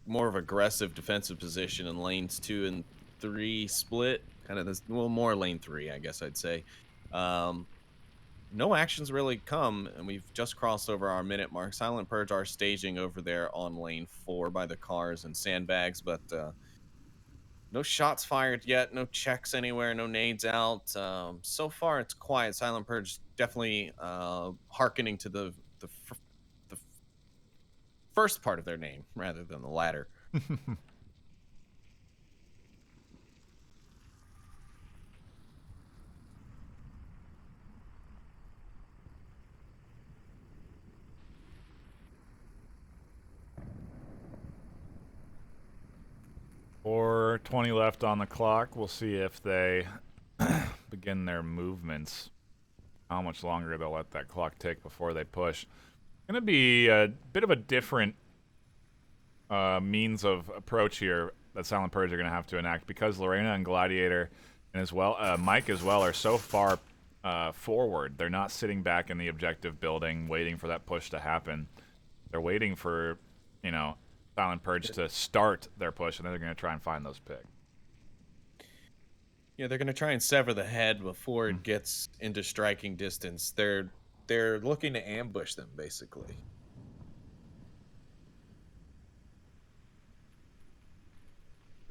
more of aggressive defensive position in lanes 2 and 3 split. Kind of this, well, more lane 3, I guess I'd say. No actions really come, and we've just crossed over our minute mark. Silent Purge are staging over there on lane 4 by the cars and sandbags, but no shots fired yet, no checks anywhere, no nades out. So far, it's quiet. Silent Purge definitely hearkening to the first part of their name rather than the latter. 4:20 left on the clock. We'll see if they begin their movements. How much longer they'll let that clock tick before they push. Going to be a bit of a different means of approach here that Silent Purge are going to have to enact because Lorena and Gladiator and as well Mike as well are so far forward. They're not sitting back in the objective building waiting for that push to happen. They're waiting for, you know, Silent Purge to start their push, and then they're going to try and find those picks. Yeah, they're going to try and sever the head before it gets into striking distance. They're looking to ambush them, basically.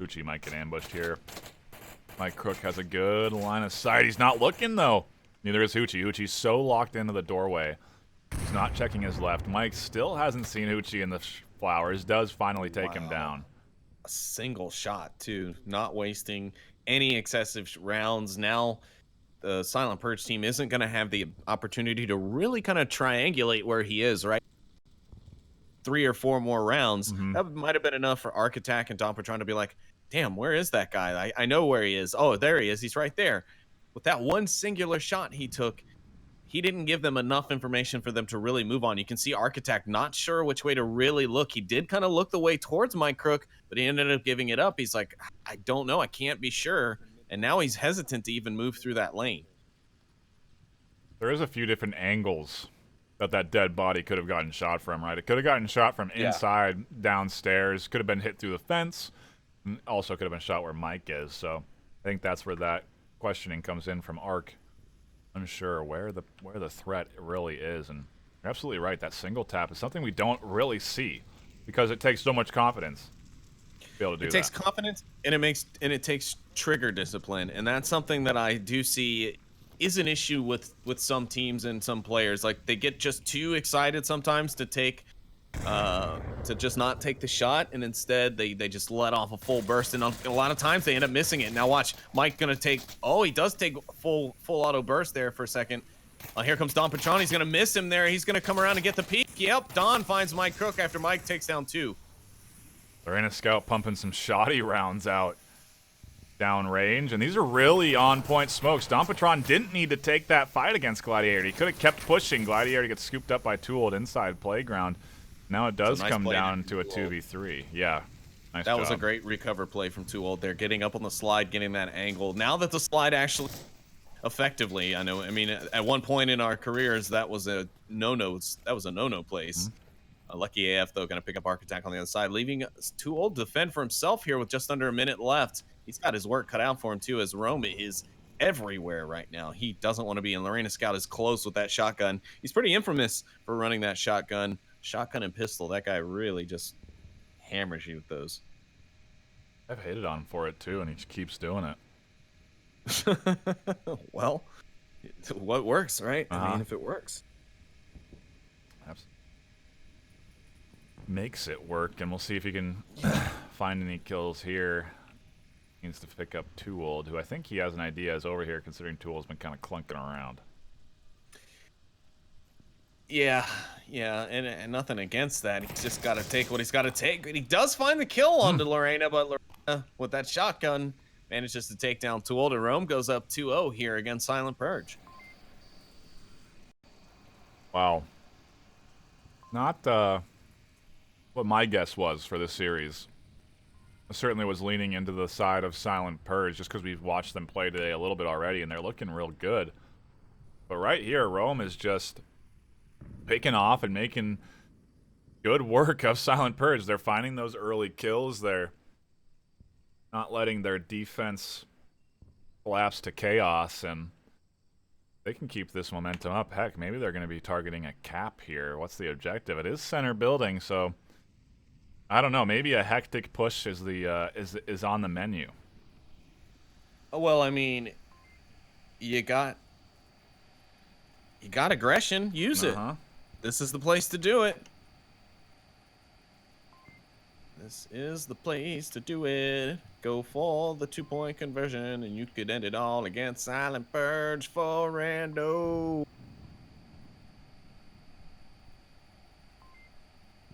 Uchi might get ambushed here. Mike Crook has a good line of sight. He's not looking, though. Neither is Hoochie. Hoochie's so locked into the doorway. He's not checking his left. Mike still hasn't seen Hoochie in the flowers. Does finally take him down. A single shot, too. Not wasting any excessive rounds. Now, the Silent Purge team isn't going to have the opportunity to really kind of triangulate where he is, right? 3 or 4 more rounds. That might have been enough for Arc Attack and Dom Patron to be like, damn, where is that guy? I know where he is. Oh, there he is. He's right there. With that one singular shot he took, he didn't give them enough information for them to really move on. You can see Arc Attack not sure which way to really look. He did kind of look the way towards Mike Crook, but he ended up giving it up. He's like, I don't know. I can't be sure. And now he's hesitant to even move through that lane. There is a few different angles that dead body could have gotten shot from, right? It could have gotten shot from inside, downstairs. Could have been hit through the fence. And also could have been shot where Mike is. So I think that's where that questioning comes in from Arc. Unsure where the threat really is, and you're absolutely right. That single tap is something we don't really see because it takes so much confidence to be able to do that. It takes confidence, and it takes trigger discipline, and that's something that I do see is an issue with some teams and some players. Like, they get just too excited sometimes to take to just not take the shot, and instead they just let off a full burst, and a lot of times they end up missing it. Now watch, Mike gonna take, he does take full auto burst there for a second. Here comes Don Patron. He's gonna miss him there. He's gonna come around and get the peek. Yep, Don finds Mike Crook after Mike takes down 2. Lorena Scout pumping some shoddy rounds out downrange, and these are really on-point smokes. Don Patron didn't need to take that fight against Gladiator. He could have kept pushing. Gladiator gets scooped up by Tooled inside playground. Now it does come down to a 2v3. Yeah, nice job. That was a great recover play from Tooled there, getting up on the slide, getting that angle. Now that the slide actually effectively, I mean, at one point in our careers, that was a no-no. That was a no-no place. Lucky AF, though, going to pick up Arc Attack on the other side, leaving Tooled to defend for himself here with just under a minute left. He's got his work cut out for him, too, as Rome is everywhere right now. He doesn't want to be in. Lorena Scout is close with that shotgun. He's pretty infamous for running that shotgun. Shotgun and pistol, that guy really just hammers you with those. I've hated on him for it, too, and he just keeps doing it. Well, what works, right? I mean, if it works. Makes it work, and we'll see if he can find any kills here. Needs to pick up Tooled, who I think he has an idea is over here, considering Tooled's been kind of clunking around. Yeah, and nothing against that. He's just got to take what he's got to take. He does find the kill onto Lorena, but Lorena, with that shotgun, manages to take down Tooled, and Rome goes up 2-0 here against Silent Purge. Wow. Not what my guess was for this series. I certainly was leaning into the side of Silent Purge just because we've watched them play today a little bit already, and they're looking real good. But right here, Rome is just picking off and making good work of Silent Purge. They're finding those early kills. They're not letting their defense collapse to chaos, and they can keep this momentum up. Heck, maybe they're going to be targeting a cap here. What's the objective? It is center building, so I don't know. Maybe a hectic push is the is on the menu. Well, I mean, you got aggression. Use it. This is the place to do it. This is the place to do it. Go for the 2-point conversion, and you could end it all against Silent Purge for Rando.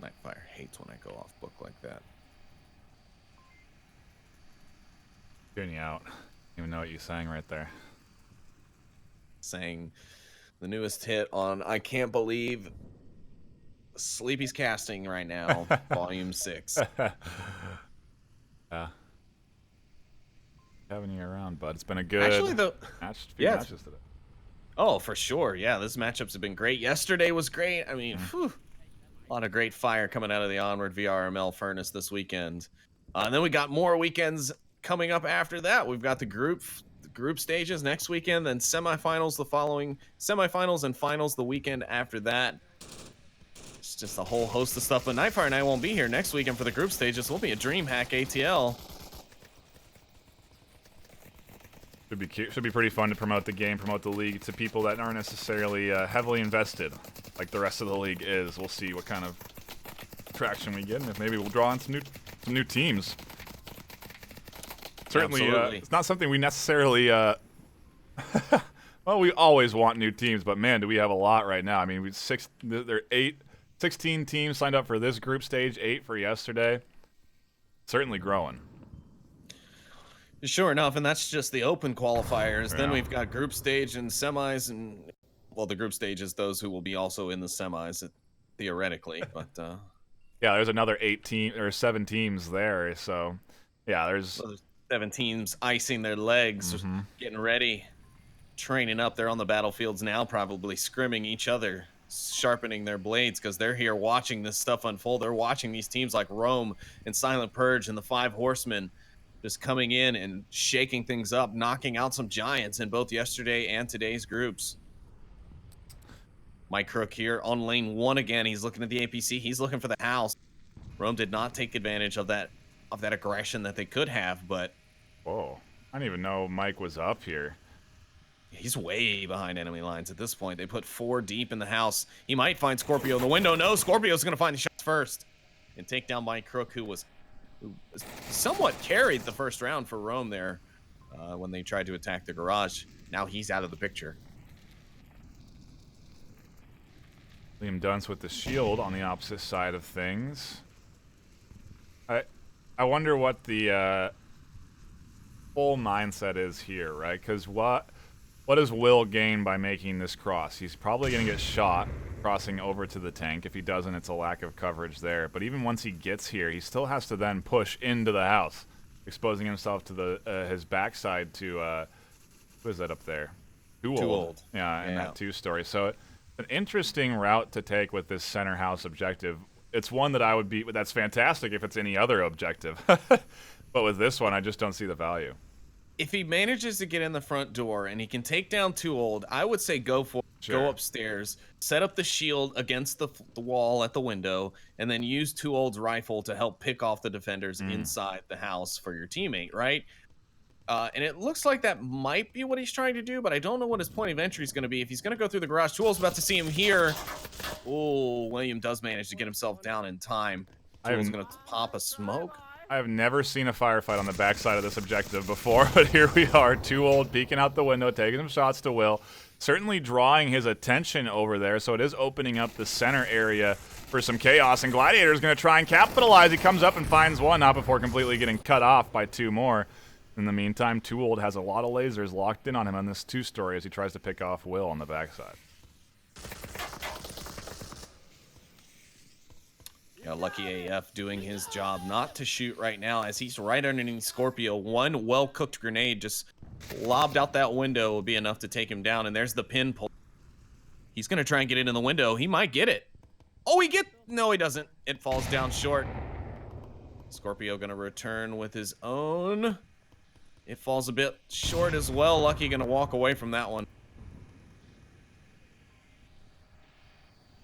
NightFiree hates when I go off book like that. Tune you out. Don't even know what you sang right there. Saying the newest hit on I Can't Believe Sleepy's Casting right now, Volume 6. Yeah. Having you around, bud. It's been a good Actually, few yeah, matches today. Oh, for sure. Yeah, those matchups have been great. Yesterday was great. I mean, a lot of great fire coming out of the Onward VRML furnace this weekend. And then we got more weekends coming up after that. We've got the group stages next weekend, then semifinals the following, semifinals and finals the weekend after that. It's just a whole host of stuff. But NightFiree and I won't be here next weekend for the group stages. We'll be at DreamHack ATL. Should be pretty fun to promote the game, promote the league to people that aren't necessarily heavily invested, like the rest of the league is. We'll see what kind of traction we get, and if maybe we'll draw on some new teams. Certainly, it's not something we necessarily. Well, we always want new teams, but man, do we have a lot right now? I mean, there are 16 teams signed up for this group stage, 8 for yesterday. Certainly growing. Sure enough, and that's just the open qualifiers. Yeah. Then we've got group stage and semis, and well, the group stage is those who will be also in the semis, theoretically. But yeah, there's another 7 teams there. So yeah, there's 7 teams icing their legs, getting ready, training up. They're on the battlefields now, probably scrimming each other, sharpening their blades because they're here watching this stuff unfold. They're watching these teams like Rome and Silent Purge and the 5 Horsemen just coming in and shaking things up, knocking out some giants in both yesterday and today's groups. Mike Crook here on lane 1 again. He's looking at the APC. He's looking for the house. Rome did not take advantage of that aggression that they could have, but whoa, I didn't even know Mike was up here. He's way behind enemy lines at this point. They put 4 deep in the house. He might find Scorpio in the window. No, Scorpio's going to find the shots first and take down Mike Crook, who somewhat carried the first round for Rome there when they tried to attack the garage. Now he's out of the picture. Liam Dunce with the shield on the opposite side of things. I wonder what the full mindset is here, right? Because what does Will gain by making this cross? He's probably going to get shot crossing over to the tank. If he doesn't, it's a lack of coverage there. But even once he gets here, he still has to then push into the house, exposing himself to his backside to who is that up there? Too old. Yeah, in that 2-story. So an interesting route to take with this center house objective. It's one that that's fantastic if it's any other objective. But with this one, I just don't see the value. If he manages to get in the front door and he can take down Too Old, I would say go for it. Sure. Go upstairs, set up the shield against the wall at the window, and then use Too Old's rifle to help pick off the defenders inside the house for your teammate, right? And it looks like that might be what he's trying to do, but I don't know what his point of entry is going to be. If he's going to go through the garage, Too Old's about to see him here. Oh, William does manage to get himself down in time. Too Old's going to pop a smoke. I have never seen a firefight on the backside of this objective before, but here we are, Too Old peeking out the window, taking some shots to Will. Certainly drawing his attention over there, so it is opening up the center area for some chaos, and Gladiator's going to try and capitalize. He comes up and finds one, not before completely getting cut off by 2 more. In the meantime, Too Old has a lot of lasers locked in on him on this 2-story as he tries to pick off Will on the backside. Yeah, Lucky AF doing his job not to shoot right now as he's right underneath Scorpio. One well-cooked grenade just lobbed out that window will be enough to take him down, and there's the pin pull. He's going to try and get it in the window. He might get it. Oh, no, he doesn't. It falls down short. Scorpio going to return with his own. It falls a bit short as well. Lucky going to walk away from that one.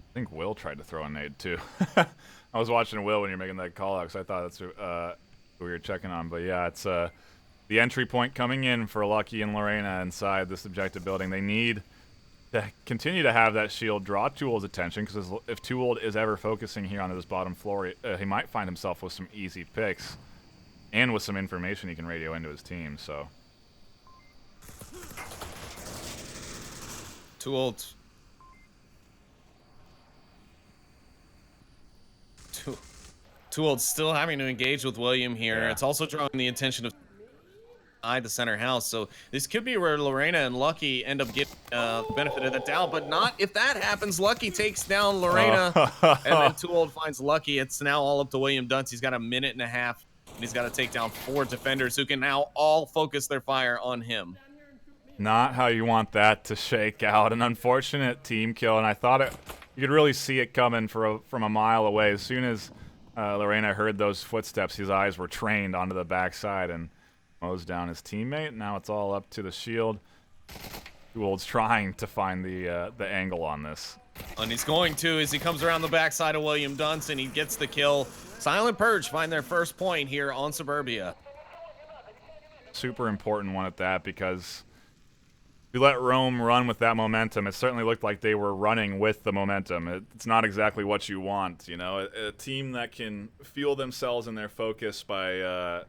I think Will tried to throw a nade, too. I was watching Will when you're making that call out, because I thought that's who we were checking on. But yeah, it's the entry point coming in for Lucky and Lorena inside this objective building. They need to continue to have that shield draw Too Old's attention, because if Too Old is ever focusing here on this bottom floor, he might find himself with some easy picks and with some information he can radio into his team. So Too Old. Too Old still having to engage with William here. Yeah. It's also drawing the attention of eye the center house. So this could be where Lorena and Lucky end up getting the benefit of the doubt, but not if that happens. Lucky takes down Lorena, and then Too Old finds Lucky. It's now all up to William Dunce. He's got a minute and a half, and he's got to take down 4 defenders who can now all focus their fire on him. Not how you want that to shake out. An unfortunate team kill, and I thought you could really see it coming from a mile away. As soon as Lorena heard those footsteps, his eyes were trained onto the backside and mows down his teammate. Now it's all up to the shield. Too Old's trying to find the angle on this. And he's going to as he comes around the backside of William Dunce, and he gets the kill. Silent Purge find their first point here on Suburbia. Super important one at that, because if you let Rome run with that momentum, it certainly looked like they were running with the momentum. It's not exactly what you want, you know. A team that can fuel themselves and their focus by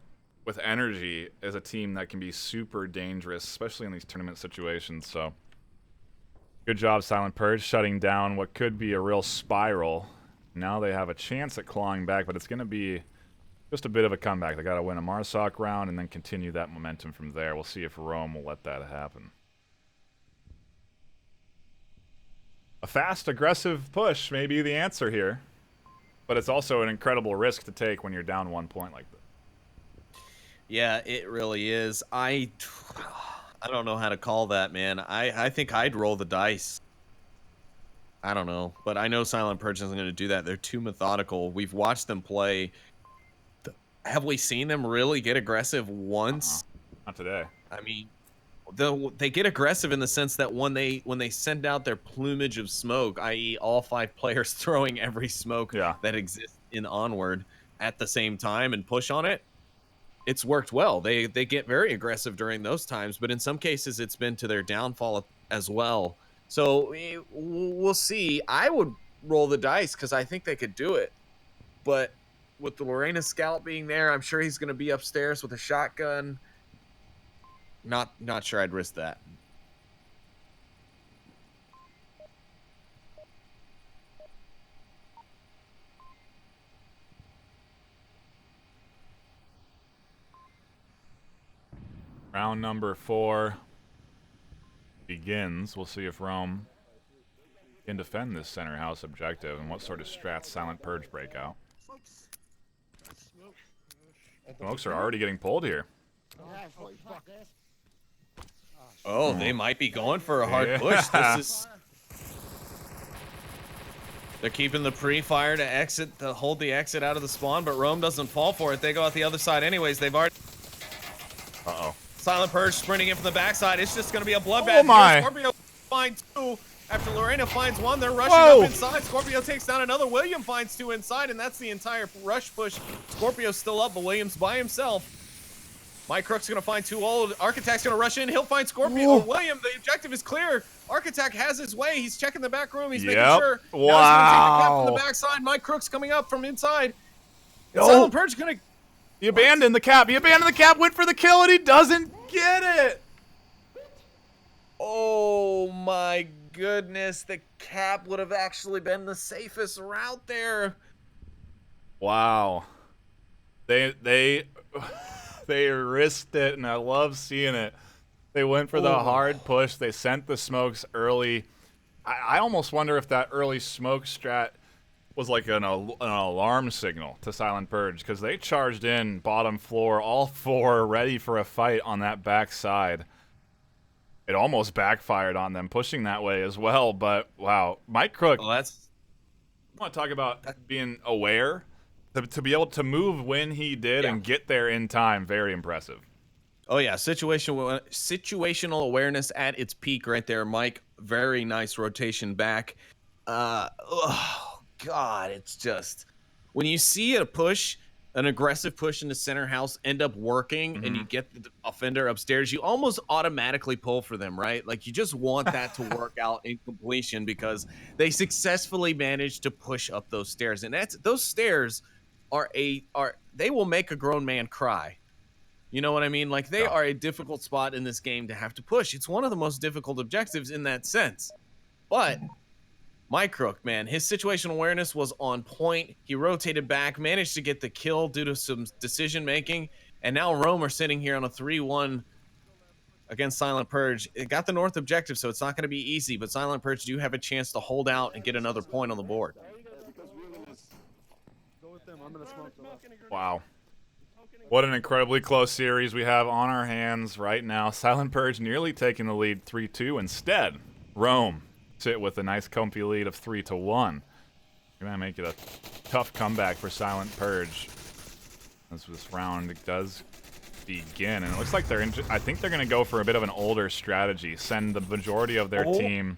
with energy is a team that can be super dangerous, especially in these tournament situations. So, good job, Silent Purge, shutting down what could be a real spiral. Now they have a chance at clawing back, but it's going to be just a bit of a comeback. They got to win a Marsoc round and then continue that momentum from there. We'll see if Rome will let that happen. A fast, aggressive push may be the answer here, but it's also an incredible risk to take when you're down 1 point like this. Yeah, it really is. I don't know how to call that, man. I think I'd roll the dice. I don't know, but I know Silent Purge isn't going to do that. They're too methodical. We've watched them play. Have we seen them really get aggressive once? Not today. I mean, they get aggressive in the sense that when they send out their plumage of smoke, i.e. all 5 players throwing every smoke that exists in Onward at the same time and push on it, it's worked well. They get very aggressive during those times, but in some cases it's been to their downfall as well. So we'll see. I would roll the dice because I think they could do it, but with the Lorena scout being there, I'm sure he's going to be upstairs with a shotgun. Not sure I'd risk that. Round number 4 begins. We'll see if Rome can defend this center house objective and what sort of strats Silent Purge break out. Smokes are already getting pulled here. Oh, they might be going for a hard push. This is. They're keeping the pre-fire to hold the exit out of the spawn, but Rome doesn't fall for it. They go out the other side anyways. They've already. Uh-oh. Silent Purge sprinting in from the backside. It's just going to be a bloodbath. Oh my! Scorpio finds 2. After Lorena finds 1, they're rushing up inside. Scorpio takes down another. William finds 2 inside, and that's the entire rush push. Scorpio's still up, but William's by himself. Mike Crook's going to find Too Old. Architect's going to rush in. He'll find Scorpio. Or William, the objective is clear. Architect has his way. He's checking the back room. He's making sure. Wow. Now he's going to take the cap from the backside. Mike Crook's coming up from inside. Silent Purge going to... He abandoned the cap. He abandoned the cap, went for the kill, and he doesn't get it. Oh, my goodness. The cap would have actually been the safest route there. Wow. They risked it, and I love seeing it. They went for the hard push. They sent the smokes early. I almost wonder if that early smoke strat was like an alarm signal to Silent Purge, because they charged in bottom floor, all 4 ready for a fight on that back side. It almost backfired on them pushing that way as well, but wow. Mike Crook, I want to talk about being aware. To be able to move when he did and get there in time, very impressive. Oh, yeah. Situational awareness at its peak right there, Mike. Very nice rotation back. Oh, God. It's just... When you see a push, an aggressive push in the center house end up working and you get the offender upstairs, you almost automatically pull for them, right? Like, you just want that to work out in completion because they successfully managed to push up those stairs. And those stairs... they will make a grown man cry. You know what I mean? Like, they are a difficult spot in this game to have to push. It's one of the most difficult objectives in that sense. But Mike Crook, man, his situational awareness was on point. He rotated back, managed to get the kill due to some decision making, And now Rome are sitting here on a 3-1 against Silent Purge. It got the North objective, so it's not going to be easy, but Silent Purge do have a chance to hold out and get another point on the board. Wow. What an incredibly close series we have on our hands right now. Silent Purge nearly taking the lead 3-2. Instead, Rome sit with a nice comfy lead of 3-1. Gonna make it a tough comeback for Silent Purge as this round does begin. And it looks like I think they're gonna go for a bit of an older strategy. Send the majority of their team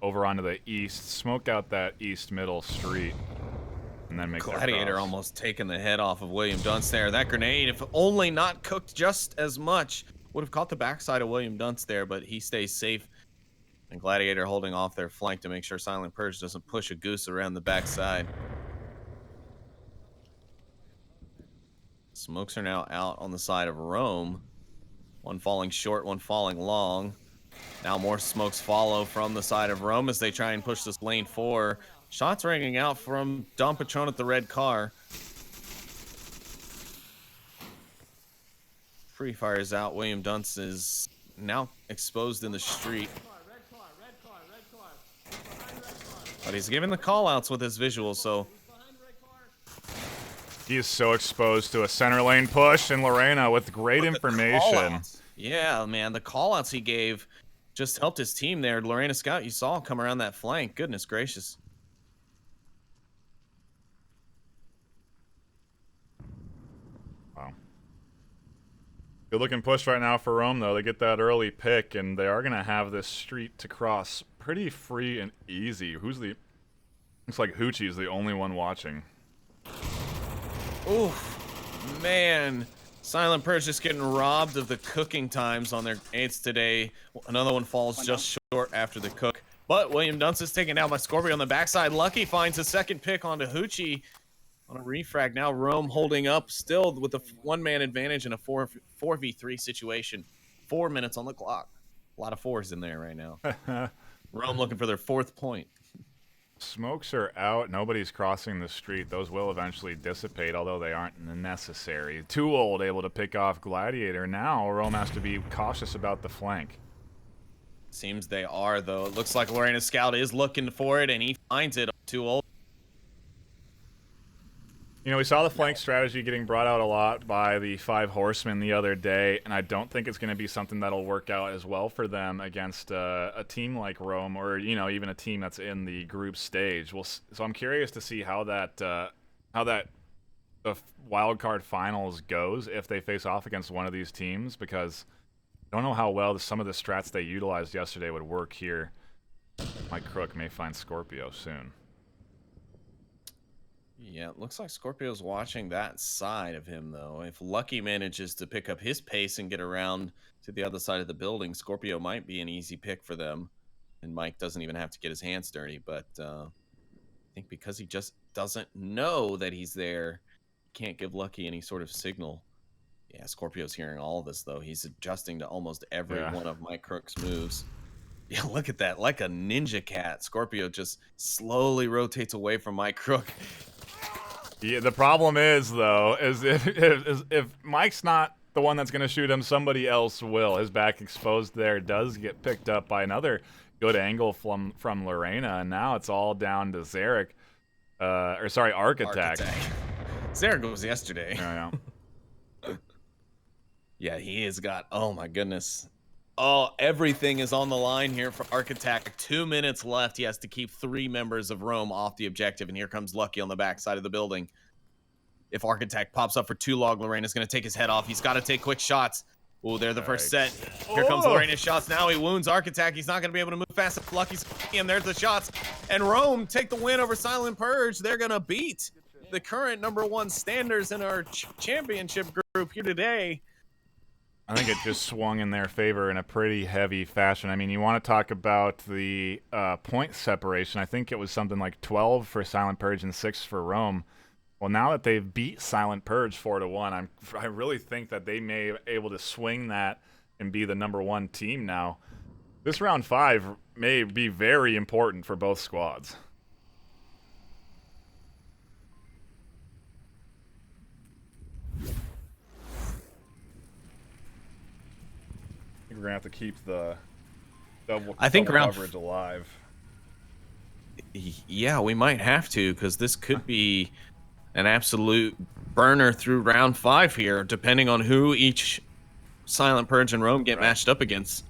over onto the east, smoke out that east middle street, and then make Gladiator almost taking the head off of William Dunst there. That grenade, if only not cooked just as much, would have caught the backside of William Dunst there, but he stays safe. And Gladiator holding off their flank to make sure Silent Purge doesn't push a goose around the backside. Smokes are now out on the side of Rome. One falling short, one falling long. Now more smokes follow from the side of Rome as they try and push this lane 4. Shots ringing out from Dom Patron at the red car. Free fire is out. William Dunst is now exposed in the street. But he's giving the call-outs with his visuals, so... He is so exposed to a center lane push, and Lorena with great information. Yeah, man, the call-outs he gave just helped his team there. Lorena Scout, you saw come around that flank. Goodness gracious. Wow. Good looking push right now for Rome, though. They get that early pick, and they are going to have this street to cross pretty free and easy. Looks like Hoochie is the only one watching. Oof, man. Silent Purge just getting robbed of the cooking times on their aids today. Another one falls just short after the cook. But William Dunst is taken down by Scorpio on the backside. Lucky finds a second pick onto Hoochie on a refrag. Now Rome holding up still with a one-man advantage in a 4v3 situation. 4 minutes on the clock. A lot of fours in there right now. Rome looking for their 4th point. Smokes are out. Nobody's crossing the street. Those will eventually dissipate, although they aren't necessary. Too old, able to pick off Gladiator. Now Rome has to be cautious about the flank. Seems they are, though. It looks like Lorena Scout is looking for it, and he finds it. Too old. You know, we saw the flank strategy getting brought out a lot by the 5 Horsemen the other day, and I don't think it's going to be something that'll work out as well for them against a team like Rome, or, you know, even a team that's in the group stage. So I'm curious to see how the wild card finals goes if they face off against one of these teams, because I don't know how well some of the strats they utilized yesterday would work here. Mike Crook may find Scorpio soon. Yeah, it looks like Scorpio's watching that side of him, though. If Lucky manages to pick up his pace and get around to the other side of the building, Scorpio might be an easy pick for them. And Mike doesn't even have to get his hands dirty. But I think because he just doesn't know that he's there, he can't give Lucky any sort of signal. Yeah, Scorpio's hearing all of this, though. He's adjusting to almost every one of Mike Crook's moves. Yeah, look at that. Like a ninja cat, Scorpio just slowly rotates away from Mike Crook. Yeah, the problem is, though, is if Mike's not the one that's going to shoot him, somebody else will. His back exposed there does get picked up by another good angle from Lorena, and now it's all down to Zarek. Arc Attack. Zarek was yesterday. Yeah. Yeah, he has got, oh my goodness. Oh, everything is on the line here for Arc Attack. 2 minutes left. He has to keep 3 members of Rome off the objective, and here comes Lucky on the backside of the building. If Arc Attack pops up for too long, Lorena's going to take his head off. He's got to take quick shots. Oh, they're the first set. Here comes Lorena's shots. Now he wounds Arc Attack. He's not going to be able to move fast enough. Lucky's him. There's the shots. And Rome take the win over Silent Purge. They're going to beat the current #1 standers in our championship group here today. I think it just swung in their favor in a pretty heavy fashion. I mean, you want to talk about the point separation. I think it was something like 12 for Silent Purge and 6 for Rome. Well, now that they've beat Silent Purge 4-1, I really think that they may be able to swing that and be the #1 team now. This round 5 may be very important for both squads. we're gonna have to keep the double think round coverage alive. Yeah, we might have to, because this could be an absolute burner through round 5 here, depending on who each Silent Purge and Rome get matched up against.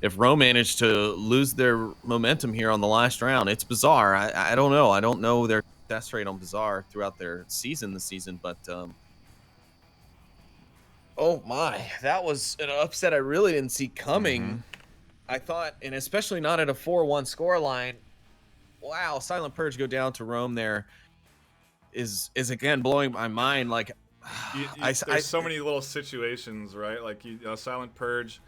If Rome managed to lose their momentum here on the last round, it's Bizarre. I don't know. I don't know their success rate on Bizarre throughout their season this season, but oh my, that was an upset I really didn't see coming. I thought, and especially not at a 4-1 scoreline. Wow, Silent Purge go down to Rome there is again blowing my mind. Like, there's so many little situations, right? Like, Silent Purge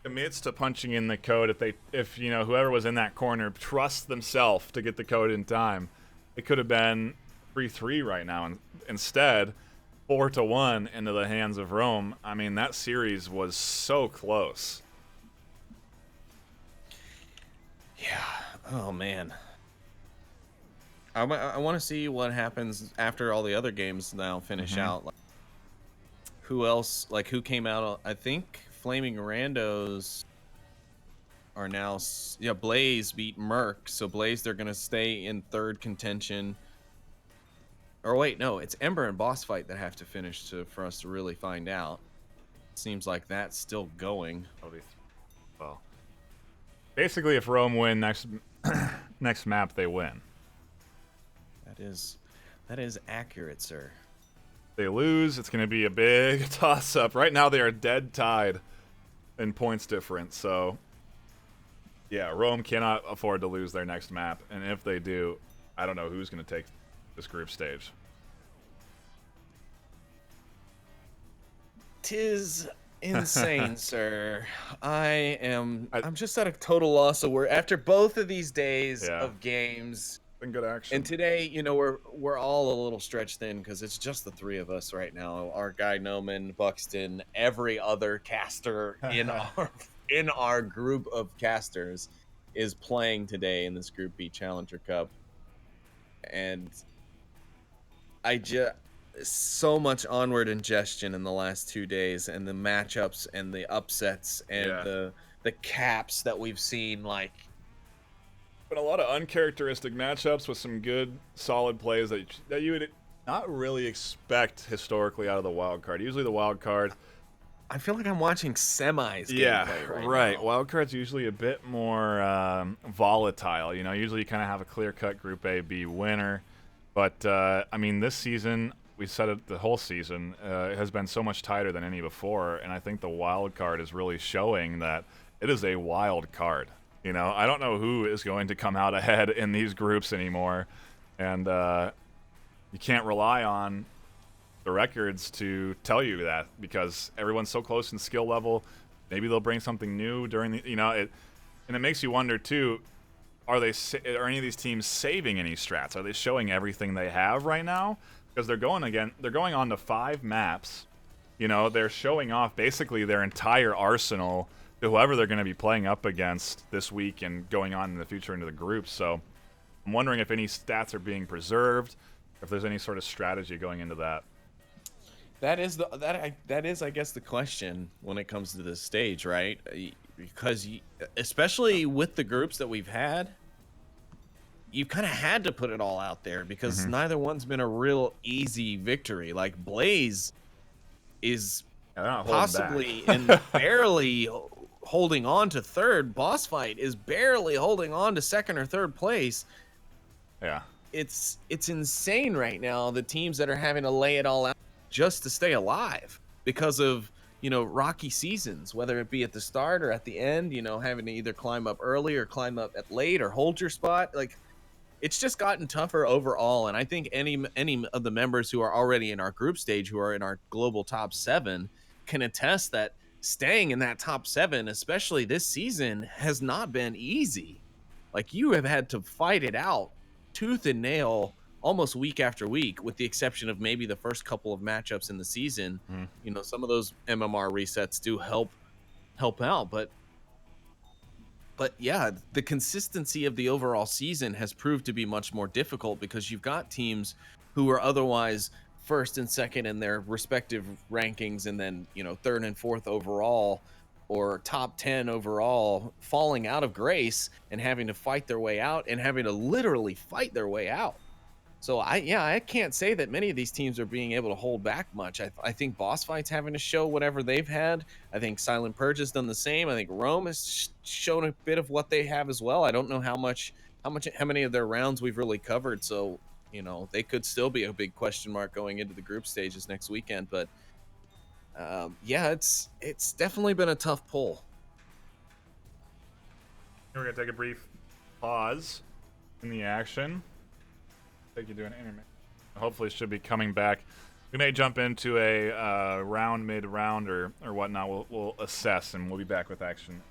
commits to punching in the code if whoever was in that corner trusts themselves to get the code in time. It could have been 3-3 right now, and instead 4-1 into the hands of Rome. I mean, that series was so close. Yeah. Oh man. I want to see what happens after all the other games now finish out. Like, who else? Like, who came out? I think Flaming Randos are now. Yeah, Blaze beat Merc, so Blaze, they're gonna stay in 3rd contention. Or wait, no, it's Ember and Boss Fight that have to finish for us to really find out. Seems like that's still going. Well, basically, if Rome win next map, they win. That is accurate, sir. They lose, it's going to be a big toss-up. Right now, they are dead tied in points difference. So, yeah, Rome cannot afford to lose their next map. And if they do, I don't know who's going to take this group stage. Tis insane, sir. I'm just at a total loss of words after both of these days of games. Been good action. And today, we're all a little stretched thin because it's just the 3 of us right now. Our guy Noman, Buxton, every other caster in our group of casters is playing today in this Group B Challenger Cup. And so much Onward ingestion in the last 2 days, and the matchups and the upsets and the caps that we've seen. Like, been a lot of uncharacteristic matchups with some good, solid plays that you would not really expect historically out of the wild card. Usually the wild card, I feel like I'm watching semis. Yeah, gameplay right. now. Wild card's usually a bit more volatile. Usually you kind of have a clear-cut Group A, B winner. But I mean, this season, we said it the whole season, it has been so much tighter than any before, and I think the wild card is really showing that it is a wild card. I don't know who is going to come out ahead in these groups anymore, and you can't rely on the records to tell you that because everyone's so close in skill level. Maybe they'll bring something new during the, and it makes you wonder too. Are any of these teams saving any strats? Are they showing everything they have right now? Because they're going on to 5 maps. They're showing off basically their entire arsenal to whoever they're going to be playing up against this week and going on in the future into the groups. So I'm wondering if any stats are being preserved, if there's any sort of strategy going into that. That is, I guess, the question when it comes to this stage, right? Because especially with the groups that we've had, you kind of had to put it all out there because neither one's been a real easy victory. Like, Blaze is possibly and barely holding on to 3rd. Boss Fight is barely holding on to 2nd or 3rd place. Yeah. It's insane right now, the teams that are having to lay it all out just to stay alive because of, rocky seasons, whether it be at the start or at the end, having to either climb up early or climb up at late or hold your spot. Like, it's just gotten tougher overall. And I think any of the members who are already in our group stage, who are in our global top 7, can attest that staying in that top 7, especially this season, has not been easy. Like, you have had to fight it out tooth and nail almost week after week, with the exception of maybe the first couple of matchups in the season. Some of those MMR resets do help out, but yeah, the consistency of the overall season has proved to be much more difficult because you've got teams who are otherwise 1st and 2nd in their respective rankings, and then 3rd and 4th overall, or top 10 overall falling out of grace and having to fight their way out and having to literally fight their way out. So I can't say that many of these teams are being able to hold back much. I think Boss Fight's having to show whatever they've had. I think Silent Purge has done the same. I think Rome has shown a bit of what they have as well. I don't know how many of their rounds we've really covered. So, you know, they could still be a big question mark going into the group stages next weekend. But yeah, it's definitely been a tough pull. We're gonna take a brief pause in the action. I think you're doing intermittent. Hopefully, should be coming back. We may jump into a round, mid-round, or whatnot. We'll assess, and we'll be back with action.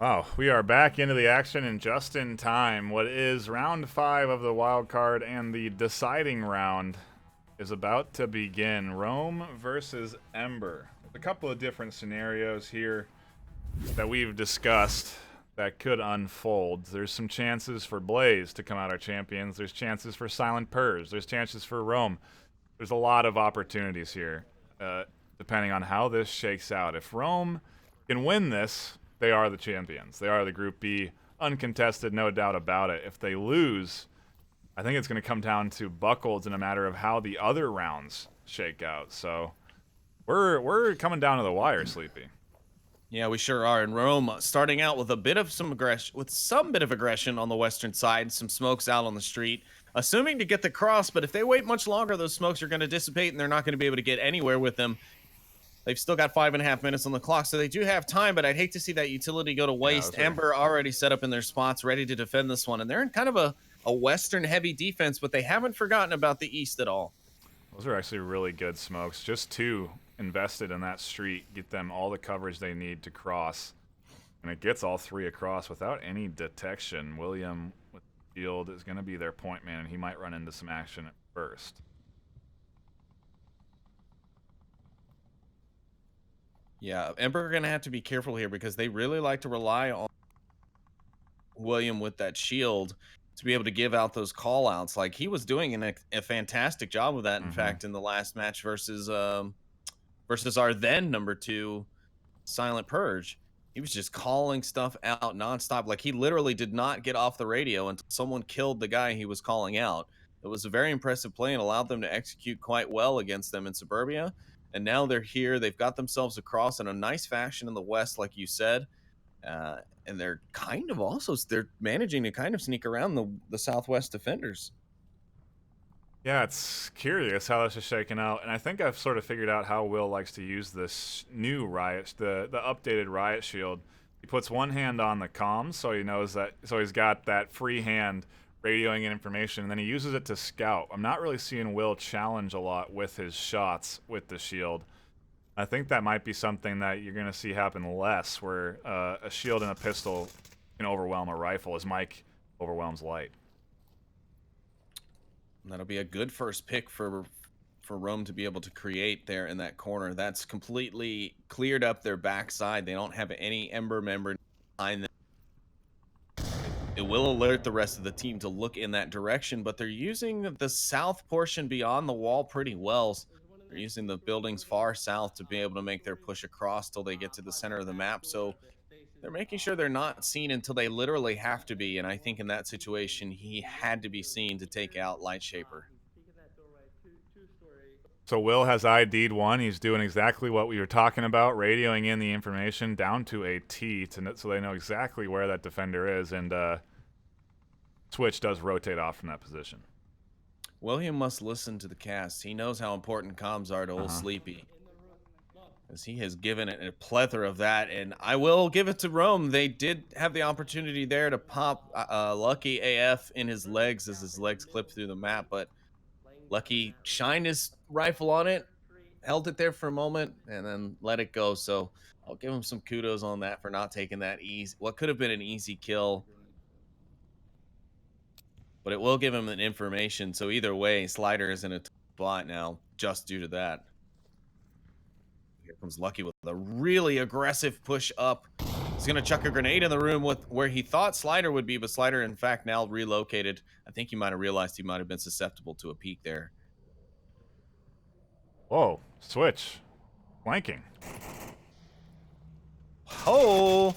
Wow, we are back into the action and just in time. What is round 5 of the wild card and the deciding round is about to begin. Rome versus Ember. A couple of different scenarios here that we've discussed that could unfold. There's some chances for Blaze to come out our champions. There's chances for Silent Purge. There's chances for Rome. There's a lot of opportunities here, depending on how this shakes out. If Rome can win this, they are the champions. They are the Group B, uncontested, no doubt about it. If they lose, I think it's going to come down to buckles in a matter of how the other rounds shake out. So we're coming down to the wire, Sleepy. Yeah, we sure are. And Rome starting out with some bit of aggression on the western side, some smokes out on the street, assuming to get the cross. But if they wait much longer, those smokes are going to dissipate, and they're not going to be able to get anywhere with them. They've still got 5.5 minutes on the clock, so they do have time, but I'd hate to see that utility go to waste. Yeah, Ember already set up in their spots, ready to defend this one, and they're in kind of a western-heavy defense, but they haven't forgotten about the east at all. Those are actually really good smokes. Just 2 invested in that street, get them all the coverage they need to cross, and it gets all 3 across without any detection. William with the field is going to be their point man, and he might run into some action at first. Yeah, Ember are going to have to be careful here because they really like to rely on William with that shield to be able to give out those call-outs. Like, he was doing a fantastic job of that, in fact, in the last match versus our then number 2 Silent Purge. He was just calling stuff out nonstop. Like, he literally did not get off the radio until someone killed the guy he was calling out. It was a very impressive play and allowed them to execute quite well against them in Suburbia. And now they're here. They've got themselves across in a nice fashion in the west, like you said. And they're they're managing to kind of sneak around the southwest defenders. Yeah, it's curious how this is shaking out, and I think I've sort of figured out how Will likes to use this new riot, the updated riot shield. He puts one hand on the comms, so he knows that, so he's got that free hand radioing in information, and then he uses it to scout. I'm not really seeing Will challenge a lot with his shots with the shield. I think that might be something that you're going to see happen less, where a shield and a pistol can overwhelm a rifle as Mike overwhelms light. That'll be a good first pick for Rome to be able to create there in that corner. That's completely cleared up their backside. They don't have any Ember member behind them. It will alert the rest of the team to look in that direction, but they're using the south portion beyond the wall pretty well. They're using the buildings far south to be able to make their push across till they get to the center of the map. So they're making sure they're not seen until they literally have to be. And I think in that situation, he had to be seen to take out Lightshaper. So Will has ID'd one. He's doing exactly what we were talking about, radioing in the information down to a T so they know exactly where that defender is, and Switch does rotate off from that position. William must listen to the cast. He knows how important comms are to old Sleepy, as he has given it a plethora of that, and I will give it to Rome. They did have the opportunity there to pop Lucky AF in his legs as his legs clipped through the map, but Lucky shined his rifle on it, held it there for a moment, and then let it go. So I'll give him some kudos on that for not taking that easy. What could have been an easy kill, but it will give him an information. So either way, Slider is in a spot now just due to that. Here comes Lucky with a really aggressive push up. He's going to chuck a grenade in the room with where he thought Slider would be, but Slider, in fact, now relocated. I think he might have realized he might have been susceptible to a peek there. Whoa, Switch. Flanking. Oh!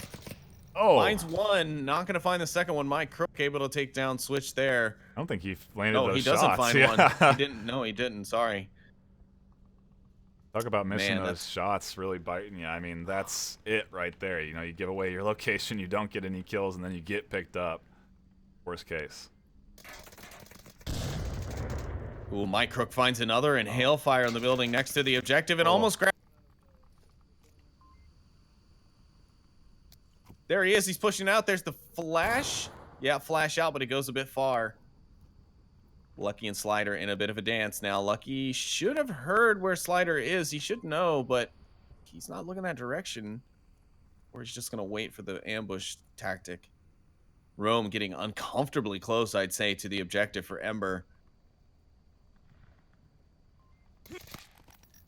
Finds Oh, one. Not going to find the second one. Mike Crook able to take down Switch there. I don't think he landed No, those he shots. doesn't find Yeah. one. He didn't. No, he didn't. Sorry. Talk about missing Man, those shots really biting you. I mean, that's it right there. You know, you give away your location, you don't get any kills, and then you get picked up. Worst case. Ooh, Mike Crook finds another, and hailfire in the building next to the objective, and almost grabs. There he is. He's pushing out. There's the flash. Yeah, flash out, but it goes a bit far. Lucky and Slider in a bit of a dance now. Lucky should have heard where Slider is. He should know, but he's not looking that direction. or he's just going to wait for the ambush tactic. Rome getting uncomfortably close, I'd say, to the objective for Ember.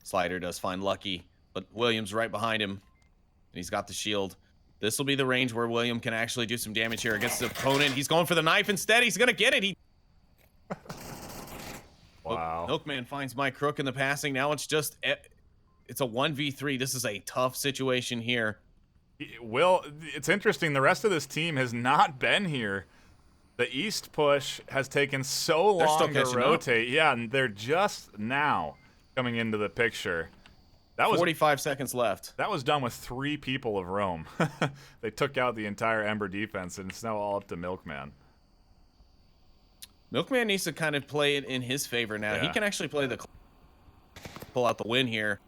Slider does find Lucky, but Williams right behind him, and he's got the shield. This will be the range where William can actually do some damage here against the opponent. He's going for the knife instead. He's going to get it. Wow. Milkman finds Mike Crook in the passing. Now it's just, it's a 1v3. This is a tough situation here. Will, it's interesting. The rest of this team has not been here. The East push has taken so long to rotate. Yeah, and they're just now coming into the picture. That was 45 seconds left. That was done with 3 people of Rome. They took out the entire Ember defense, and it's now all up to Milkman. Milkman needs to kind of play it in his favor now. Yeah. He can actually play the pull out the win here.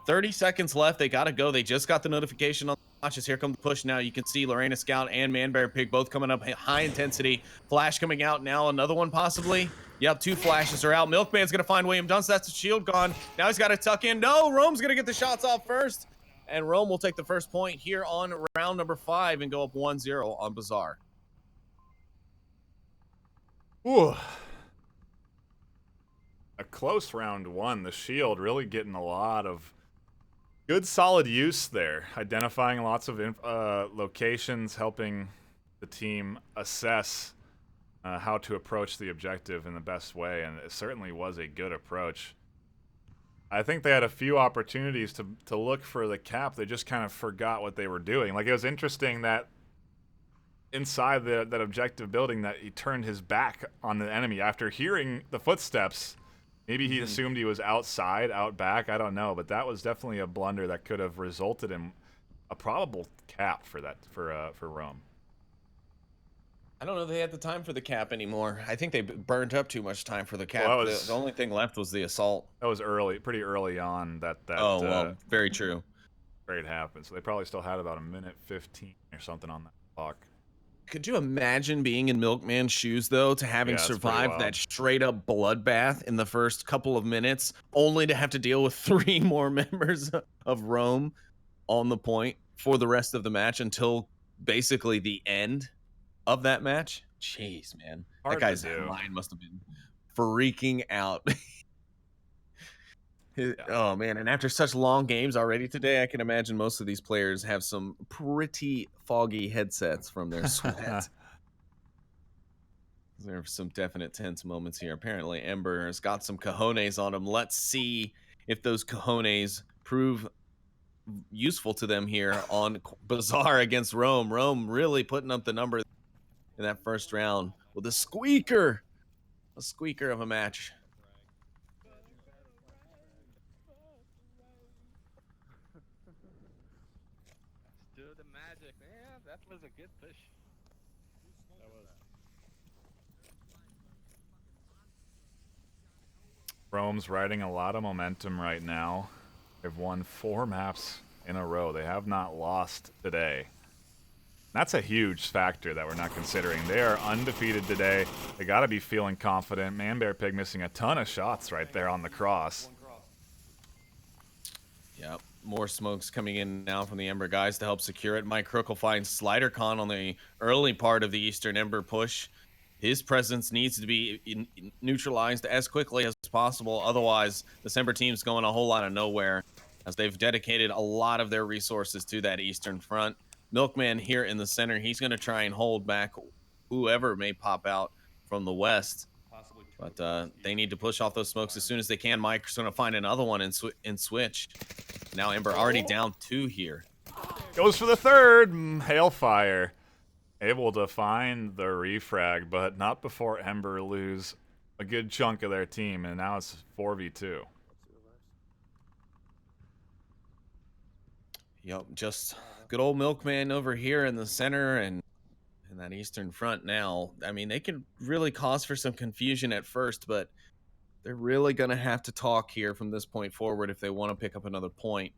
30 seconds left. They got to go. They just got the notification on the watches. Here come the push now. You can see Lorena Scout and Manbear Pig both coming up high intensity. Flash coming out now. Another one possibly. Yep, 2 flashes are out. Milkman's going to find William Dunst. That's the shield gone. Now he's got to tuck in. No, Rome's going to get the shots off first. And Rome will take the first point here on round number 5 and go up 1-0 on Bazaar. Ooh. A close round 1. The shield really getting a lot of good solid use there. Identifying lots of locations, helping the team assess how to approach the objective in the best way, and it certainly was a good approach. I think they had a few opportunities to look for the cap. They just kind of forgot what they were doing. Like, it was interesting that inside that objective building that he turned his back on the enemy after hearing the footsteps. Maybe he assumed he was outside, out back. I don't know, but that was definitely a blunder that could have resulted in a probable cap for Rome. I don't know if they had the time for the cap anymore. I think they burned up too much time for the cap. Well, the only thing left was the assault. That was pretty early on that oh, well, very true. Trade happened. So they probably still had about a minute 15 or something on that clock. Could you imagine being in Milkman's shoes, though, to having survived that straight-up bloodbath in the first couple of minutes, only to have to deal with 3 more members of Rome on the point for the rest of the match until basically the end of that match? Jeez, man. That guy's mind must have been freaking out. Oh, man. And after such long games already today, I can imagine most of these players have some pretty foggy headsets from their sweat. There are some definite tense moments here. Apparently, Ember has got some cojones on him. Let's see if those cojones prove useful to them here on Bazaar against Rome. Rome really putting up the number in that first round with a squeaker of a match. That was a good push. That was. Rome's riding a lot of momentum right now. They've won 4 maps in a row. They have not lost today. That's a huge factor that we're not considering. They are undefeated today. They got to be feeling confident. Manbear Pig missing a ton of shots right there on the cross. Yep. More smokes coming in now from the Ember guys to help secure it. Mike Crook will find SliderCon on the early part of the Eastern Ember push. His presence needs to be neutralized as quickly as possible. Otherwise, this Ember team's going a whole lot of nowhere as they've dedicated a lot of their resources to that Eastern front. Milkman here in the center. He's going to try and hold back whoever may pop out from the west. But they need to push off those smokes as soon as they can. Mike's going to find another one and switch. Now Ember already down 2 here. Goes for the third. Hailfire. Able to find the refrag, but not before Ember lose a good chunk of their team. And now it's 4v2. Yep, just good old Milkman over here in the center and in that Eastern front now. I mean, they could really cause for some confusion at first, but they're really going to have to talk here from this point forward if they want to pick up another point.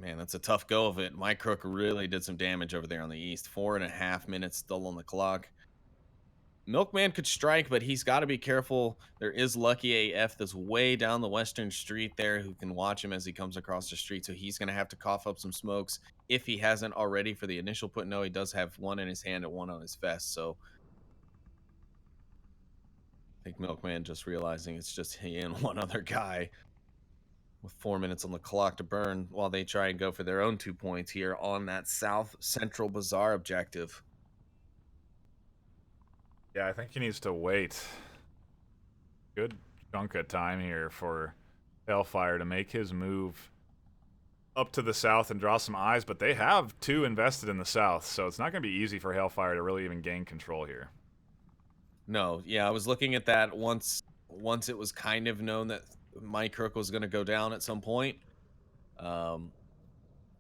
Man, that's a tough go of it. Mike Crook really did some damage over there on the east. 4.5 minutes still on the clock. Milkman could strike, but he's got to be careful. There is Lucky AF that's way down the western street there who can watch him as he comes across the street. So he's going to have to cough up some smokes if he hasn't already for the initial put. No, he does have one in his hand and one on his vest. So I think Milkman just realizing it's just he and one other guy with 4 minutes on the clock to burn while they try and go for their own 2 points here on that South Central Bazaar objective. Yeah, I think he needs to wait. Good chunk of time here for Hellfire to make his move up to the south and draw some eyes, but they have 2 invested in the south, so it's not going to be easy for Hellfire to really even gain control here. No, yeah, I was looking at that once it was kind of known that Mike Crook was going to go down at some point.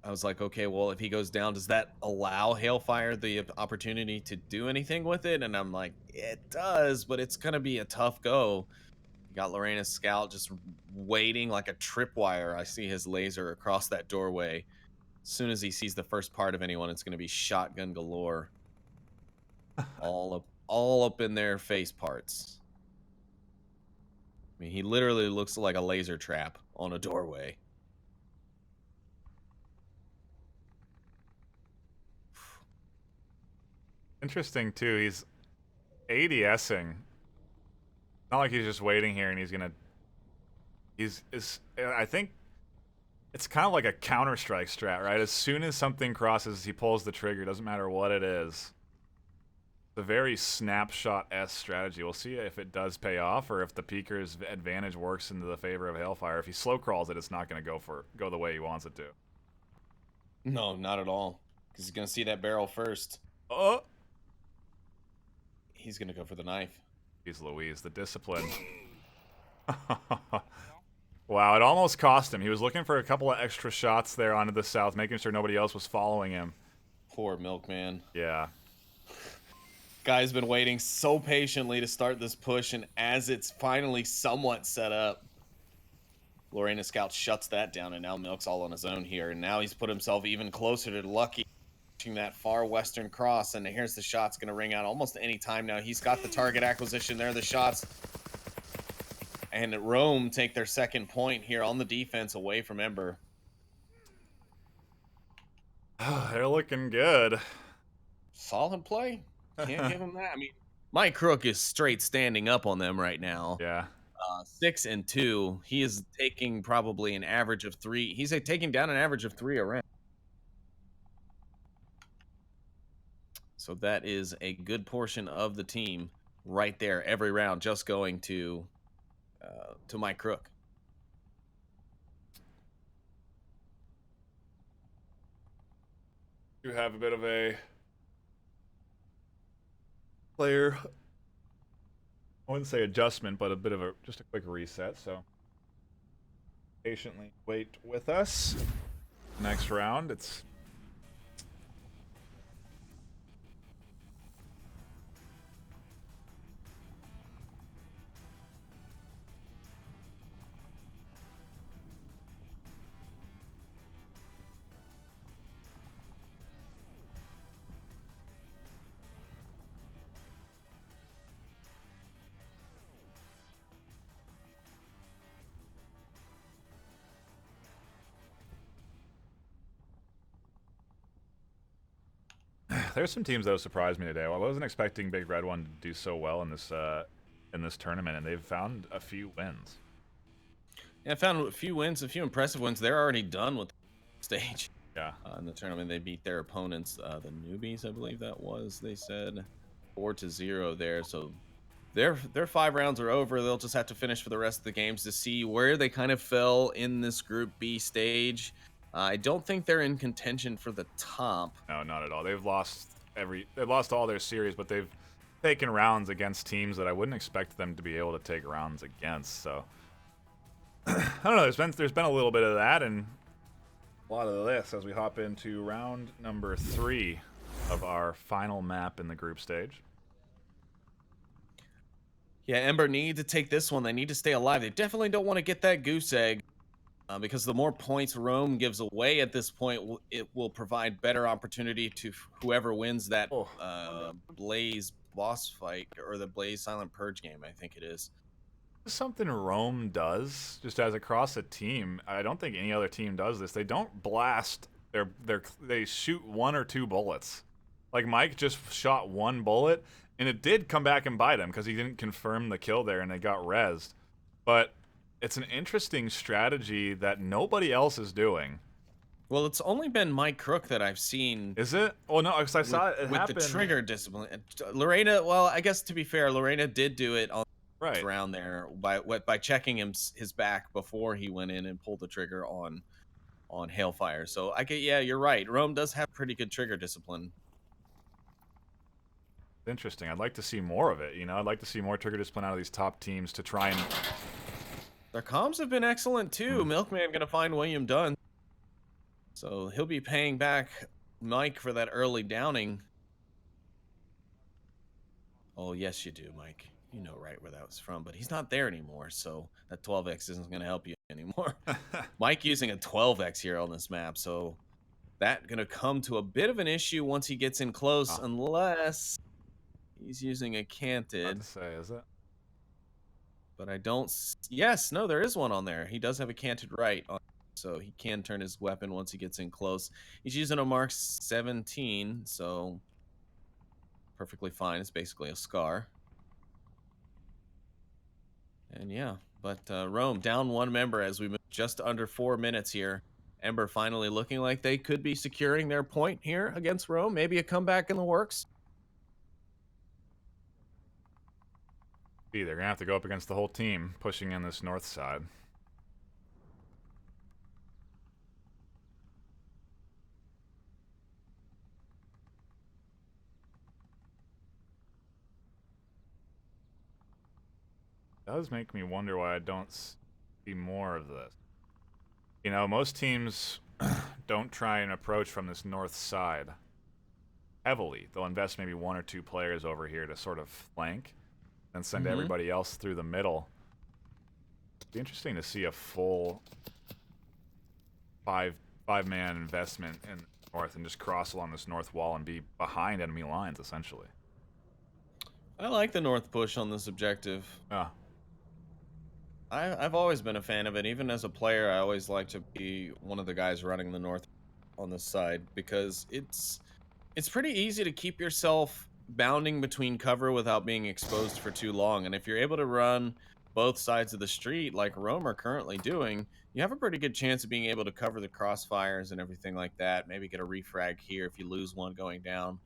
I was like, okay, well, if he goes down, does that allow Hailfire the opportunity to do anything with it? And I'm like, it does, but it's going to be a tough go. You got Lorena's Scout just waiting like a tripwire. I see his laser across that doorway. As soon as he sees the first part of anyone, it's going to be shotgun galore. all up in their face parts. I mean, he literally looks like a laser trap on a doorway. Interesting, too. He's ADSing. Not like he's just waiting here and he's going to... I think it's kind of like a Counter-Strike strat, right? As soon as something crosses, he pulls the trigger. Doesn't matter what it is. It's a very snapshot-esque strategy. We'll see if it does pay off or if the Peeker's advantage works into the favor of Hailfire. If he slow crawls it, it's not going to go the way he wants it to. No, not at all. Because he's going to see that barrel first. Oh! He's going to go for the knife. Jeez Louise, the discipline. Wow, it almost cost him. He was looking for a couple of extra shots there onto the south, making sure nobody else was following him. Poor Milkman. Yeah. Guy's been waiting so patiently to start this push, and as it's finally somewhat set up, Lorena Scout shuts that down, and now Milk's all on his own here. And now he's put himself even closer to Lucky, that far western cross, and here's the shot's going to ring out almost any time now. He's got the target acquisition there, the shots. And Rome take their second point here on the defense away from Ember. They're looking good. Solid play. Can't give him that. I mean, Mike Crook is straight standing up on them right now. Yeah. 6 and 2. He is taking probably an average of 3. He's taking down an average of 3 a round. So that is a good portion of the team right there every round, just going to Mike Crook. You have a bit of a player, I wouldn't say adjustment, but a bit of just a quick reset. So patiently wait with us. Next round, it's there's some teams that have surprised me today. Well, I wasn't expecting Big Red One to do so well in this tournament, and they've found a few wins. Yeah, I found a few wins, a few impressive wins. They're already done with the stage. Yeah. In the tournament, they beat their opponents, the newbies, I believe that was. They said 4-0 there. So their 5 rounds are over. They'll just have to finish for the rest of the games to see where they kind of fell in this Group B stage. I don't think they're in contention for the top. No, not at all. They've lost all their series, but they've taken rounds against teams that I wouldn't expect them to be able to take rounds against. So I don't know. There's been a little bit of that and a lot of this as we hop into round number 3 of our final map in the group stage. Yeah, Ember need to take this one. They need to stay alive. They definitely don't want to get that goose egg. Because the more points Rome gives away at this point, it will provide better opportunity to whoever wins that Blaze boss fight or the Blaze Silent Purge game, I think it is. Something Rome does, just as across a team. I don't think any other team does this. They don't blast. They shoot 1 or 2 bullets. Like Mike just shot 1 bullet, and it did come back and bite him because he didn't confirm the kill there, and they got rezzed. But it's an interesting strategy that nobody else is doing. Well, it's only been Mike Crook that I've seen. Is it? Oh no, because I saw it with happen. the trigger discipline. Lorena, well, I guess to be fair, Lorena did do it on Right. around there by checking his back before he went in and pulled the trigger on Hailfire. So yeah, you're right. Rome does have pretty good trigger discipline. Interesting. I'd like to see more of it. You know, I'd like to see more trigger discipline out of these top teams to try and. Their comms have been excellent too. Milkman gonna find William Dunn, so he'll be paying back Mike for that early downing. Oh yes, you do, Mike. You know right where that was from, but he's not there anymore, so that 12x isn't going to help you anymore. Mike using a 12x here on this map, so that going to come to a bit of an issue once he gets in close, unless he's using a canted. Hard to say, is it? But I don't. Yes, no, there is one on there. He does have a canted right, so he can turn his weapon once he gets in close. He's using a Mark 17, so perfectly fine. It's basically a scar. And yeah, but Rome down 1 member as we move just under 4 minutes here. Ember finally looking like they could be securing their point here against Rome. Maybe a comeback in the works. They're going to have to go up against the whole team pushing in this north side. It does make me wonder why I don't see more of this. You know, most teams don't try and approach from this north side heavily. They'll invest maybe 1 or 2 players over here to sort of flank and send everybody else through the middle. It'd be interesting to see a full five-man investment in the north and just cross along this north wall and be behind enemy lines, essentially. I like the north push on this objective. Yeah. I've always been a fan of it. Even as a player, I always like to be one of the guys running the north on this side because it's pretty easy to keep yourself bounding between cover without being exposed for too long. And if you're able to run both sides of the street like Rome are currently doing, you have a pretty good chance of being able to cover the crossfires and everything like that. Maybe get a refrag here if you lose one going down.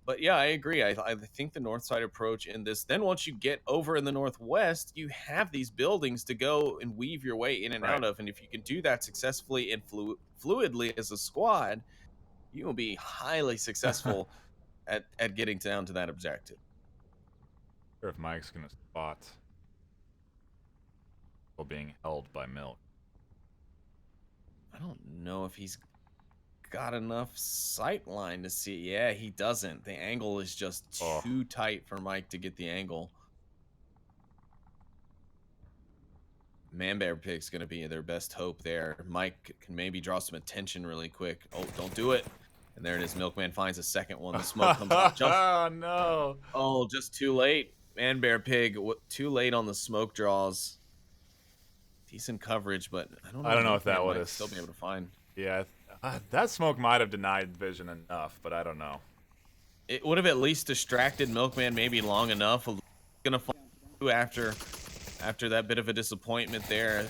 But yeah, I agree. I think the north side approach in this, then once you get over in the northwest, you have these buildings to go and weave your way in and out of. And if you can do that successfully and fluidly as a squad, you will be highly successful at getting down to that objective. Sure if Mike's going to spot while being held by Milk. I don't know if he's got enough sight line to see. Yeah, he doesn't. The angle is just too tight for Mike to get the angle. Manbear Pig's going to be their best hope there. Mike can maybe draw some attention really quick. Oh, don't do it. And there it is. Milkman finds a second one. The smoke comes out. Oh, no. Oh, just too late. Manbear Pig, too late on the smoke draws. Decent coverage, but I don't know if that would have still be able to find. Yeah, that smoke might have denied vision enough, but I don't know. It would have at least distracted Milkman maybe long enough. Gonna fall after that bit of a disappointment there.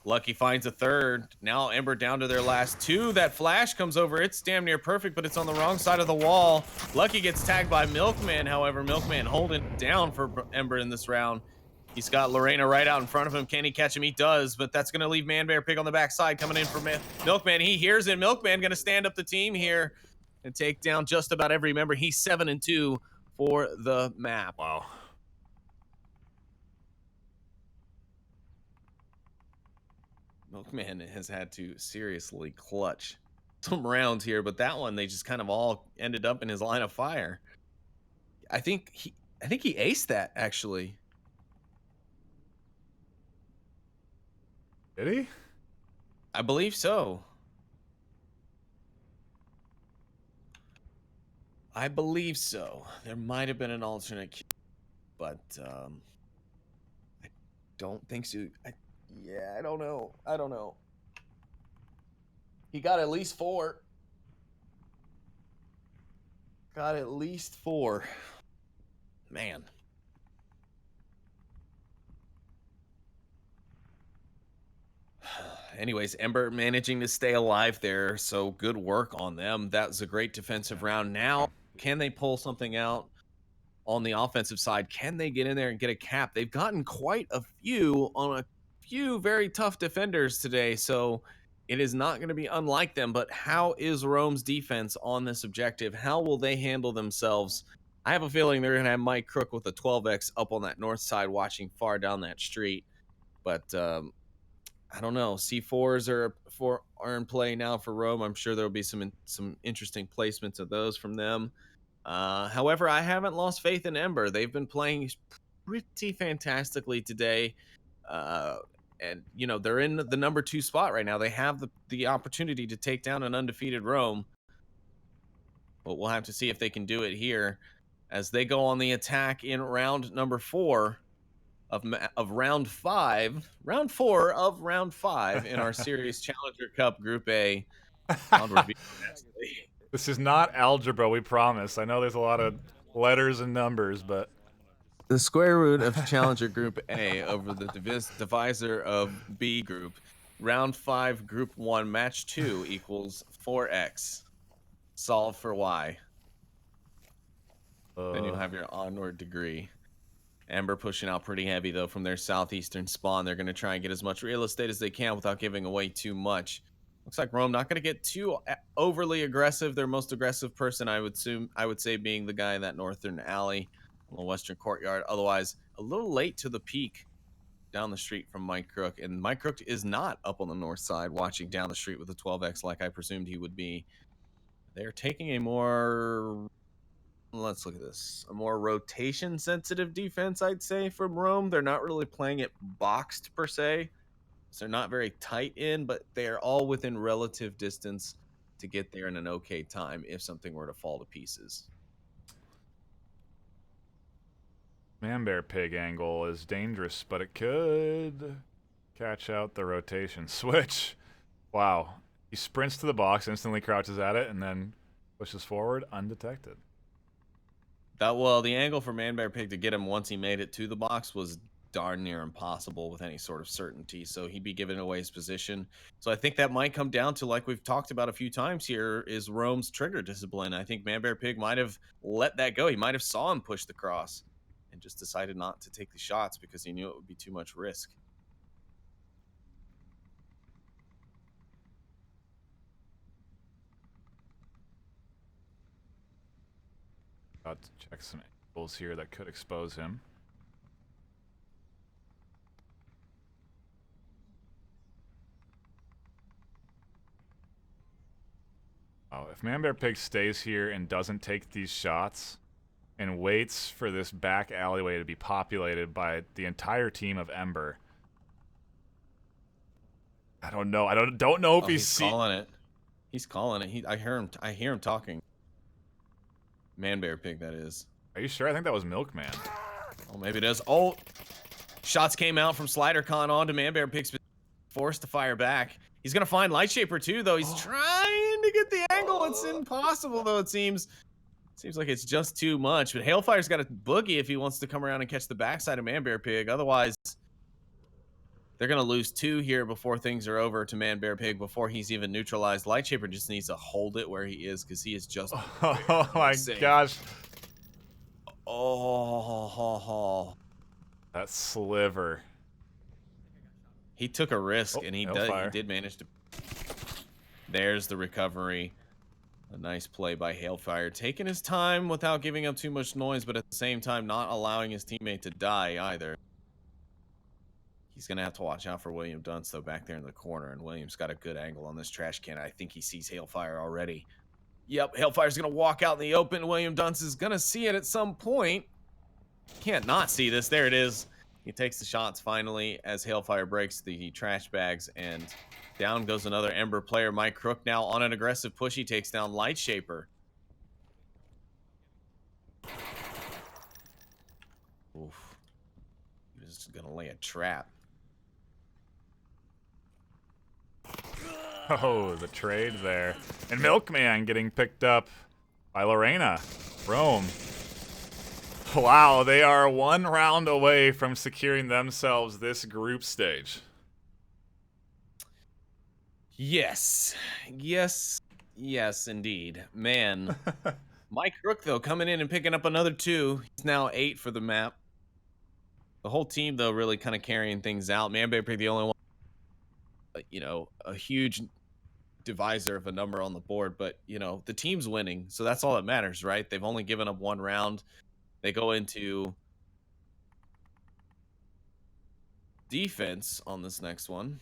Lucky finds a third. Now Ember down to their last 2. That flash comes over. It's damn near perfect, but it's on the wrong side of the wall. Lucky gets tagged by Milkman. However, Milkman holding it down for Ember in this round. He's got Lorena right out in front of him. Can he catch him? He does, but that's going to leave Manbear Pig on the backside coming in for Milkman. He hears it. Milkman going to stand up the team here and take down just about every member. He's 7-2 for the map. Wow. Milkman has had to seriously clutch some rounds here, but that one they just kind of all ended up in his line of fire. I think he aced that actually. Did he? I believe so. I believe so. There might have been an alternate queue, but I don't think so. Yeah, I don't know. I don't know. He got at least 4. Got at least 4. Man. Anyways, Ember managing to stay alive there, so good work on them. That was a great defensive round. Now, can they pull something out on the offensive side? Can they get in there and get a cap? They've gotten quite a few on a few very tough defenders today, so it is not going to be unlike them. But how is Rome's defense on this objective? How will they handle themselves? I have a feeling they're going to have Mike Crook with a 12x up on that north side watching far down that street. But I don't know. C4s are in play now for Rome. I'm sure there'll be some interesting placements of those from them. However, I haven't lost faith in Ember. They've been playing pretty fantastically today. And, you know, they're in the number 2 spot right now. They have the opportunity to take down an undefeated Rome. But we'll have to see if they can do it here as they go on the attack in round number 4 of round 5. Round 4 of round 5 in our Series Challenger Cup Group A. This is not algebra, we promise. I know there's a lot of letters and numbers, but the square root of Challenger Group A over the divisor of B Group. Round 5, Group 1, Match 2 equals 4x. Solve for y. Then you'll have your Onward degree. Ember pushing out pretty heavy, though, from their southeastern spawn. They're going to try and get as much real estate as they can without giving away too much. Looks like Rome not going to get too overly aggressive. Their most aggressive person, I would say, being the guy in that northern alley on the western courtyard. Otherwise, a little late to the peak down the street from Mike Crook. And Mike Crook is not up on the north side watching down the street with a 12x like I presumed he would be. They're taking a more... Let's look at this. A more rotation-sensitive defense, I'd say, from Rome. They're not really playing it boxed, per se. So they're not very tight in, but they're all within relative distance to get there in an okay time if something were to fall to pieces. Man-Bear Pig angle is dangerous, but it could catch out the rotation. Switch. Wow. He sprints to the box, instantly crouches at it, and then pushes forward undetected. Well, the angle for Man-Bear Pig to get him once he made it to the box was darn near impossible with any sort of certainty, so he'd be giving away his position. So I think that might come down to, like we've talked about a few times here, is Rome's trigger discipline. I think Man-Bear Pig might have let that go. He might have saw him push the cross and just decided not to take the shots because he knew it would be too much risk. About to check some angles here that could expose him. Oh, if Man-Bear Pig stays here and doesn't take these shots and waits for this back alleyway to be populated by the entire team of Ember, I don't know. I don't know if he's calling it. He's calling it. I hear him talking. Man-Bear Pig, that is. Are you sure? I think that was Milkman. Oh, maybe it is. Oh, shots came out from SliderCon onto Man-Bear Pig's, forced to fire back. He's going to find Lightshaper, too, though. He's trying to get the angle. It's impossible, though, it seems. Seems like it's just too much. But Hailfire's got a boogie if he wants to come around and catch the backside of Man-Bear Pig. Otherwise, they're going to lose 2 here before things are over to Man-Bear Pig, before he's even neutralized. Lightshaper just needs to hold it where he is because he is just... Oh, my gosh. Oh. That sliver. He took a risk, and he did manage to... There's the recovery. A nice play by Hailfire. Taking his time without giving up too much noise, but at the same time not allowing his teammate to die either. He's going to have to watch out for William Dunce, though, back there in the corner. And William's got a good angle on this trash can. I think he sees Hailfire already. Yep, Hailfire's going to walk out in the open. William Dunce is going to see it at some point. Can't not see this. There it is. He takes the shots finally as Hailfire breaks the trash bags, and down goes another Ember player. Mike Crook now on an aggressive push. He takes down Lightshaper. gonna lay a trap. Oh, the trade there. And Milkman getting picked up by Lorena. Rome. Wow, they are 1 round away from securing themselves this group stage. Yes, indeed. Man, Mike Rook, though, coming in and picking up another 2. He's now 8 for the map. The whole team, though, really kind of carrying things out. Manbear the only one, a huge divisor of a number on the board, but, the team's winning, so that's all that matters, right? They've only given up 1 round. They go into defense on this next one.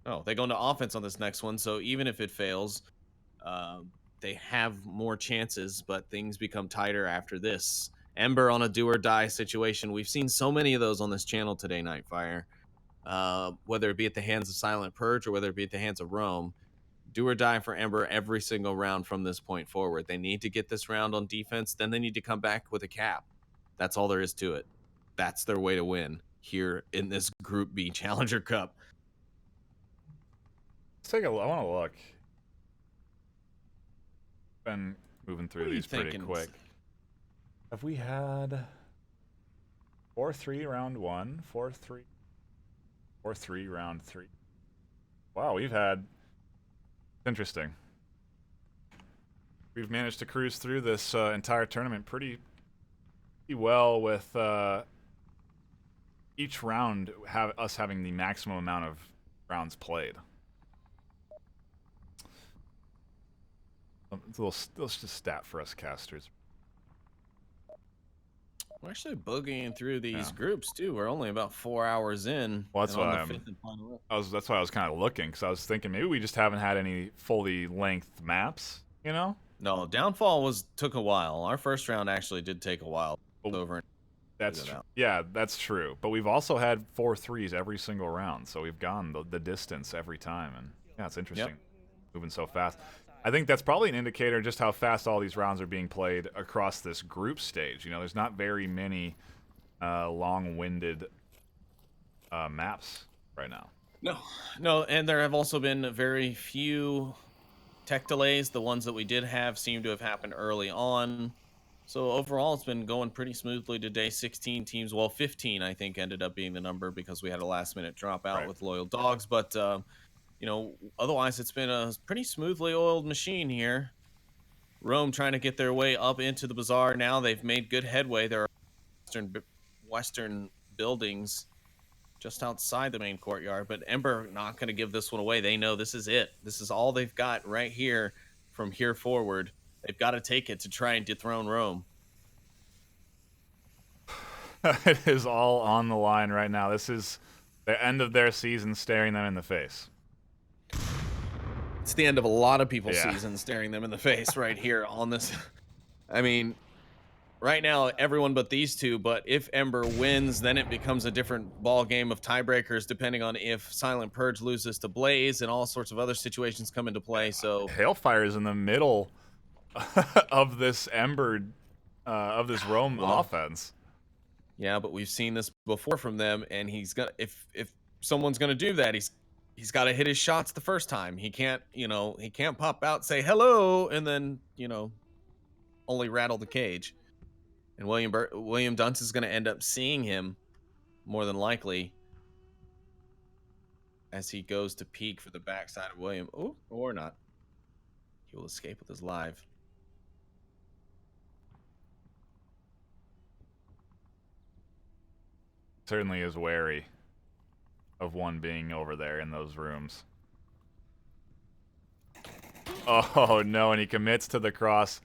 Oh, they go into offense on this next one, so even if it fails, they have more chances, but things become tighter after this. Ember on a do-or-die situation. We've seen so many of those on this channel today, NightFiree. Whether it be at the hands of Silent Purge or whether it be at the hands of Rome. Do or die for Ember every single round from this point forward. They need to get this round on defense, then they need to come back with a cap. That's all there is to it. That's their way to win here in this Group B Challenger Cup. Let's take a look. I want to look. Been moving through these pretty quick. Have we had 4-3 round 1, 4-3, 4-3 round 3? Wow, we've had... Interesting. We've managed to cruise through this entire tournament pretty well with each round having the maximum amount of rounds played. It's a little just stat for us casters. We're actually boogieing through these groups too. We're only about 4 hours in. Well, that's why that's why I was kind of looking, because I was thinking maybe we just haven't had any fully length maps, No, Downfall took a while. Our first round actually did take a while. Over. That's true. But we've also had 4-3s every single round, so we've gone the distance every time, and it's interesting. Yep. Moving so fast. I think that's probably an indicator just how fast all these rounds are being played across this group stage. There's not very many long-winded maps right now. No, and there have also been very few tech delays. The ones that we did have seem to have happened early on. So overall, it's been going pretty smoothly today. 16 teams, 15, I think, ended up being the number because we had a last-minute dropout with Loyal Dogs. But otherwise it's been a pretty smoothly oiled machine here. Rome trying to get their way up into the bazaar now. They've made good headway. There are western buildings just outside the main courtyard, but Ember not going to give this one away. They know this is it. This is all they've got right here from here forward. They've got to take it to try and dethrone Rome. It is all on the line right now. This is the end of their season staring them in the face. It's the end of a lot of people's season staring them in the face right here on this. I mean, right now, everyone but these two, but if Ember wins, then it becomes a different ball game of tiebreakers, depending on if Silent Purge loses to Blaze and all sorts of other situations come into play. So Hailfire is in the middle of this Ember, of this Rome offense. Yeah, but we've seen this before from them, and he's gonna if someone's gonna do that, he's got to hit his shots the first time. He can't, he can't pop out, say hello, and then, only rattle the cage. And William Dunce is going to end up seeing him more than likely as he goes to peek for the backside of William. Oh, or not. He will escape with his live. Certainly is wary of one being over there in those rooms. Oh no, and he commits to the cross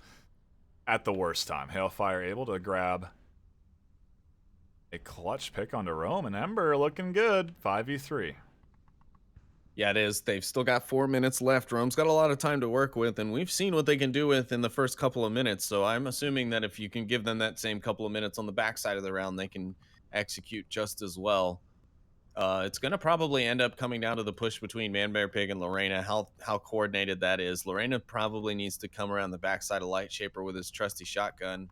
at the worst time. Hailfire able to grab a clutch pick onto Rome, and Ember looking good. 5v3. Yeah, it is. They've still got 4 minutes left. Rome's got a lot of time to work with, and we've seen what they can do with in the first couple of minutes. So I'm assuming that if you can give them that same couple of minutes on the backside of the round, they can execute just as well. It's going to probably end up coming down to the push between Manbear and Lorena, how coordinated that is. Lorena probably needs to come around the backside of Lightshaper with his trusty shotgun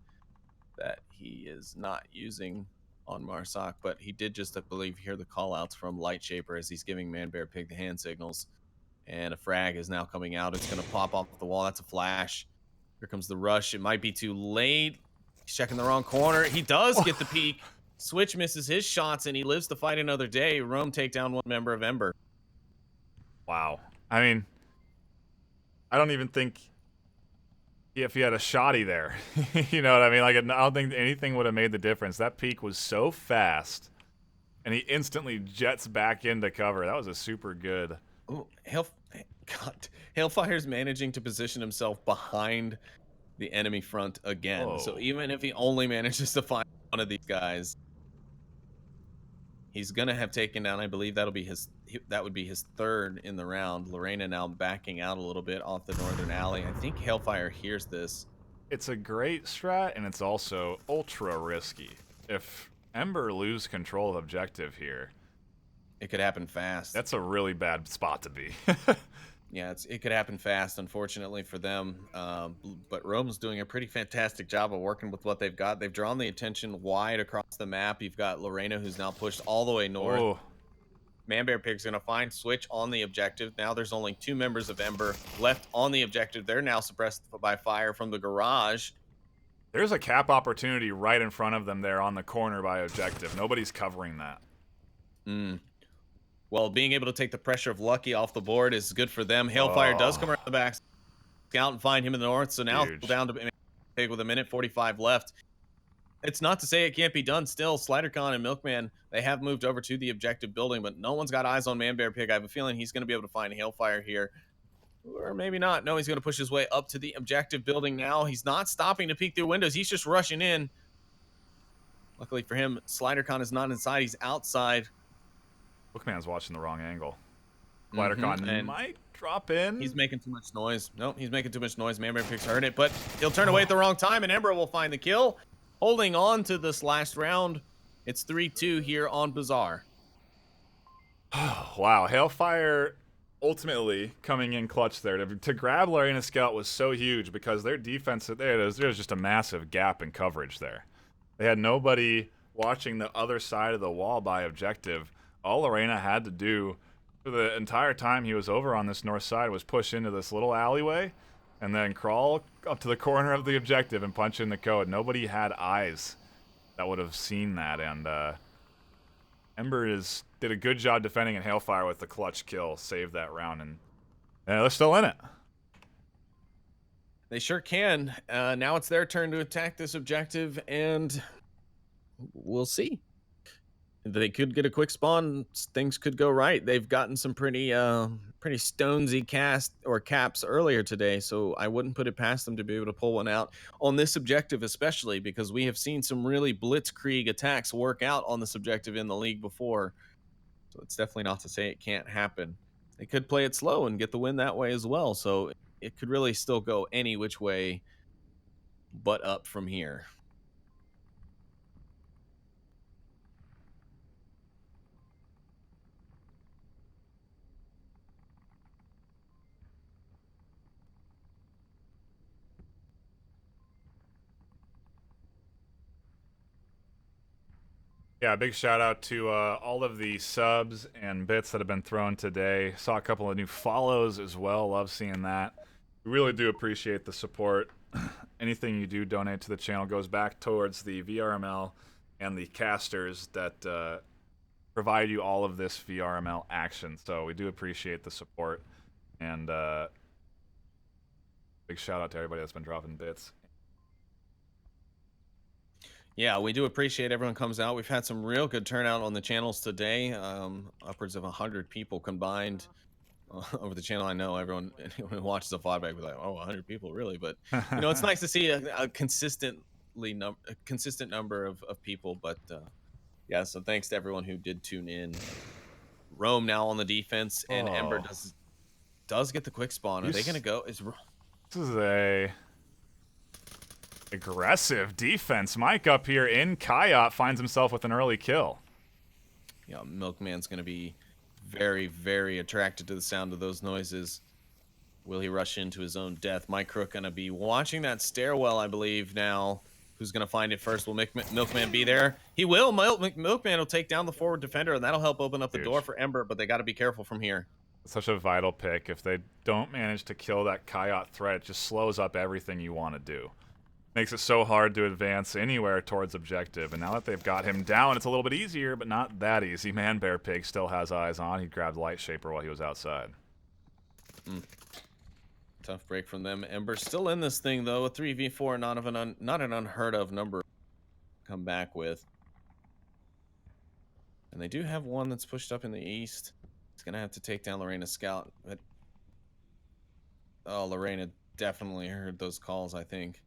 that he is not using on Marsoc, but he did just, I believe, hear the call outs from Light Shaper as he's giving Man Bear Pig the hand signals. And a frag is now coming out. It's going to pop off the wall. That's a flash. Here comes the rush. It might be too late. He's checking the wrong corner. He does get the peek. Switch misses his shots, and he lives to fight another day. Rome take down one member of Ember. Wow. I mean, I don't even think if he had a shotty there. You know what I mean? Like, I don't think anything would have made the difference. That peak was so fast, and he instantly jets back into cover. That was a super good. Oh, Hailfire's managing to position himself behind the enemy front again. Whoa. So even if he only manages to find one of these guys, he's gonna have taken down, I believe that would be his third in the round. Lorena now backing out a little bit off the northern alley. I think Hailfire hears this. It's a great strat, and it's also ultra risky. If Ember lose control of objective here, It could happen fast. that's a really bad spot to be. Yeah, it could happen fast, unfortunately for them. But Rome's doing a pretty fantastic job of working with what they've got. They've drawn the attention wide across the map. You've got Lorena, who's now pushed all the way north. Oh, Man Bear Pig's going to find Switch on the objective. Now there's only 2 members of Ember left on the objective. They're now suppressed by fire from the garage. there's a cap opportunity right in front of them there on the corner by objective. Nobody's covering that. Well, being able to take the pressure of Lucky off the board is good for them. Hailfire does come around the back, scout and find him in the north. So now Huge. down to Pig with a minute 45 left. It's not to say it can't be done still. SliderCon and Milkman, they have moved over to the objective building, but no one's got eyes on Man Bear Pig. I have a feeling he's going to be able to find Hailfire here. Or maybe not. No, he's going to push his way up to the objective building now. He's not stopping to peek through windows. He's just rushing in. Luckily for him, SliderCon is not inside. He's outside. Bookman's watching the wrong angle. SliderCon and might drop in. he's making too much noise. Nope, he's making too much noise. Man Bear Pig's heard it, but he'll turn away at the wrong time, and Ember will find the kill. Holding on to this last round. It's 3-2 here on Bazaar. Wow, Hailfire ultimately coming in clutch there. To grab Lorena Scout was so huge because their defense, there was just a massive gap in coverage there. They had nobody watching the other side of the wall by objective. All Lorena had to do for the entire time he was over on this north side was push into this little alleyway and then crawl up to the corner of the objective and punch in the code. Nobody had eyes that would have seen that, and Ember did a good job defending, and Hailfire with the clutch kill saved that round, and they're still in it. They sure can. Now it's their turn to attack this objective, and we'll see. They could get a quick spawn. Things could go right. They've gotten some pretty stonesy caps earlier today, so I wouldn't put it past them to be able to pull one out on this objective, especially because we have seen some really blitzkrieg attacks work out on this objective in the league before. So it's definitely not to say it can't happen. They could play it slow and get the win that way as well. So it could really still go any which way but up from here. Yeah, big shout out to all of the subs and bits that have been thrown today. Saw a couple of new follows as well. Love seeing that. We really do appreciate the support. Anything you do donate to the channel goes back towards the VRML and the casters that provide you all of this VRML action. So we do appreciate the support. And big shout out to everybody that's been dropping bits. Yeah, we do appreciate everyone comes out. We've had some real good turnout on the channels today. Upwards of 100 people combined over the channel. I know anyone who watches the VOD back will be like, oh, 100 people, really? But, you know, it's nice to see a consistent number of people. But, yeah, so thanks to everyone who did tune in. Rome now on the defense, and Ember does get the quick spawn. Are they going to go? This is a aggressive defense. Mike up here in Kayat finds himself with an early kill. Yeah, Milkman's going to be very, very attracted to the sound of those noises. Will he rush into his own death? Mike Crook going to be watching that stairwell, I believe, now. Who's going to find it first? Will Milkman be there? He will. Milkman will take down the forward defender, and that'll help open up the door for Ember, but they got to be careful from here. Such a vital pick. If they don't manage to kill that Coyote threat, it just slows up everything you want to do. Makes it so hard to advance anywhere towards objective, and now that they've got him down, it's a little bit easier, but not that easy. Man Bear Pig still has eyes on. He grabbed Light Shaper while he was outside. Tough break from them. Ember still in this thing, though. A 3v4, not an unheard of number to come back with. And they do have one that's pushed up in the east. He's going to have to take down Lorena Scout. But oh, Lorena definitely heard those calls, I think.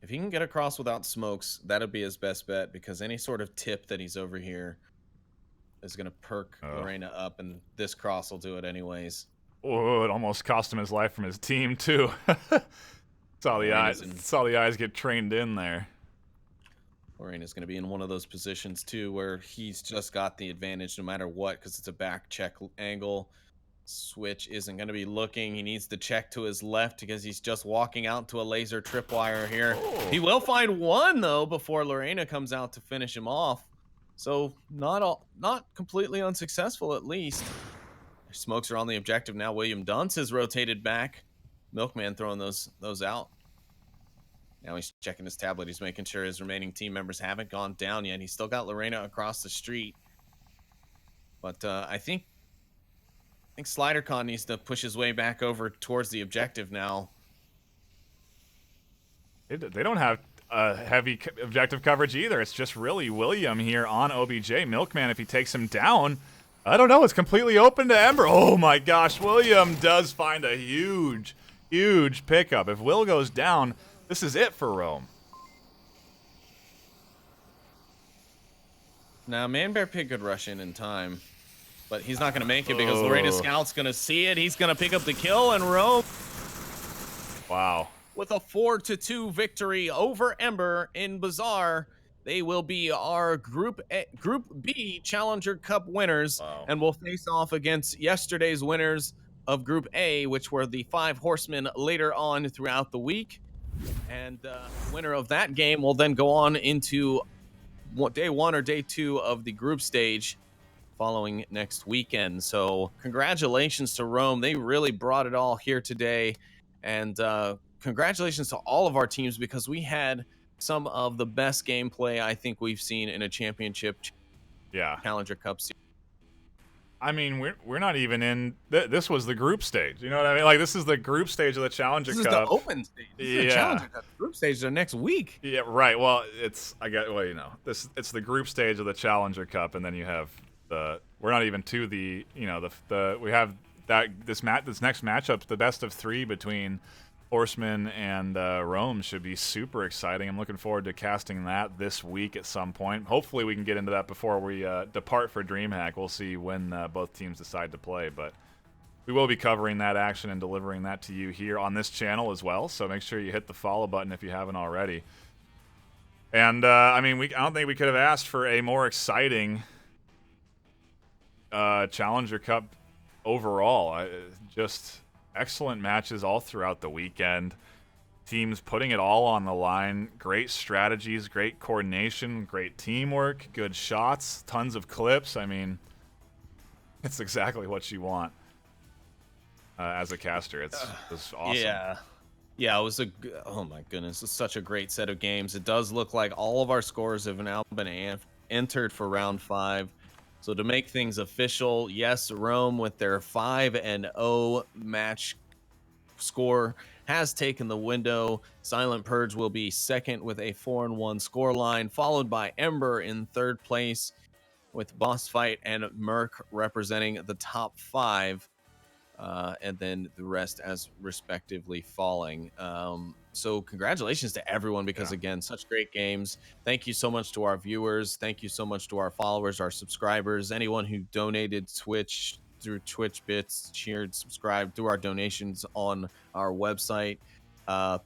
If he can get across without smokes, that'll be his best bet, because any sort of tip that he's over here is going to perk Lorena up, and this cross will do it anyways. Oh, it almost cost him his life from his team, too. Saw the eyes get trained in there. Lorena's going to be in one of those positions, too, where he's just got the advantage no matter what, because it's a back check angle. Switch isn't going to be looking. He needs to check to his left because he's just walking out to a laser tripwire here. Oh. He will find one, though, before Lorena comes out to finish him off. So not completely unsuccessful, at least. Smokes are on the objective now. William Dunce has rotated back. Milkman throwing those out. Now he's checking his tablet. He's making sure his remaining team members haven't gone down yet. He's still got Lorena across the street. But I think SliderCon needs to push his way back over towards the objective now. They don't have heavy objective coverage either. It's just really William here on OBJ. Milkman, if he takes him down, I don't know. It's completely open to Ember. Oh my gosh, William does find a huge, huge pickup. If Will goes down, this is it for Rome. Now, Man Bear Pig could rush in time, but he's not going to make it because Lorena Scout's going to see it. He's going to pick up the kill, and Rome, wow, with a 4-2 victory over Ember in Bazaar. They will be our Group B Challenger Cup winners, and will face off against yesterday's winners of Group A, which were the 5 Horsemen later on throughout the week. And the winner of that game will then go on into day 1 or day 2 of the group stage following next weekend. So congratulations to Rome. They really brought it all here today. And congratulations to all of our teams, because we had some of the best gameplay I think we've seen in a championship Challenger Cup series. I mean, we're not even in. This was the group stage. You know what I mean? Like, this is the group stage of the Challenger Cup. This is the open stage. This is the Challenger Cup. Group stage are next week. Yeah, right. Well, it's it's the group stage of the Challenger Cup, and then you have the. We're not even to the. We have this next matchup, the best of 3 between Horsemen and Rome, should be super exciting. I'm looking forward to casting that this week at some point. Hopefully we can get into that before we depart for DreamHack. We'll see when both teams decide to play, but we will be covering that action and delivering that to you here on this channel as well, so make sure you hit the follow button if you haven't already. And I mean, I don't think we could have asked for a more exciting Challenger Cup overall. Just excellent matches all throughout the weekend. Teams putting it all on the line. Great strategies, great coordination, great teamwork, good shots, tons of clips. I mean, it's exactly what you want as a caster. It's awesome. Yeah, it was oh my goodness, it's such a great set of games. It does look like all of our scores have now been entered for round 5. So to make things official, yes, Rome with their 5-0 match score has taken the window. Silent Purge will be second with a 4-1 score line, followed by Ember in 3rd place with Boss Fight and Merc representing the top 5. And then the rest as respectively falling. So congratulations to everyone, because again, such great games. Thank you so much to our viewers. Thank you so much to our followers, our subscribers, anyone who donated Twitch through Twitch bits, cheered, subscribed through our donations on our website.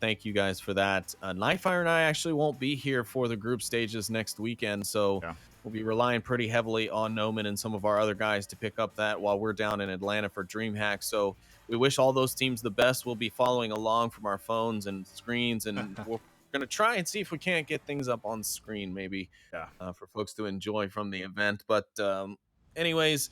Thank you guys for that. NightFiree and I actually won't be here for the group stages next weekend, so we'll be relying pretty heavily on Noman and some of our other guys to pick up that while we're down in Atlanta for DreamHack. So we wish all those teams the best. We'll be following along from our phones and screens, and we're going to try and see if we can't get things up on screen maybe for folks to enjoy from the event. But anyways,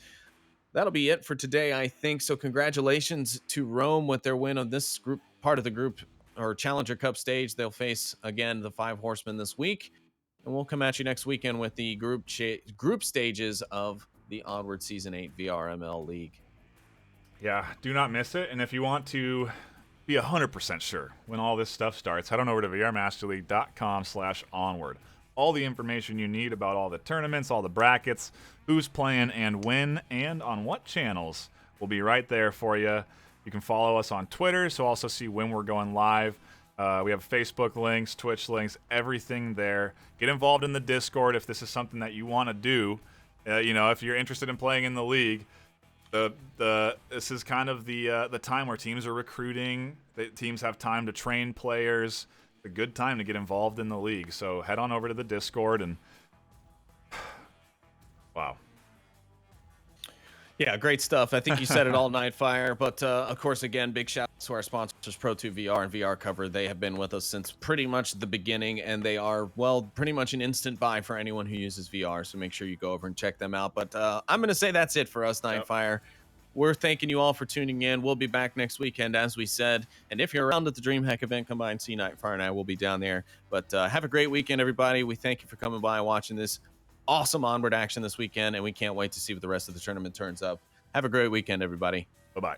that'll be it for today, I think. So congratulations to Rome with their win on this group, part of the group or Challenger Cup stage. They'll face again the 5 horsemen this week, and we'll come at you next weekend with the group stages of the Onward Season 8 VRML League. Yeah, do not miss it. And if you want to be 100% sure when all this stuff starts, head on over to vrmasterleague.com/onward. All the information you need about all the tournaments, all the brackets, who's playing and when, and on what channels will be right there for you. You can follow us on Twitter, so also see when we're going live. We have Facebook links, Twitch links, everything there. Get involved in the Discord if this is something that you want to do. If you're interested in playing in the league, this is kind of the time where teams are recruiting. Teams have time to train players. A good time to get involved in the league. So head on over to the Discord and wow. Yeah, great stuff. I think you said it all, NightFiree. But of course, again, big shout out to our sponsors, Pro2 VR and VR Cover. They have been with us since pretty much the beginning, and they are, well, pretty much an instant buy for anyone who uses VR. So make sure you go over and check them out. But I'm going to say that's it for us, NightFiree. Yep. We're thanking you all for tuning in. We'll be back next weekend, as we said. And if you're around at the DreamHack event, come by and see NightFiree and I will be down there. But have a great weekend, everybody. We thank you for coming by and watching this awesome Onward action this weekend, and we can't wait to see what the rest of the tournament turns up. Have a great weekend, everybody. Bye-bye.